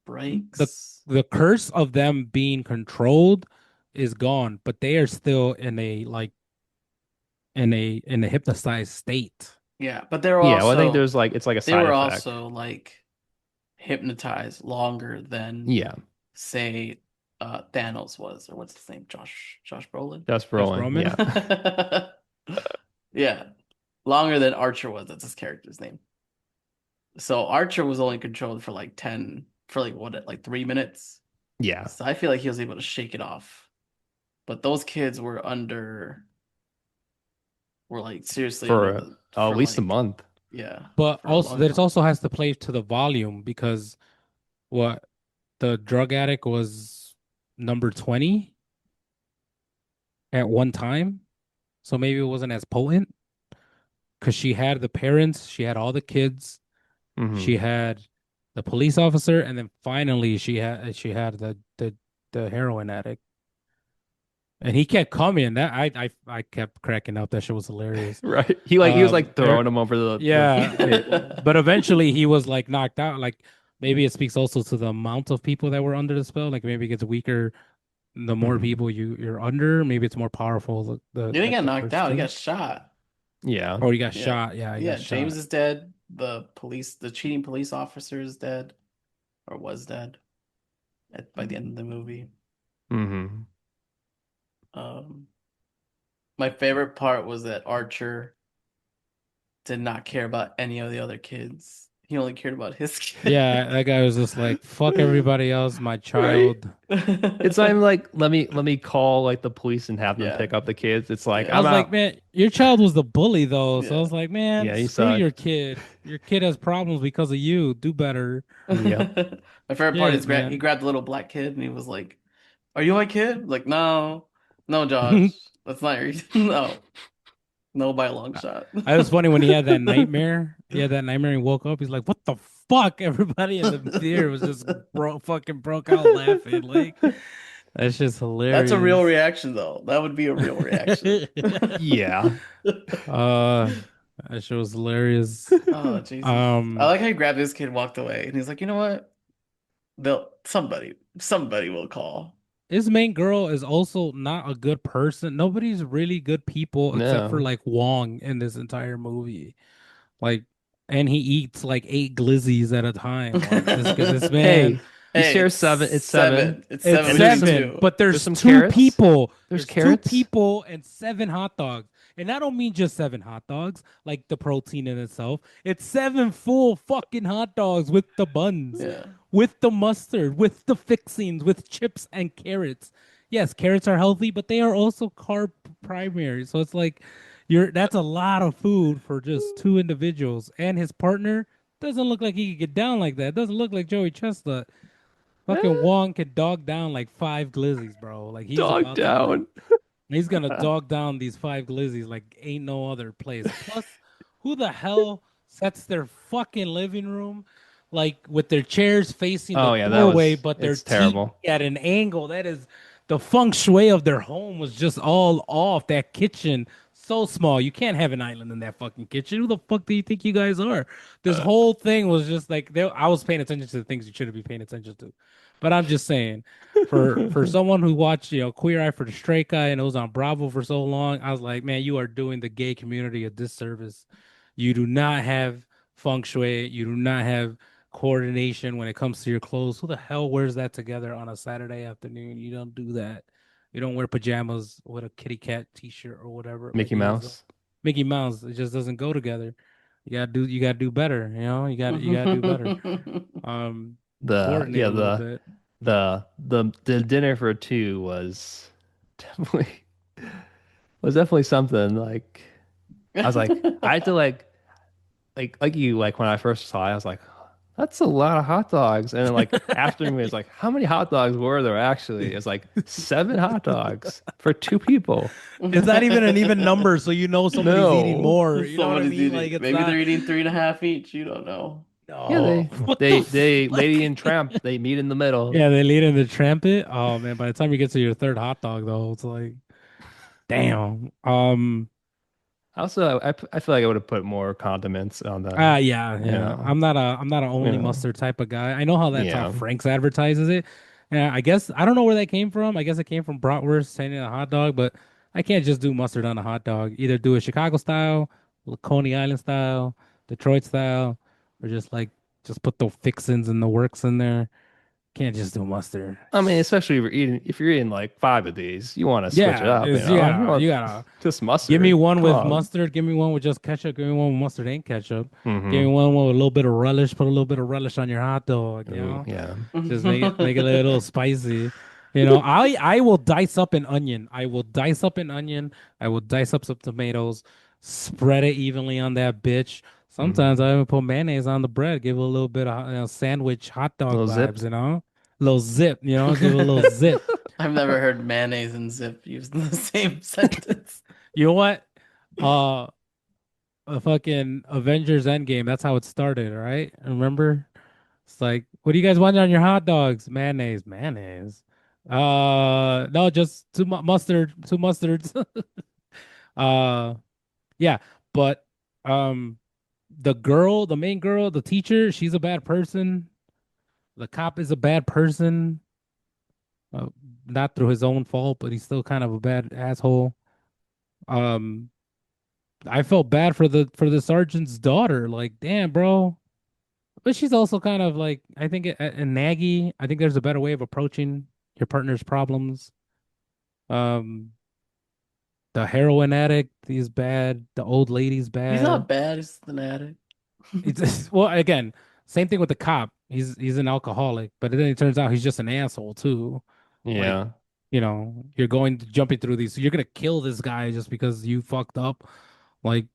The breaks. the curse of them being controlled is gone, but they are still in a like in a hypnotized state. Yeah, but Yeah, well, I think there's like it's like a they side were effect. also like hypnotized longer than Yeah, say Thanos was, or what's his name? Josh Brolin. just Josh rolling. Brolin. Yeah, Yeah, longer than Archer was. That's his character's name. So Archer was only controlled for like 10 for like what like 3 minutes. yeah, So I feel like he was able to shake it off. But those kids were like seriously under for the at for least a like month. yeah, But for a also, long this time. also has to play to the volume because what the drug addict was number 20 at one time. So maybe it wasn't as potent because she had the parents, she had all the kids, Hmm. she had the police officer, and then finally she had the heroin addict. And he kept coming. That I kept cracking up. That shit was hilarious. Right. He was like There, throwing him over the yeah, pit. but eventually he was like knocked out. Like maybe it speaks also to the amount of people that were under the spell. Like maybe it gets weaker The more people you're under, maybe it's more powerful. He didn't That get the knocked out. He got person. shot. Yeah. Oh, he got Yeah. shot. Yeah, he got Yeah. James shot. is dead. The cheating police officer is dead or was dead by the end of the movie. Hmm. Um, my favorite part was that Archer did not care about any of the other kids. He only cared about his kid. Yeah, that guy was just like, fuck everybody else, my Right? child. It's not even like let me call like the police and have them Yeah. pick up the kids. It's like I Yeah. I'm was like, out. man, your child was the bully though. So I Yeah. was like, man, Yeah, he screw your sucked. kid. Your kid has problems because of you. Do better. Yep. My favorite part Shit, is he man. grabbed the little black kid and he was like, "Are you my kid?" Like, no, no, Josh, that's not your no, no by a long shot. It was funny when he had that nightmare. He had that nightmare and he woke up. He's like, "What the fuck?" Everybody in the theater was just fucking broke out laughing. Like that's just That's a real hilarious. reaction, though. That would be a real reaction. Yeah. uh, that shit was hilarious. Oh, Jesus. I Um, like how he grabbed his kid, walked away, and he's like, you know what? Somebody will call. his main girl is also not a good person. Nobody's really good people except for No. like Wong in this entire movie. Like, and he eats like 8 glizzies at a time. Like this man. Hey, you Hey, share it's seven. It's seven. seven. It's It's seven. And We're doing seven, two. but there's there's some two carrots. people. There's There's two carrots. people and 7 hot dogs. And I don't mean just 7 hot dogs, like the protein in itself. It's 7 full fucking hot dogs with the buns, Yeah. with the mustard, with the fixings, with chips and carrots. Yes, carrots are healthy, but they are also carb primary. So it's like that's a lot of food for just two individuals. And his partner doesn't look like he could get down like that. Doesn't look like Joey Chestnut. Fucking Eh, Wong could dog down like 5 glizzies, bro. Like dog down. he's gonna dog down these 5 glizzies like ain't no other place. Plus, who the hell sets their fucking living room like with their chairs facing the Oh yeah, that doorway, was. but their It's TV terrible. at an angle? That is the feng shui of their home was just all off. That kitchen so small, you can't have an island in that fucking kitchen. Who the fuck do you think you guys are? This whole thing was just like I was paying attention to the things you shouldn't be paying attention to. But I'm just saying, for someone who watched Queer Eye for the Straight Guy and it was on Bravo for so long, I was like, man, you are doing the gay community a disservice. You do not have feng shui. You do not have coordination when it comes to your clothes. Who the hell wears that together on a Saturday afternoon? You don't do that. You don't wear pajamas with a kitty cat T-shirt or whatever like Mickey you guys do. Mouse. Mickey Mouse. It just doesn't go together. You gotta do better. You gotta do better. The Coordinate yeah a little bit. the dinner for two was definitely something. Like I was like I had to like you like when I first saw it, I was like that's a lot of hot dogs. And then like after me, it's like how many hot dogs were there actually? It's like 7 hot dogs for two people. It's not even an even number, so you know somebody's eating No. more. You know what I Somebody's mean? Like eating. it's Maybe they're not. eating three and a half each. You don't know. Yeah, No, they what they the they Lady like? and Tramp they meet in the middle. Yeah, they lead in the trumpet. Oh man, by the time you get to your third hot dog, though, it's like, damn. Also, I feel like I would have put more condiments on the, Yeah, you yeah. know, I'm not a you only know, mustard type of guy. I know how that's how yeah. Frank's advertises it. Yeah, I guess I don't know where that came from. I guess it came from bratwurst saying a hot dog, but I can't just do mustard on a hot dog. Either do it Chicago style, Coney Island style, Detroit style, or just put the fixins and the works in there. Can't just do mustard. I mean, especially if you're eating like 5 of these, you want to switch it Yeah, up, you it's, you know. You gotta want you gotta just give me mustard. one Come with on. mustard, give me one with just ketchup, give me one with mustard and ketchup. Give me Mm-hmm. one with a little bit of relish, put a little bit of relish on your hot dog, you Ooh, know? yeah. Just make it a little spicy. You know, I will dice up an onion. I will dice up an onion. I will dice up some tomatoes, spread it evenly on that bitch. Sometimes Mm-hmm. I even put mayonnaise on the bread, give it a little bit of sandwich hot dog Little zip. vibes, you know? Little zip, give it a little zip. I've never heard mayonnaise and zip used in the same sentence. You know what? Uh, a fucking Avengers Endgame. That's how it started, right? Remember? It's like, what do you guys want on your hot dogs? Mayonnaise, mayonnaise. No, just mustard, two mustards. uh, yeah, but um, the main girl, the teacher, she's a bad person. The cop is a bad person. Uh, not through his own fault, but he's still kind of a bad asshole. Um, I felt bad for the sergeant's daughter. Like, damn, bro. But she's also kind of like, I think, a naggy. I think there's a better way of approaching your partner's problems. Um, the heroin addict is bad. The old lady's He's bad. not bad. He's an addict. It's well, again, same thing with the cop. He's an alcoholic, but then it turns out he's just an asshole too. Like, Yeah. you're going to jumping through these. You're gonna kill this guy just because you fucked up. Like,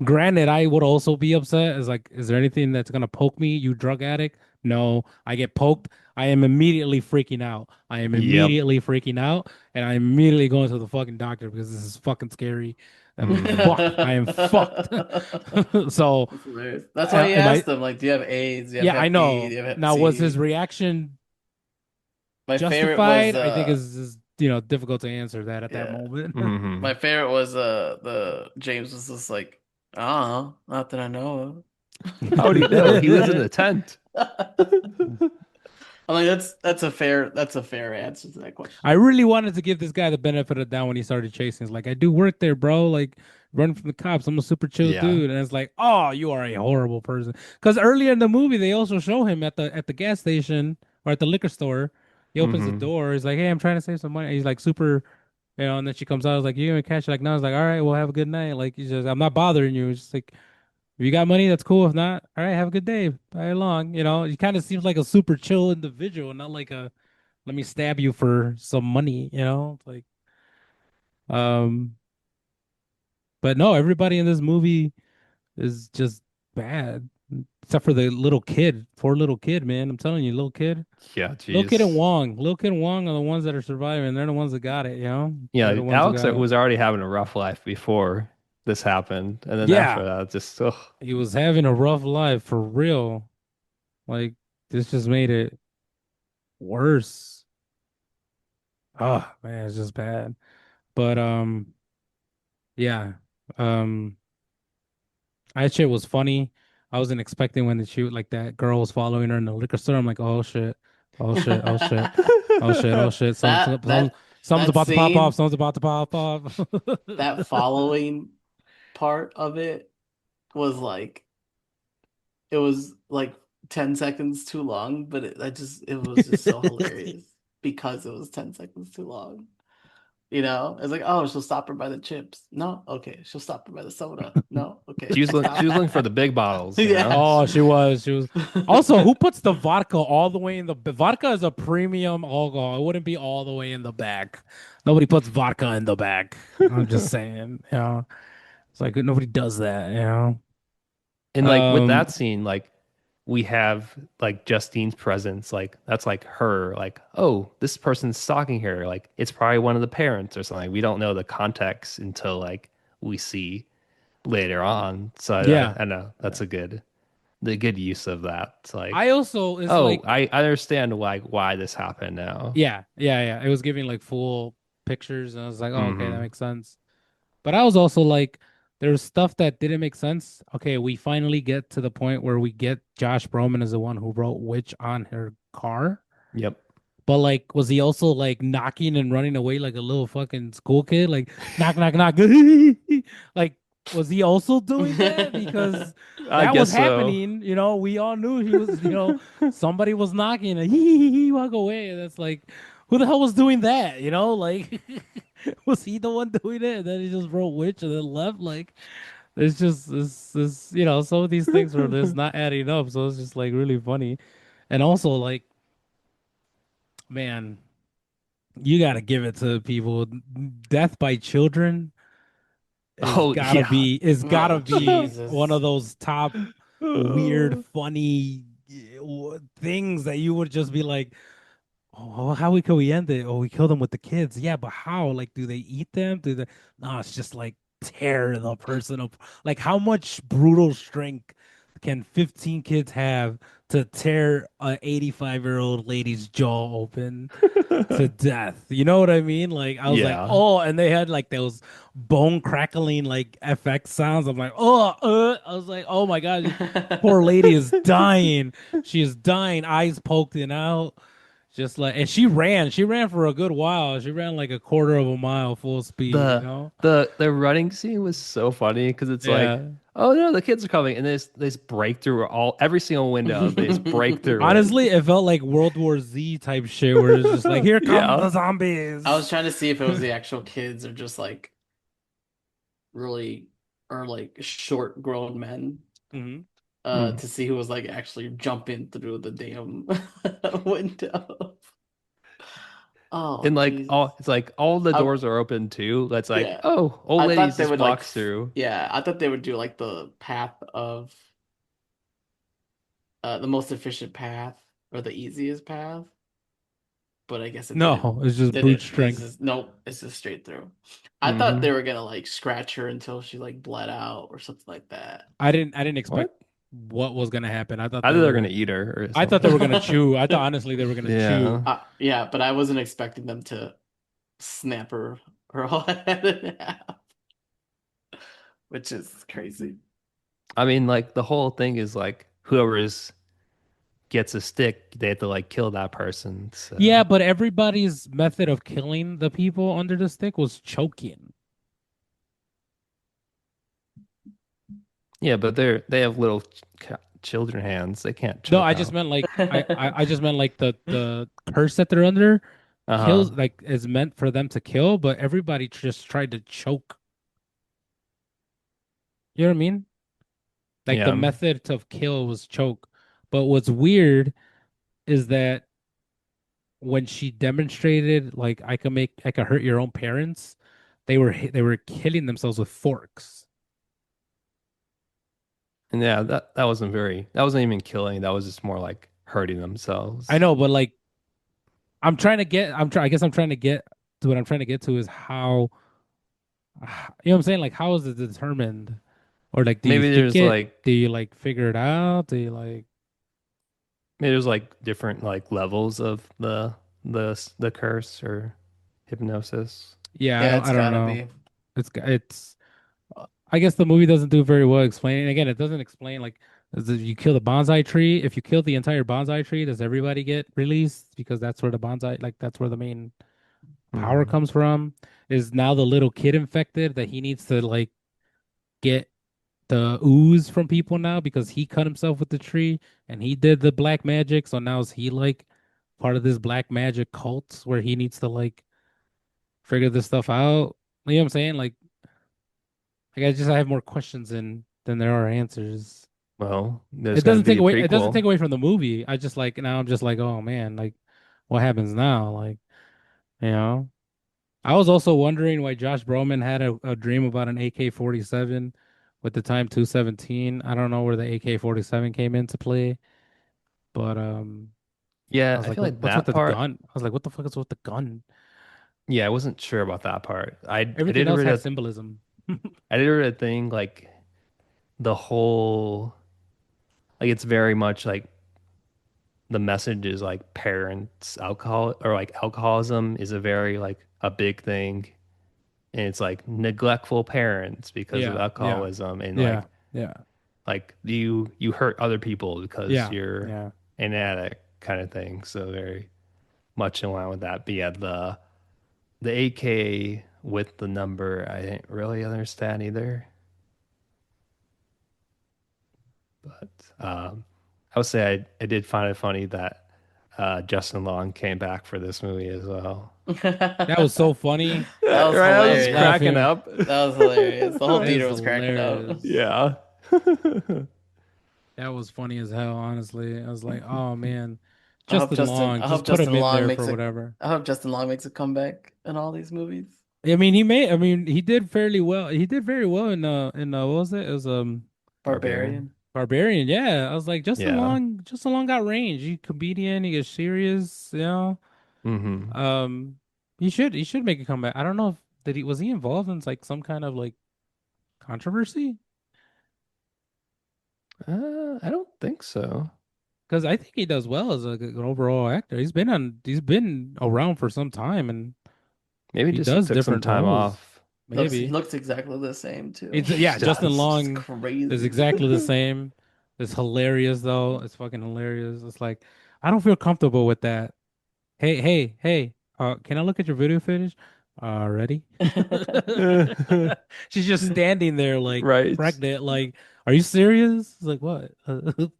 granted, I would also be upset. Is like, is there anything that's gonna poke me, you drug addict? No, I get poked. I am immediately freaking out. I am Yep. immediately freaking out, and I'm immediately going to the fucking doctor because this is fucking scary. I'm like, fuck, I am fucked. So, That's hilarious. That's why he am I? asked them, like, do you have AIDS? Do you have Yeah, I Hep B? Do know. you have Hep Now, was his C? reaction My favorite was justified? I think is difficult to answer that at that yeah. moment. Hmm. My favorite was the James was just like, oh, not that I know How do you know? He lives in the tent. of. I'm like, that's a fair answer to that I question. really wanted to give this guy the benefit of the doubt when he started chasing. It's like, I do work there, bro. Like, running from the cops. I'm a super chill Yeah. dude. And it's like, oh, you are a horrible person. Because earlier in the movie, they also show him at the gas station or at the liquor store. He opens the Hmm. door. He's like, hey, I'm trying to save some money. He's like super, and then she comes out. I was like, you gonna catch it? Like, no. I was like, all right, well, have a good night. Like, he's just, I'm not bothering you. It's just like, if you got money, that's cool. If not, all right, have a good day. Bye along. He kind of seems like a super chill individual, not like a let me stab you for some money. It's like, um, but no, everybody in this movie is just bad, except for the little kid, poor little kid, man. I'm telling you, Yeah, little kid and jeez. Little kid and Wong are the ones that are surviving. They're the ones that got it. They're Yeah, the ones who Alex got it. was already having a rough life before this happened. And then after Yeah, that, just ugh. he was having a rough life for real. Like, this just made it worse. Oh man, it's just bad. But yeah. Um, that shit was funny. I wasn't expecting when the shoot like that girl was following her in the liquor store. I'm like, oh shit, oh shit, oh shit, oh shit, oh shit. That that Something's that about to pop off. scene, Something's about to pop off. that following part of it was like it was like 10 seconds too long, but it was just so hilarious because it was 10 seconds too long. It's like, oh, she'll stop her by the chips. No, okay. She'll stop her by the soda. No, okay. She'll She stop. was looking for the big bottles, you know? Yes. Oh, she was. She was. Also, who puts the vodka all the way in the vodka is a premium alcohol. It wouldn't be all the way in the back. Nobody puts vodka in the back. I'm just saying. It's like nobody does that. And like with that Um, scene, like we have like Justine's presence, like that's like her, like, oh, this person's stalking her. Like it's probably one of the parents or something. We don't know the context until like we see later on. So yeah. I know that's the good use of that. It's like, I also it's oh, like I understand why this happened now. yeah. It was giving like full pictures, and I was like, oh, okay, that Hmm. makes sense. But I was also like, there's stuff that didn't make sense. Okay, we finally get to the point where we get Josh Brolin as the one who wrote Witch on her car. Yep. But like, was he also like knocking and running away like a little fucking school kid? Like knock, knock, knock. Like, was he also doing that? Because I that was guess so. happening. We all knew he was. Somebody was knocking and he walk away. And that's like, who the hell was doing that? Like, was he the one doing it? And then he just wrote witch and then left. Like, it's just this. Some of these things are just not adding up. So it's just like really funny, and also like, man. You got to give it to people. Death by children Oh yeah. is gotta Oh, be one of Jesus. those top weird, funny things that you would just be like, oh, how could we end it? Oh, we kill them with the kids. Yeah, but how? Like, do they eat them? Do they? No, it's just like tear the person up. Like, how much brutal strength can 15 kids have to tear a 85-year-old lady's jaw open to death? You know what I mean? Like, I was like, Yeah. oh, and they had like those bone crackling like FX sounds. I'm like, oh, I was like, oh my God, poor lady is dying. She is dying, eyes poking out. Just like, and she ran for a good while. She ran like a quarter of a mile full speed, you The know? the running scene was so funny because it's like, Yeah. oh no, the kids are coming, and they just break through every single window. They just break through it. Honestly, it felt like World War Z type shit where it's just like, here come Yeah. the I was zombies. trying to see if it was the actual kids or just like really or like short grown men Hmm. Mm. to see who was like actually jumping through the damn window. Oh And like Jesus. it's like all the I doors are open too. That's like, yeah. oh, old I ladies thought they just would like walks through. yeah, I thought they would do like the path of the most efficient path or the easiest path, but I guess it No, it's just brute didn't. It's strength. just nope, it's just straight through. I thought they Hmm. were gonna like scratch her until she like bled out or something like that. I didn't expect What? what was gonna happen. I thought they were gonna eat her or I thought they were gonna something. chew. I thought honestly they were gonna Yeah. chew. Yeah, but I wasn't expecting them to snap her whole head in half, which is crazy. I mean, like the whole thing is like gets a stick, they have to like kill that person. Yeah, So but everybody's method of killing the people under the stick was choking. yeah, but they have little children hands. They can't No, choke I just out. meant like I just meant like the curse that they're under kills Uh-huh. like is meant for them to kill, but everybody just tried to choke. You know what I mean? Like the Yeah. method to kill was choke. But what's weird is that when she demonstrated like I could hurt your own parents, they were killing themselves with forks. And yeah, that wasn't even killing. That was just more like hurting I themselves. know, but like I guess I'm trying to get to what I'm trying to get to is how you know what I'm saying? Like how is it determined? Or like do you Maybe think there's it? like Do you like figure it out? Do you like maybe there's like different like levels of the curse or hypnosis. yeah, Yeah, it's I don't gotta know. be. It's I guess the movie doesn't do very well explaining. Again, it doesn't explain like you kill the bonsai tree. If you kill the entire bonsai tree, does everybody get released? Because that's where the bonsai, like that's where the main power Hmm. comes from. Is now the little kid infected that he needs to like get the ooze from people now because he cut himself with the tree and he did the black magic. So now is he like part of this black magic cult where he needs to like figure this stuff out? You know what I'm saying? I have more questions than there are answers. Well, there's gonna be a It doesn't take prequel. away from the movie. I just like now I'm just like, oh man, like what happens now? Like, you know. I was also wondering why Josh Brolin had a dream about an AK-47 with the time 217. I don't know where the AK-47 came into play, but I Yeah, was I like, feel like what's with that the part. gun? I was like, what the fuck is with the gun? Yeah, I wasn't sure about that part. Everything else had symbolism. I did read a thing like the whole like it's very much like the message is like parents alcohol or like alcoholism is a very like a big thing, and it's like neglectful parents because of Yeah, yeah, alcoholism, and yeah, yeah, like you hurt other people because yeah, you're yeah. an addict kind of thing. So very much in line with that. But yeah, the AK with the number I didn't really understand either. But I would say I did find it funny that Justin Long came back for this movie as well. That was so That funny. was Right, I I was was hilarious. cracking laughing. up. That was hilarious. The whole That is theater was cracking up. hilarious. Yeah. That was funny as hell, honestly. I was like, oh man, Justin Long, I just hope put him Justin in Long there makes for a whatever. I hope Justin Long makes a comeback in all these movies. I mean, he did fairly well. He did very well in what was it? It was Barbarian. Barbarian. Barbarian. Yeah, I was like, Yeah. Justin Long got range. He comedian, he gets serious, you know. Hmm. Um, he should make a comeback. I don't know if did he was he involved in like some kind of like controversy? I don't think so. Because I think he does well as an overall actor. He's been around for some time and Maybe he just he does took some different time roles. off. He Maybe. looks exactly the same too. It's yeah, He Justin It's does. just Long is crazy. exactly the same. It's hilarious though. It's fucking hilarious. It's like I don't feel comfortable with that. Hey, can I look at your video footage? Ready? She's just standing there like Right. pregnant, like, are you serious? It's like, what?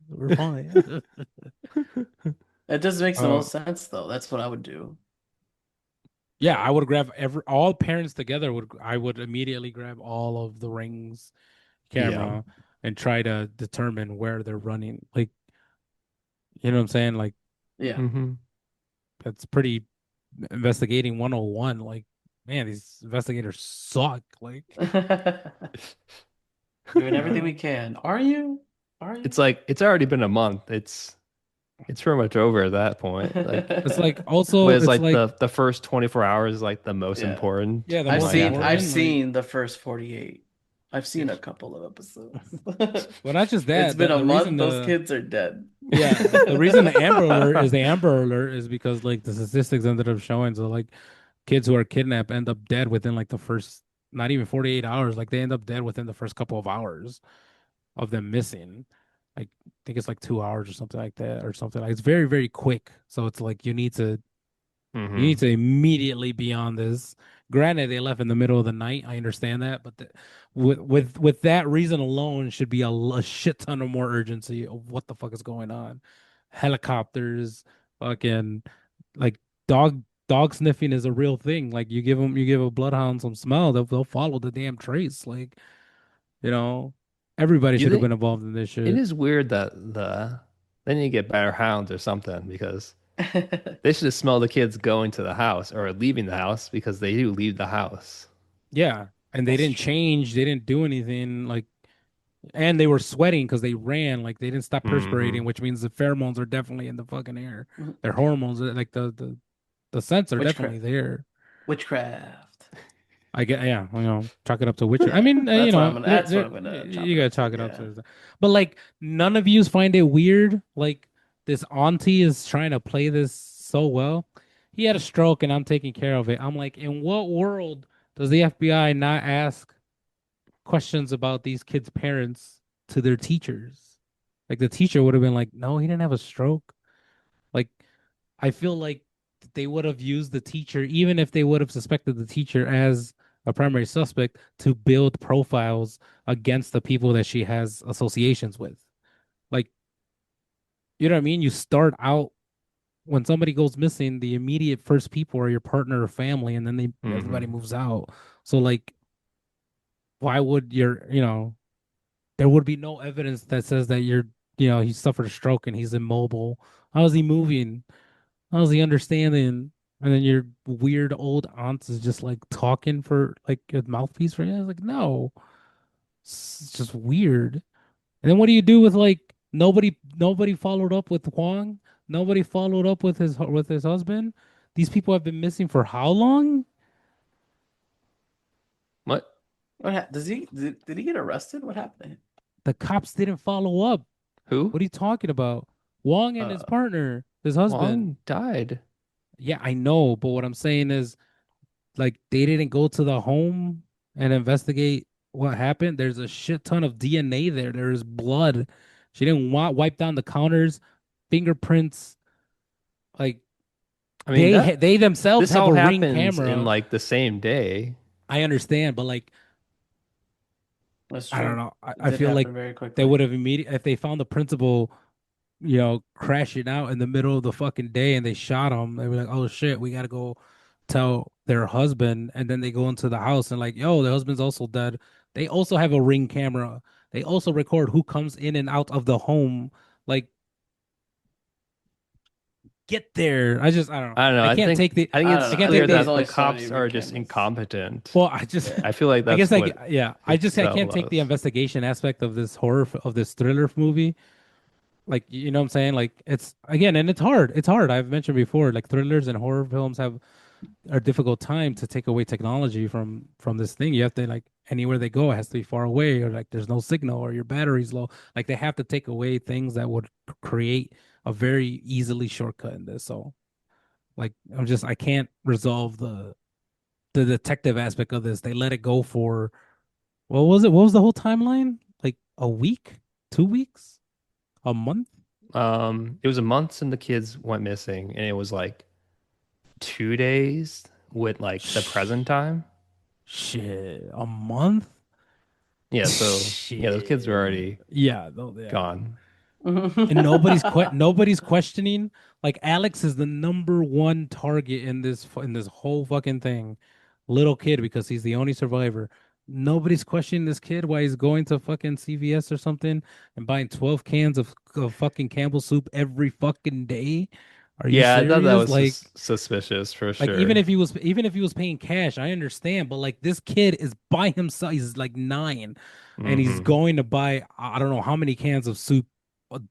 We're fine. It just makes the Uh, most sense though. That's what I would do. yeah, I would grab all parents together I would immediately grab all of the Rings Yeah. camera and try to determine where they're running. Like, you know what I'm saying? Like, Yeah. Hmm. that's pretty investigating 101. Like, man, these investigators suck. Like, Doing you everything we know? can. Are you? Are It's you? like it's already been a month. It's pretty much over at that point. Like, It's like but also it's it's like like the first 24 hours is like the most Yeah. important, yeah, the and I've most like seen after I've that. important, like seen the first 48. I've yeah. seen a couple of episodes. Well, not just It's that, been a the reason month, those the kids are dead. yeah, the reason the Amber Alert is because like the statistics ended up showing so like kids who are kidnapped end up dead within like the first not even 48 hours, like they end up dead within the first couple of hours of them missing. Like I think it's like 2 hours or something like that or something like it's very, very quick. So it's like you need Hmm. to immediately be on this. Granted, they left in the middle of the night. I understand that, but with that reason alone, should be a shit ton of more urgency of what the fuck is going on. Helicopters, fucking like dog sniffing is a real thing. Like you give a bloodhound some smell, they'll follow the damn trace. Like you know, everybody You should have think been involved in this it shit. is weird that then you get better hounds or something because they should have smelled the kids going to the house or leaving the house because they do leave the house. Yeah, and they That's didn't true. change. They didn't do anything. Like and they were sweating because they ran, like they didn't stop perspirating, Hmm. which means the pheromones are definitely in the fucking air. Their hormones, like the scents are definitely Witchcraft. there. Witchcraft. I get, yeah, chalk it up to Witcher. I mean, That's what I'm gonna chalk you it gotta up to. chalk it up Yeah. to, but like none of yous find it weird. Like this auntie is trying to play this so well. He had a stroke and I'm taking care of it. I'm like, in what world does the FBI not ask questions about these kids' parents to their teachers? Like the teacher would have been like, "No, he didn't have a stroke." Like I feel like they would have used the teacher, even if they would have suspected the teacher as a primary suspect, to build profiles against the people that she has associations with. Like, you know what I mean? You start out when somebody goes missing, the immediate first people are your partner or family, and then everybody Hmm. moves out. So like, why would there would be no evidence that says that he suffered a stroke and he's immobile. How is he moving? How's he understanding? And then your weird old aunt is just like talking for like a mouthpiece for you. I was like, no, it's just weird. And then what do you do with like nobody followed up with Huang? Nobody followed up with his husband. These people have been missing for how long? What? Did he get arrested? What happened The cops didn't follow up. Who? What are you talking about? Wong to and him? his partner, his husband. Wong died. Yeah, I know, but what I'm saying is like they didn't go to the home and investigate what happened. There's a shit ton of DNA there. There is blood. She didn't wipe down the counters, fingerprints. Like I mean they themselves this have all a ring happens in camera. like the same day. I understand, but like That's I don't true. know. I It did feel like happen very they quickly. would have immediately if they found the principal, crashing out in the middle of the fucking day and they shot him. They were like, "Oh shit, we gotta go tell their husband." And then they go into the house and like, "Yo, the husband's also dead." They also have a ring camera. They also record who comes in and out of the home. Like, get there. I don't know. I don't know. I can't take the. I think I don't I it's know. can't I take clear think there's the. that the only so many cops ring are just cameras. incompetent. Well, I just. I feel like I guess that's like what yeah. I it's can't that take the was. investigation aspect of this of this thriller movie. Like you know what I'm saying? Like it's again, and it's hard. It's hard. I've mentioned before, like thrillers and horror films have a difficult time to take away technology from this thing. You have to like anywhere they go, it has to be far away, or like there's no signal, or your battery's low. Like they have to take away things that would create a very easily shortcut in this. So like I can't resolve the detective aspect of this. They let it go for what was it? What was the whole timeline? Like a week, 2 weeks, a month? It was a month since the kids went missing, and it was like 2 days with like the present time. Shit, a month? Yeah, so yeah, those kids were Shit. already Yeah, no, yeah. gone. And nobody's questioning. Like Alex is the number one target in this whole fucking thing. Little kid because he's the only survivor. Nobody's questioning this kid why he's going to fucking CVS or something and buying 12 cans of fucking Campbell soup every fucking day. Are you Yeah, I thought that serious? was suspicious for Like sure. even if he was paying cash, I understand, but like this kid is by himself. He's like 9 and he's Hmm. going to buy I don't know how many cans of soup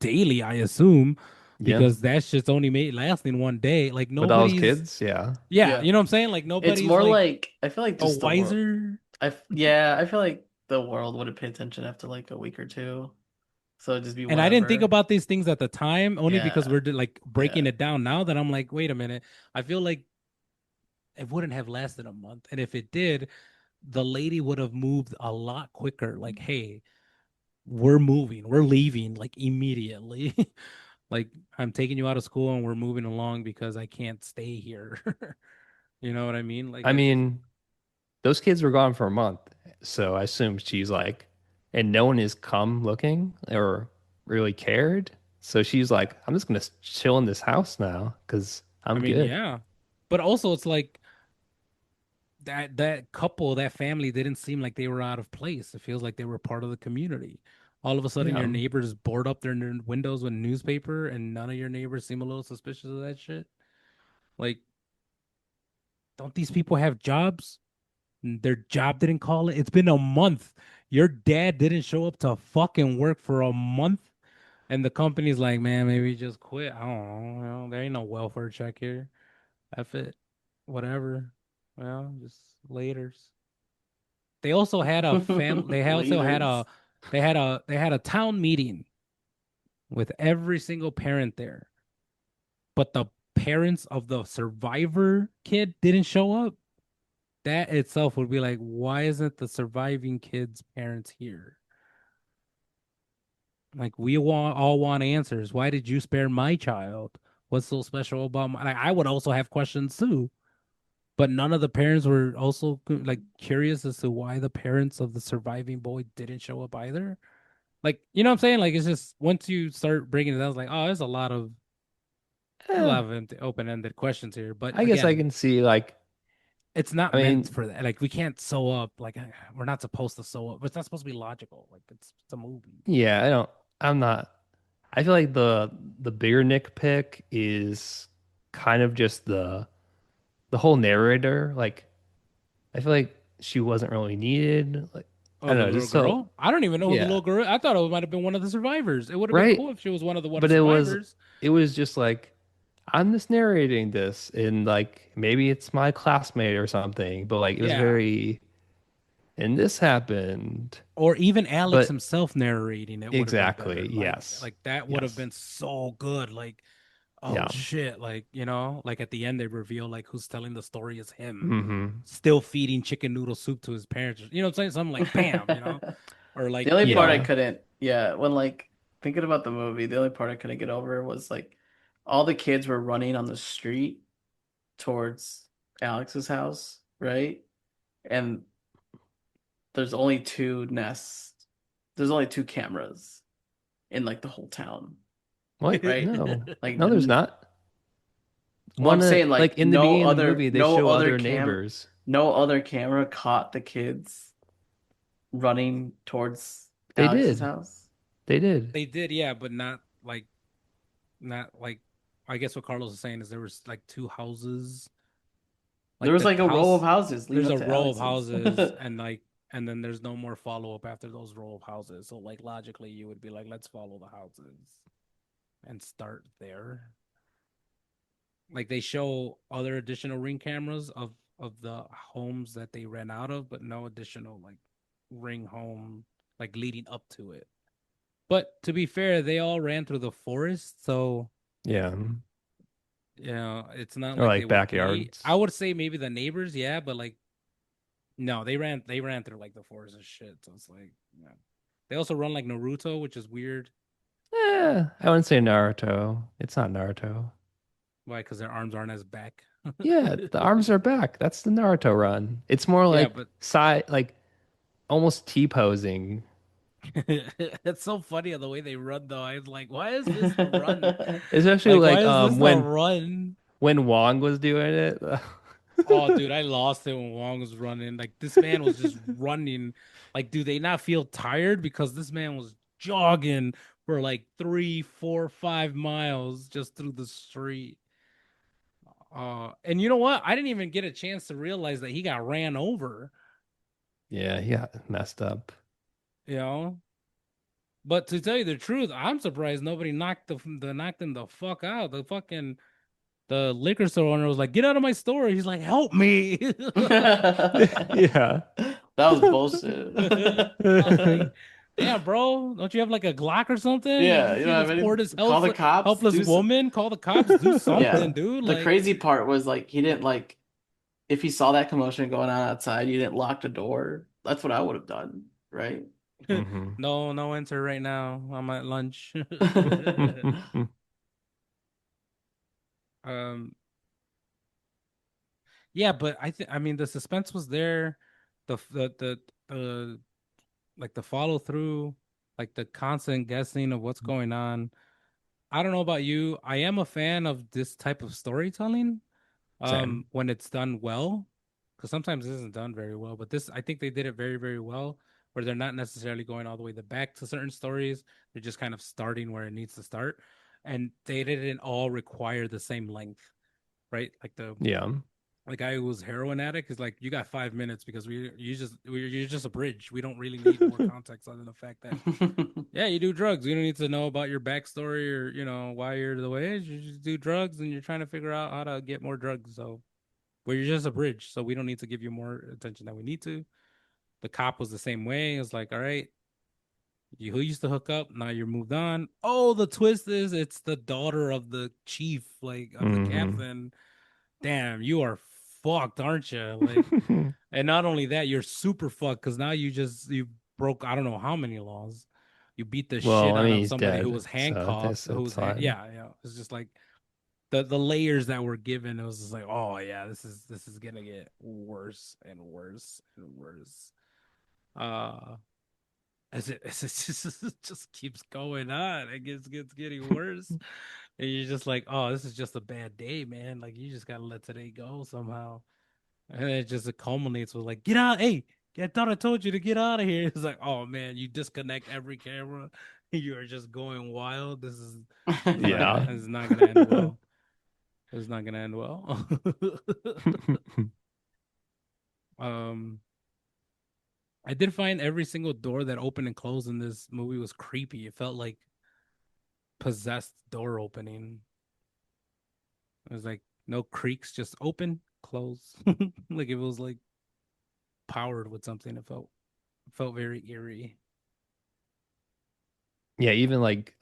daily, I assume, Yeah, because that shit's only made lasting one day. Like with all those nobody's kids, yeah. yeah, Yeah. you know what I'm saying? Like It's nobody's more like like I feel like a just the world. wiser. Yeah, I feel like the world wouldn't pay attention after like a week or two. So it'd just be And I didn't think whatever. about these things at the time, only because Yeah. we're like breaking Yeah. it down now that I'm like, wait a minute. I feel like it wouldn't have lasted a month. And if it did, the lady would have moved a lot quicker. Like, hey, we're moving, we're leaving like immediately. Like, I'm taking you out of school and we're moving along because I can't stay here. You know what I mean? Like, I it's just, mean, those kids were gone for a month, so I assume she's like, and no one has come looking or really cared. So she's like, I'm just gonna chill in this house now because I I'm mean, good. yeah. But also, it's like that couple, that family didn't seem like they were out of place. It feels like they were part of the community. All of a sudden, Yeah. your neighbors board up their windows with newspaper, and none of your neighbors seem a little suspicious of that shit. Like, don't these people have jobs? Their job didn't call it. It's been a month. Your dad didn't show up to fucking work for a month, and the company's like, man, maybe just quit. I don't know. There ain't no welfare check here. F it. Whatever. Well, just laters. They also had a fam. They also had Leaders. a. They had a town meeting with every single parent there, but the parents of the survivor kid didn't show up. That itself would be like, why isn't the surviving kid's parents here? Like we all want answers. Why did you spare my child? What's so special about my? Like, I would also have questions too, but none of the parents were also like curious as to why the parents of the surviving boy didn't show up either. Like, you know what I'm saying? Like, it's just once you start breaking it down, it's like, oh, there's a Eh, lot of open-ended questions here. But I guess I again, can see like, it's not I meant mean, for that. Like, we can't sew up. Like, we're not supposed to sew up. It's not supposed to be logical. Like, it's a movie. yeah, I'm not. I feel like the bigger nitpick is kind of just the whole narrator. Like, I feel like she wasn't really needed. Like, I Oh, don't the know, little just so girl? I don't even know who the yeah, little girl. I thought it might have been one of the survivors. It would have been right. cool if she was one of But the it was survivors. it was just like I'm just narrating this, and like maybe it's my classmate or something, but like it was Yeah. very, and this happened. Or even Alex But himself narrating it would have been better. exactly, yes, Like that would have yes, been so good. Like, oh yeah, shit, like, like at the end they reveal like who's telling the story is him. hmm, Still feeding chicken noodle soup to his parents. You know what I'm saying? Something like bam. Or The like, only part I yeah. couldn't, yeah, when like thinking about the movie, the only part I couldn't get over was like all the kids were running on the street towards Alex's house, right? And there's only two nests. There's only two cameras in like the whole town, What? right? No, Like, no, there's not. well, I'm One saying like like in the beginning of the movie, they show other neighbors. no other camera caught the kids running towards They Alex's did, house. they did. they did, yeah, but not like I guess what Carlos is saying is there was like two houses. There Like was the like a row of house, houses leading there's up a to row of Alex's. houses, and then there's no more follow up after those row of houses. So like logically, you would be like, let's follow the houses and start there. Like they show other additional ring cameras of the homes that they ran out of, but no additional like ring home like leading up to it. But to be fair, they all ran through the forest, so Yeah, it's not or like they like would be. I backyards. would say maybe the neighbors, yeah, but like no, they ran through like the forest and shit. So it's like, yeah. They also run like Naruto, which is weird. I wouldn't say Naruto. It's not Naruto. Why? Because their arms aren't as back. Yeah, the arms are back. That's the Naruto run. It's more Yeah, like but side, like almost T-posing. it's so funny the way they run though. I was like, why is this the run? Especially Like, why like is this the run? when Wong was doing it. Oh, dude, I lost it when Wong was running. Like this man was just running. Like, do they not feel tired? Because this man was jogging for like 3, 4, 5 miles just through the street. And you know what? I didn't even get a chance to realize that he got ran over, Yeah, he got messed up. you know? But to tell you the truth, I'm surprised nobody knocked him the fuck out. The liquor store owner was like, "Get out of my store." He's like, "Help me." Yeah. That was bullshit. I was like, "Damn, bro, don't you have like a Glock or something? Yeah, You you don't see have this any. poor, this Call the cops. helpless Do some. woman? Call the cops. Do something, Yeah. dude." The Like, crazy part was like he didn't like if he saw that commotion going on outside, you didn't lock the door. That's what I would have done, right? Hmm. no, no enter right now. I'm at lunch. Um, yeah, but I mean the suspense was there. The like the follow through, like the constant guessing of what's going on. I don't know about you. I am a fan of this type of storytelling Same. when it's done well, because sometimes it isn't done very well, but this I think they did it very, very well, where they're not necessarily going all the way back to certain stories. They're just kind of starting where it needs to start. And they didn't all require the same length, right? Like Yeah. the guy who was heroin addict is like, you got 5 minutes because you're just a bridge. We don't really need more context other than the fact that yeah, you do drugs. We don't need to know about your backstory or why you're the way it is. You just do drugs and you're trying to figure out how to get more drugs. So well, you're just a bridge, so we don't need to give you more attention than we need to. The cop was the same way. It's like, all right, you who used to hook up, now you're moved on. Oh, the twist is it's the daughter of the chief, like of the Hmm. captain. Damn, you are fucked, aren't you? Like, and not only that, you're super fucked because now you broke I don't know how many laws. You beat the Well, shit I out mean, of he's somebody who dead, was so handcuffed, that's who that's was fine. yeah, yeah. It's just like the layers that were given. It was just like, oh yeah, this is gonna get worse and worse and worse. Uh, as it just keeps going on, it gets getting worse, and you're just like, oh, this is just a bad day, man. Like you just gotta let today go somehow. And it just culminates with like, get out, hey, I thought I told you to get out of here. It's like, oh man, you disconnect every camera. You are just going wild. Yeah. This is not gonna end well. It's not gonna end well. um, I did find every single door that opened and closed in this movie was creepy. It felt like possessed door opening. It was like no creaks, just open, close. Like it was like powered with something. It felt very eerie. Yeah, even like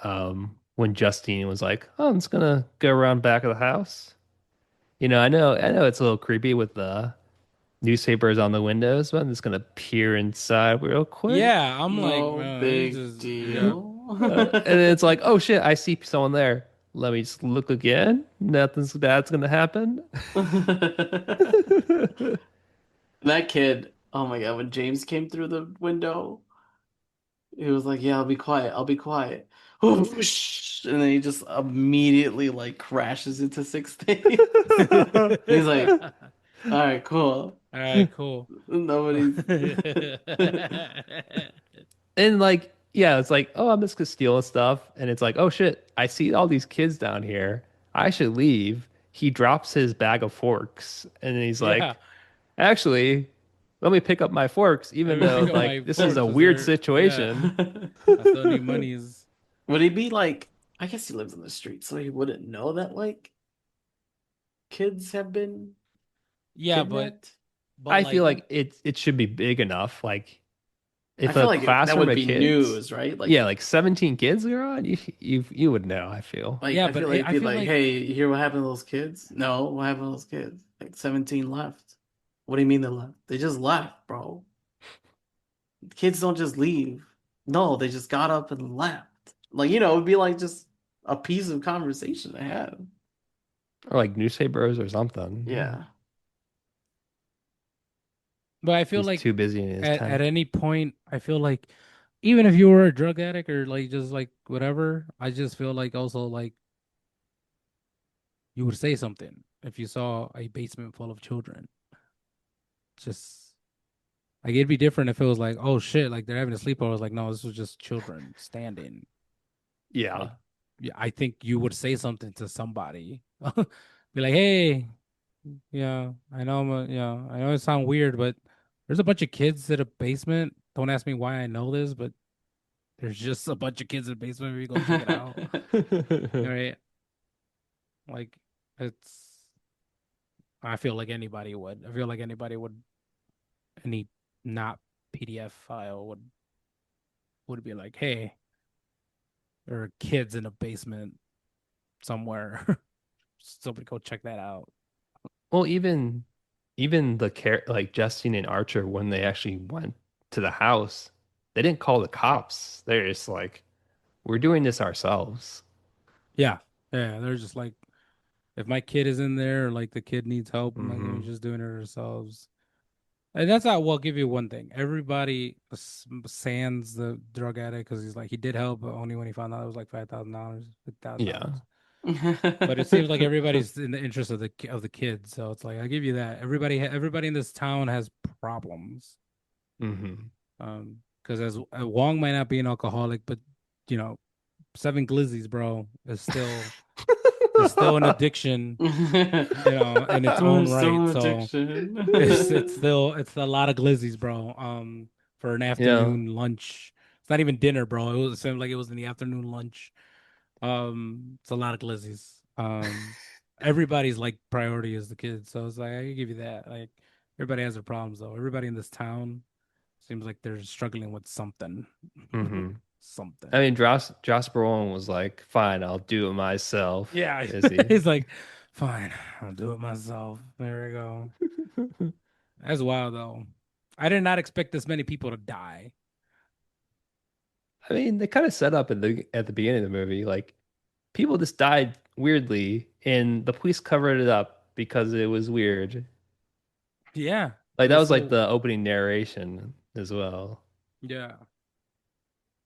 when Justine was like, "Oh, I'm just gonna go around back of the house." I know it's a little creepy with the newspapers on the windows, but I'm just gonna peer inside real quick. Yeah, I'm like, No he's big just yeah. deal. And then it's like, "Oh shit, I see someone there. Let me just look again. Nothing's bad's gonna happen." That kid, oh my God, when James came through the window, he was like, "Yeah, I'll be quiet. I'll be quiet." Whoosh! And then he just immediately like crashes into 16. He's like, "All right, cool. All right, cool. Nobody's." And like, yeah, it's like, oh, I'm just gonna steal stuff, and it's like, oh shit, I see all these kids down here. I should leave. He drops his bag of forks, and he's Yeah, like, actually, let me pick up my forks, let even me pick though up like my this is forks a because weird they're yeah. situation. I still need monies. Would he be like, I guess he lives on the street, so he wouldn't know that like kids have been Yeah, kidnapped. but I feel like like it should be big enough. Like I if feel a like that classroom would of be kids, news, right? yeah, like 17 kids are on, you would know, I feel. Like yeah, I but feel like it'd I be feel like, like hey, you hear what happened to those kids? No, what happened to those kids? Like 17 left. What do you mean they left? They just left, bro. Kids don't just leave. No, they just got up and left. Like, it'd be like just a piece of conversation to have. or like newspapers or something. Yeah. But I feel He's like too busy in his at tent. any point, I feel like even if you were a drug addict or like just like whatever, I just feel like also like you would say something if you saw a basement full of children. Just like it'd be different if it was like, oh shit, like they're having a sleepover. I was like, no, this was just children standing. Like, Yeah. yeah, I think you would say something to somebody. Be like, hey, yeah, I know yeah, I know it sounds weird, but there's a bunch of kids at a basement. Don't ask me why I know this, but there's just a bunch of kids in the basement. Maybe go check it out. All right. Like it's I feel like anybody would. I feel like anybody would any not PDF file would be like, hey, there are kids in a basement somewhere. Somebody go check that out. Well, even the like Justine and Archer when they actually went to the house, they didn't call the cops. They're just like, we're doing this ourselves. Yeah. Yeah. They're just like if my kid is in there or like the kid needs help, I'm like, we're Hmm. just doing it ourselves. And that's not, well, I'll give you one thing. Everybody sands the drug addict because he's like, he did help, but only when he found out it was like $5,000, Yeah. $50,000. But it seems like everybody's in the interest of the kid. So it's like, I'll give you that. Everybody in this town has problems. Hmm. Because as Wong might not be an alcoholic, but you know, seven glizzies, bro, is still an addiction, in its own right. Still So addiction. it's a lot of glizzies, bro. For an Yeah. afternoon lunch. It's not even dinner, bro. It seemed like it was in the afternoon lunch. It's a lot of glizzies. Everybody's like priority is the kids, so it's like I can give you that. Like everybody has their problems though. Everybody in this town seems like they're struggling with something. Hmm. I Something. mean, Josh Brolin was like, "Fine, I'll do it myself." Yeah, Is he? he's like, fine, I'll do it myself. There we go. That's wild though. I did not expect this many people to die. I mean, they kind of set up at the beginning of the movie, like people just died weirdly, and the police covered it up because it was weird. Yeah, Like it that was was like so the opening narration as well. yeah.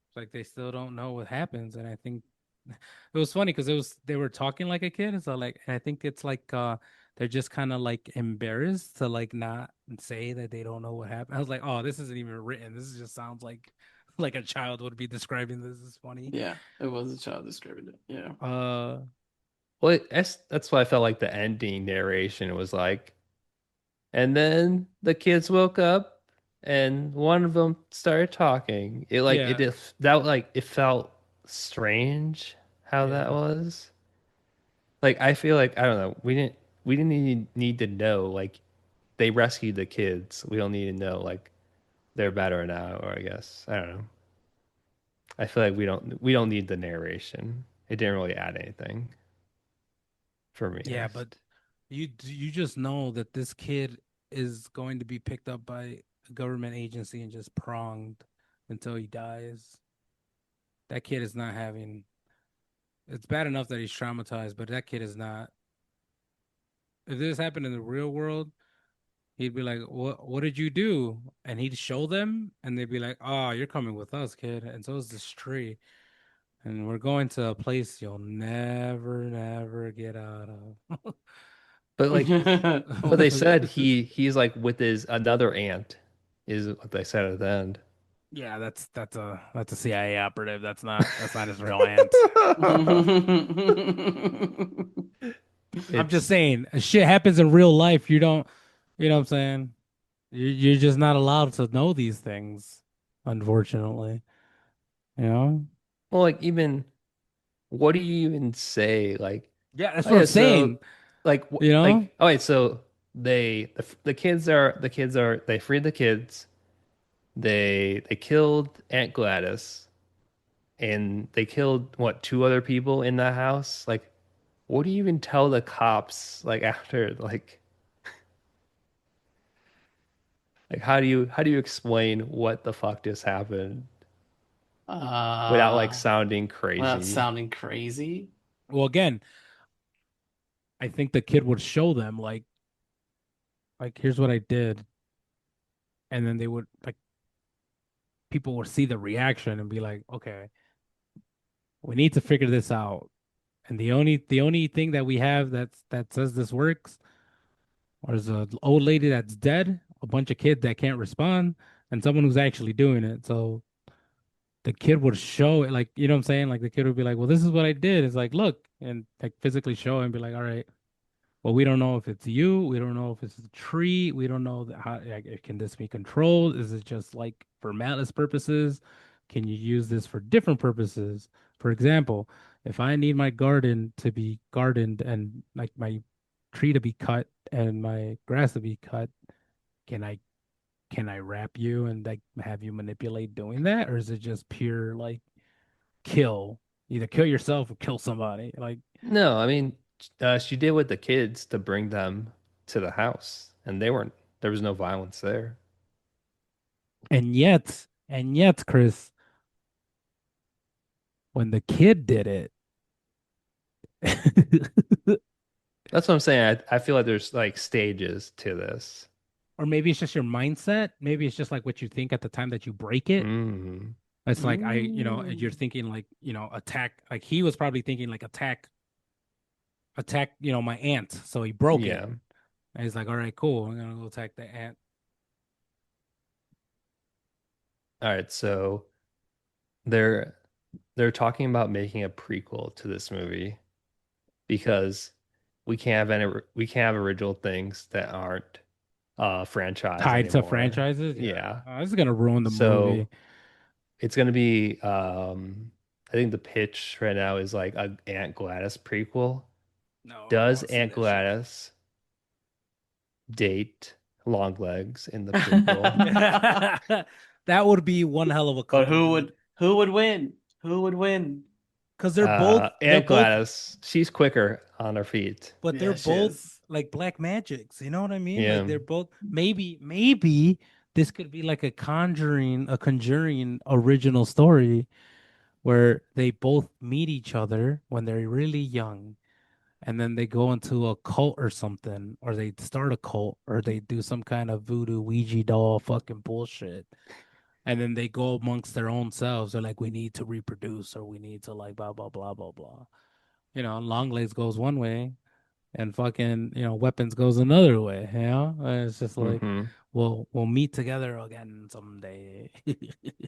It's like they still don't know what happens, and I think it was funny because they were talking like a kid, so like and I think it's like they're just kind of like embarrassed to like not say that they don't know what happened. I was like, oh, this isn't even written. This just sounds like like a child would be describing this. Is funny. Yeah, it was a child describing it. Yeah. Uh, Well, that's why I felt like the ending narration was like, and then the kids woke up, and one of them started talking. It like yeah, that like it felt strange how that yeah, was. Like I feel like I don't know. We didn't need to know like they rescued the kids. We don't need to know like they're better now, or I guess I don't know. I feel like we don't need the narration. It didn't really add anything for me at yeah. But least. you just know that this kid is going to be picked up by a government agency and just pronged until he dies. That kid is not having. It's bad enough that he's traumatized, but that kid is not. If this happened in the real world, he'd be like, What did you do?" And he'd show them, and they'd be like, "Oh, you're coming with us, kid." And so is this tree, and we're going to a place you'll never get out of. But like, but they said Like, he's like with his another aunt, is what they said at the end. yeah, that's a CIA operative. That's not his real aunt. I'm just It's saying, shit happens in real life. You don't, you know what I'm saying? You're just not allowed to know these things, unfortunately. You know? well, like even what do you even say? Like, Yeah, that's oh what I'm yeah, so saying. like You know? like all right, so the kids are they freed the kids. They killed Aunt Gladys and they killed what two other people in that house. Like, what do you even tell the cops like after like how do you explain what the fuck just happened without like uh, sounding without crazy? sounding crazy. Well, again, I think the kid would show them like here's what I did, and then they would like people would see the reaction and be like, okay, we need to figure this out. And the only thing that we have that says this works is an old lady that's dead, a bunch of kids that can't respond, and someone who's actually doing it. So the kid would show it, like, you know what I'm saying? Like the kid would be like, well, this is what I did. It's like, look, and like physically show and be like, all right, well, we don't know if it's you. We don't know if it's a tree. We don't know how like, can this be controlled? Is it just like for malice purposes? Can you use this for different purposes? For example, if I need my garden to be gardened and like my tree to be cut and my grass to be cut, can I wrap you and like have you manipulate doing that, or is it just pure like kill? Either kill yourself or kill somebody. Like, No, I mean, she did with the kids to bring them to the house, and they weren't. There was no violence there. and yet, Chris, when the kid did it, That's what I'm saying. I feel like there's like stages to this. or maybe it's just your mindset. Maybe it's just like what you think at the time that you break it. Mm, It's like you're Mm. thinking like, attack. Like he was probably thinking like attack, my aunt. So he broke it. yeah. And he's like, all right, cool. I'm gonna go attack the aunt. All right. So they're they're talking about making a prequel to this movie because we can't have original things that aren't franchise Tied to anymore. franchises. Yeah, Yeah. this is gonna ruin the movie. So it's gonna be I think the pitch right now is like a Aunt Gladys prequel. No, I don't Does want to see Aunt that shit. Gladys date Longlegs in the prequel? That would be one hell of a But couple, dude. who would win? Who would win? Because they're Aunt both, Gladys, she's quicker on her feet. but they're Yeah, she both is. like black magics. You know what I mean? Like Yeah. they're both maybe this could be like a conjuring original story where they both meet each other when they're really young, and then they go into a cult or something, or they start a cult, or they do some kind of voodoo Ouija doll fucking bullshit. And then they go amongst their own selves. They're like, we need to reproduce, or we need to like blah blah blah blah blah. Longlegs goes one way, and fucking weapons goes another way. And it's just like, hmm we'll meet together again someday.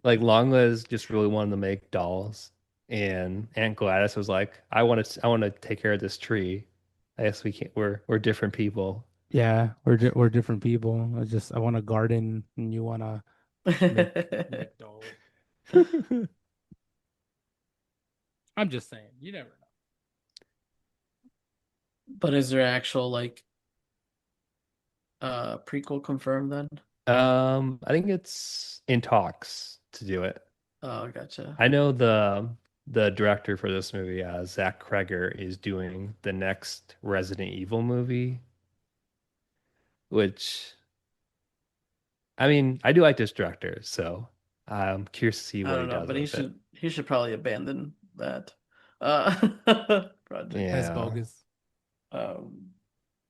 Like Longlegs just really wanted to make dolls, and Aunt Gladys was like, I want to take care of this tree. I guess we can't. We're different people. Yeah, we're different people. I want to garden, and you want to make dolls. I'm just saying, you never know. But is there actual like prequel confirmed then? I think it's in talks to do it. Oh, gotcha. I know the director for this movie, Zach Kreger, is doing the next Resident Evil movie, which I mean, I do like this director, so I'm curious to see I what he don't know, does but with it. he should probably abandon that project. That's Yeah. bogus. Um,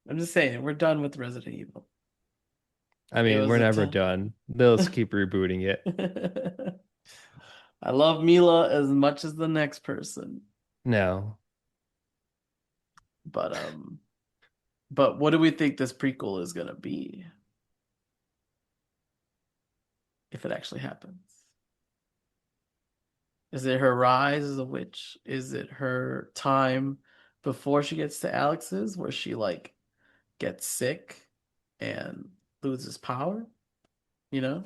I'm just saying, we're done with Resident Evil. I It mean, was we're a never time. done. They'll just keep rebooting it. I love Mila as much as the next person, No. but but what do we think this prequel is gonna be if it actually happens? Is it her rise as a witch? Is it her time before she gets to Alex's, where she like gets sick and loses power? You know,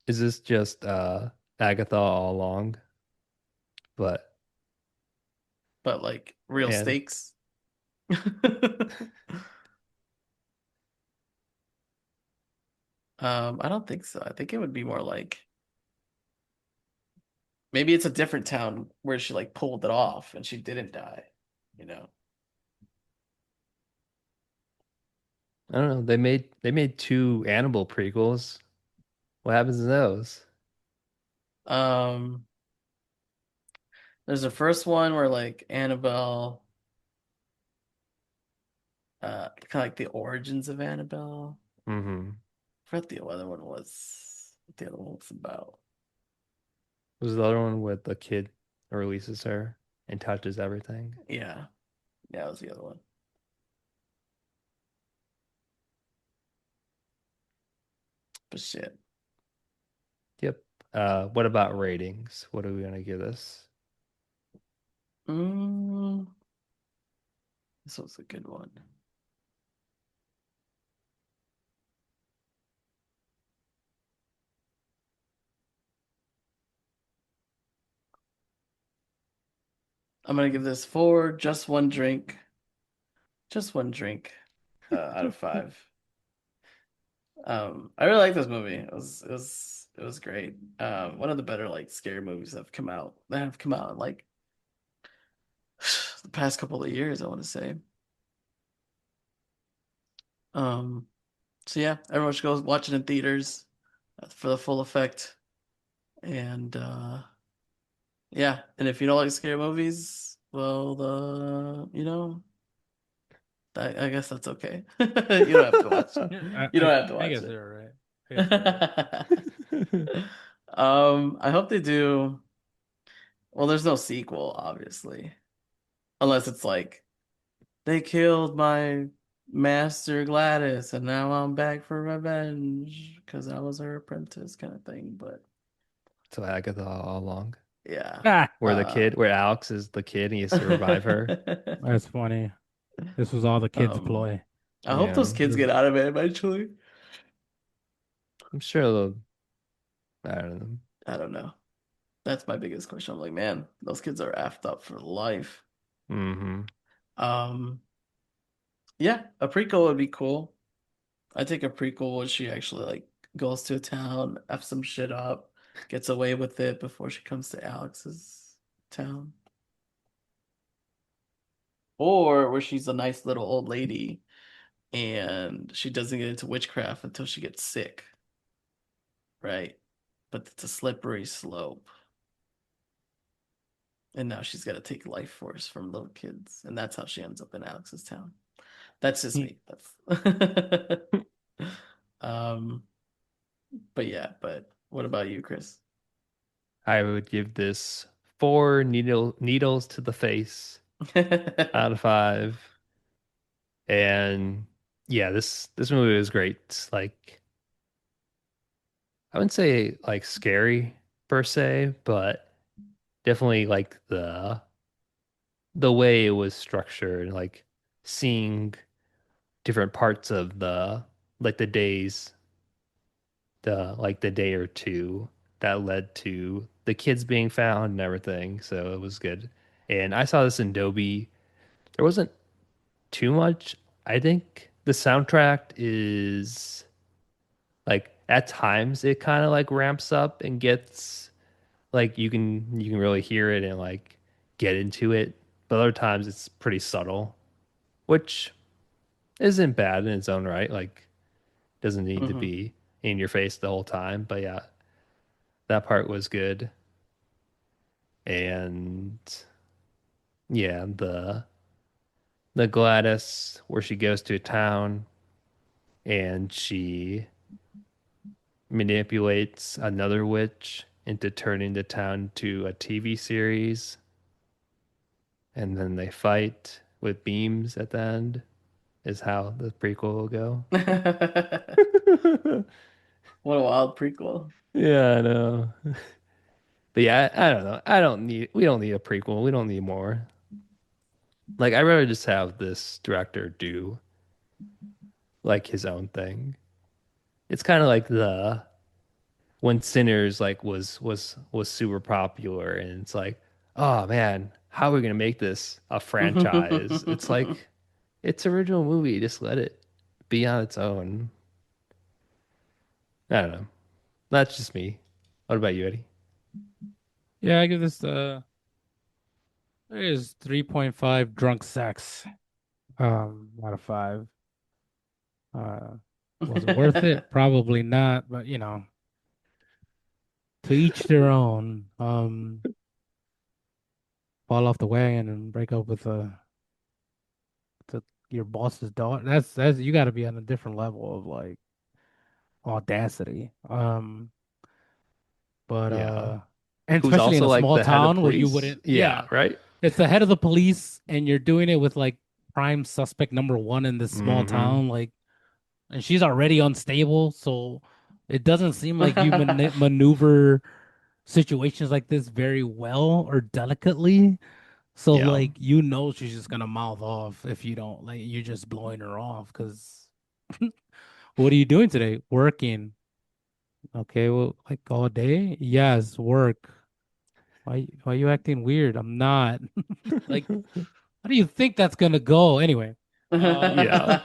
Is this just Agatha all along? But but like real and stakes. I don't think so. I think it would be more like maybe it's a different town where she like pulled it off and she didn't die, you know. I don't know. They made two Annabelle prequels. What happens in those? Um, there's the first one where like Annabelle kind of like the origins of Annabelle. Mm-hmm. I forgot the other one was what the other one was about. Was the other one with the kid releases her and touches everything? Yeah, yeah, that was the other one. But shit. Yep. What about ratings? What are we gonna give this? Mm, this was a good one. I'm gonna give this four, just one drink, out of five. I really like this movie. It was great. One of the better like scary movies that have come out in like the past couple of years, I want to say. Um, so yeah, everyone should go watch it in theaters for the full effect. And yeah, and if you don't like scary movies, well, I guess that's okay. You don't have to watch it. Yeah, You don't have to I watch guess it. you're right. I guess you're right. I hope they do. Well, there's no sequel, obviously, unless it's like they killed my master Gladys, and now I'm back for revenge because I was her apprentice, kind of thing. But So Agatha all along. yeah, Ah, Where Alex is the kid and he has to revive her. that's funny. This was all the kids' um, ploy. I hope Yeah. those kids get out of it eventually. I'm sure they'll I don't know. I don't know. That's my biggest question. I'm like, man, those kids are effed up for life. Mm-hmm. Um, yeah, a prequel would be cool. I take a prequel where she actually like goes to a town, F some shit up, gets away with it before she comes to Alex's town. Or where she's a nice little old lady and she doesn't get into witchcraft until she gets sick, right? But it's a slippery slope. And now she's got to take life force from little kids. And that's how she ends up in Alex's town. That's just me. That's um, but yeah, but what about you, Chris? I would give this needles to the face out of five. And yeah, this movie was great. It's like I wouldn't say like scary per se, but definitely like the way it was structured, like seeing different parts of the days, the day or two that led to the kids being found and everything. So it was good. And I saw this in Dolby. There wasn't too much. I think the soundtrack is like at times it kind of like ramps up and gets like you can really hear it and like get into it. But other times it's pretty subtle, which isn't bad in its own right. Like doesn't need to Hmm. be in your face the whole time. But yeah, that part was good. And yeah, the Gladys where she goes to a town and she manipulates another witch into turning the town to a TV series, and then they fight with beams at the end, is how the prequel will go. What a wild prequel. Yeah, I know. But yeah, I don't know. We don't need a prequel. We don't need more. Like, I'd rather just have this director do like his own thing. It's kind of like the when Sinners like was super popular and it's like, oh man, how are we gonna make this a franchise? It's like it's original movie, just let it be on its own. I don't know. That's just me. What about you, Eddie? Yeah, I give this it is 3.5 drunk sex. Out of five. Uh, was it worth it? Probably not, but to each their own. Fall off the wagon and break up with the your boss's daughter. That's you got to be on a different level of like audacity. But Yeah. and Who's especially in also a like small the head of town where you police? wouldn't, Yeah, yeah, right? it's the head of the police, and you're doing it with like prime suspect number one in this small Mm-hmm. town, like, and she's already unstable, so it doesn't seem like you maneuver situations like this very well or delicately. So Yeah. like you know she's just gonna mouth off if you don't like you're just blowing her off because what are you doing today? Working. Okay, well, like all day? Yes, work. Why are you acting weird? I'm not. Like, how do you think that's gonna go? Anyway, Yeah.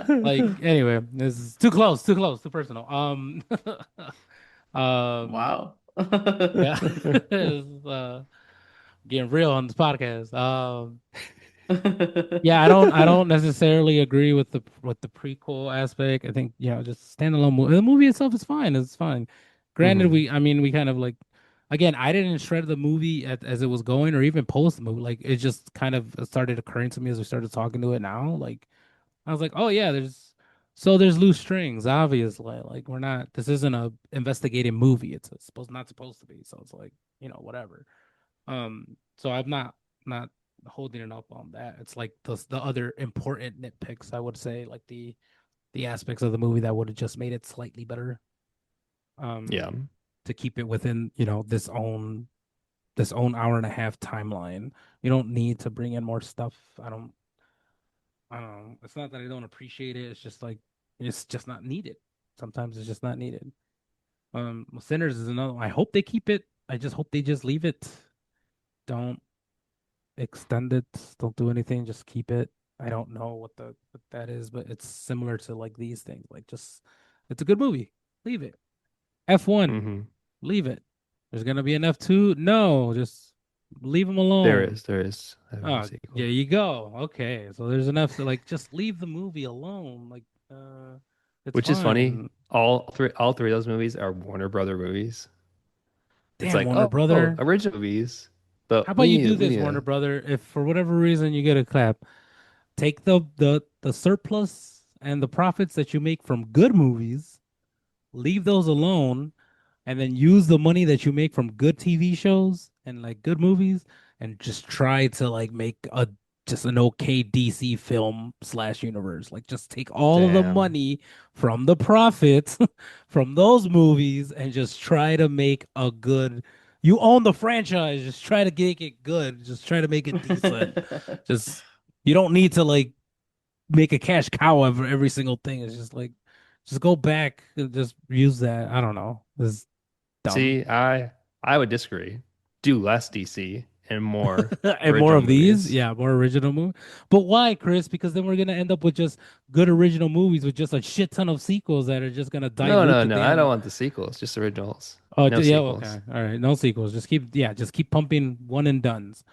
like anyway, this is too close, too personal. Um, Wow. yeah, it's, getting real on this podcast. Yeah, I don't necessarily agree with the prequel aspect. I think, just standalone movie. The movie itself is fine. It's fine. Granted, Hmm. I mean, we kind of like, again, I didn't shred the movie as it was going or even post the movie. Like it just kind of started occurring to me as we started talking to it now. Like I was like, oh yeah, there's loose strings, obviously. Like we're not. This isn't a investigative movie. It's supposed not supposed to be. So it's like, whatever. So I'm not holding it up on that. It's like the other important nitpicks, I would say, like the aspects of the movie that would have just made it slightly better. Yeah. Um, to keep it within, this own hour and a half timeline. You don't need to bring in more stuff. I don't know. It's not that I don't appreciate it. It's just like it's just not needed. Sometimes it's just not needed. Sinners is another one. I hope they keep it. I just hope they just leave it. Don't extend it. Don't do anything. Just keep it. I don't know what that is, but it's similar to like these things. Like just it's a good movie. Leave it. F1. Hmm. Leave it. There's gonna be an F2. No, just leave them There alone. is. There is a Oh, there sequel. you go. Okay, so there's enough to like just leave the movie alone. Like, it's Which is funny. fine. All three of those movies are Warner Brother movies. It's Damn, like, Warner oh, Brother. original movies. How But about you do we this, need Warner a Brother? If for whatever reason you get a clap, take the surplus and the profits that you make from good movies, leave those alone, and then use the money that you make from good TV shows and like good movies, and just try to like make a just an okay DC film slash universe. Like just take all of the damn. money from the profits from those movies and just try to make a good. You own the franchise. Just try to make it good. Just try to make it decent. Just you don't need to like make a cash cow of every single thing. It's just like just go back and just use that. I don't know. It's dumb. See, I would disagree. Do less DC and more And more original of these, movies. yeah, more original movie. But why, Chris? Because then we're gonna end up with just good original movies with just a shit ton of sequels that are just gonna No, dilute no, the no. I don't damn. want the sequels, just originals. Oh, No yeah, okay, sequels. all right, no sequels. Just keep pumping one and dones.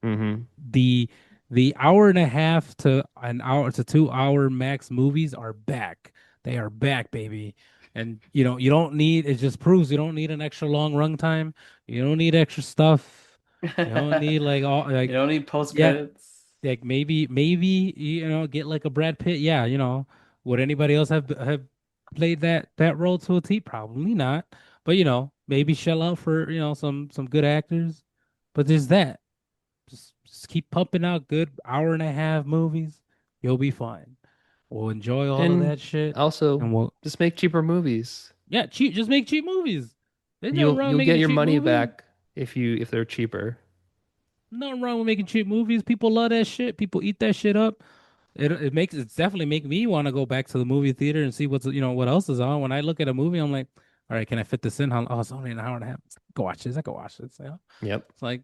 Hmm. The the hour and a half to an hour to 2 hour max movies are back. They are back, baby. And you don't need it just proves you don't need an extra long run time. You don't need extra stuff. You don't need like all You like don't need post yeah, credits. like maybe get like a Brad Pitt. Yeah, would anybody else have played that role to a T? Probably not. But maybe shell out for some good actors. But there's that. Just keep pumping out good hour and a half movies. You'll be fine. We'll enjoy all of And that shit, also, and we'll just make cheaper movies. yeah, cheap. Just make cheap movies. There's nothing You'll wrong with you'll making get a your cheap money movie. back if they're cheaper. Nothing wrong with making cheap movies. People love that shit. People eat that shit up. It's definitely make me want to go back to the movie theater and see what else is on. When I look at a movie, I'm like, all right, can I fit this in? Oh, it's only an hour and a half. Go watch this. I can watch this. Yep. It's like,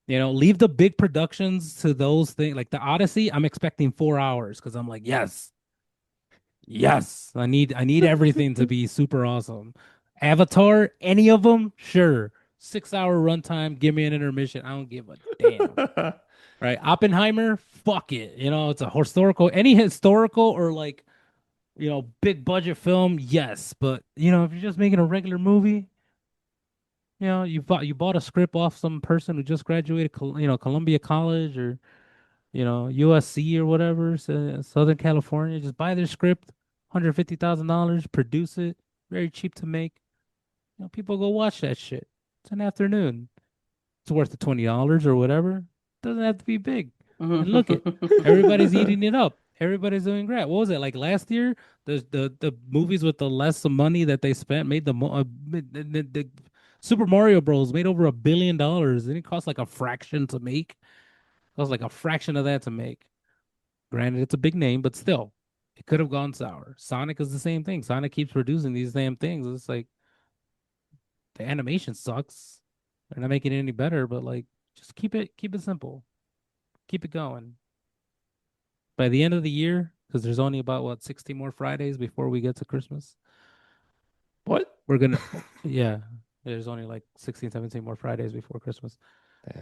leave the big productions to those things. Like the Odyssey, I'm expecting 4 hours because I'm like, yes, yes, I need everything to be super awesome. Avatar, any of them, sure. 6 hour runtime, give me an intermission. I don't give a damn. Right? Oppenheimer, fuck it. It's a any historical or like, big budget film, yes. But if you're just making a regular movie, you bought a script off some person who just graduated, Columbia College or USC or whatever, Southern California, just buy their script, $150,000, produce it, very cheap to make. People go watch that shit. It's an afternoon. It's worth the $20 or whatever. Doesn't have to be big. And look it, everybody's eating it up. Everybody's doing great. What was it like last year? The movies with the less money that they spent made the Super Mario Bros. Made over $1 billion. And it cost like a fraction to make. It was like a fraction of that to make. Granted, it's a big name, but still, it could have gone sour. Sonic is the same thing. Sonic keeps producing these damn things. It's like the animation sucks. They're not making it any better, but like just keep it simple. Keep it going. By the end of the year, because there's only about what 60 more Fridays before we get to Christmas. What? We're gonna yeah, there's only like 16, 17 more Fridays before Christmas.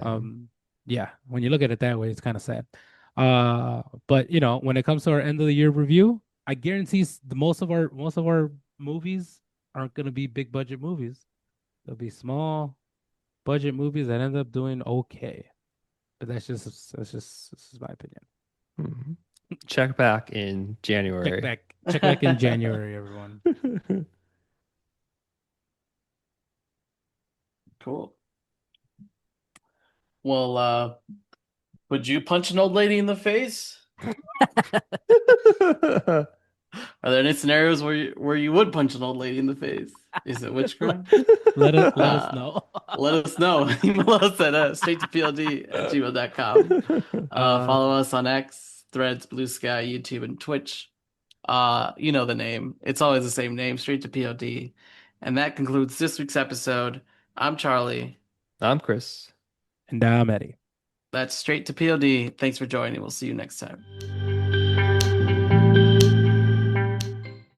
Damn. Yeah, when you look at it that way, it's kind of sad. But when it comes to our end of the year review, I guarantee most of our movies aren't gonna be big budget movies. They'll be small budget movies that end up doing okay. But this is my opinion. Mhm. Check back in Check January. back, check back in January, everyone. Cool. Well, would you punch an old lady in the face? Are there any scenarios where you would punch an old lady in the face? Is it witchcraft? Let us Uh, know. Let us know. Email us at straight2pld@gmail.com. Uh, Follow us on X, Threads, Blue Sky, YouTube, and Twitch. You know the name. It's always the same name, Straight to POD. And that concludes this week's episode. I'm Charlie. I'm Chris. and I'm Eddie. That's Straight to POD. Thanks for joining. We'll see you next time.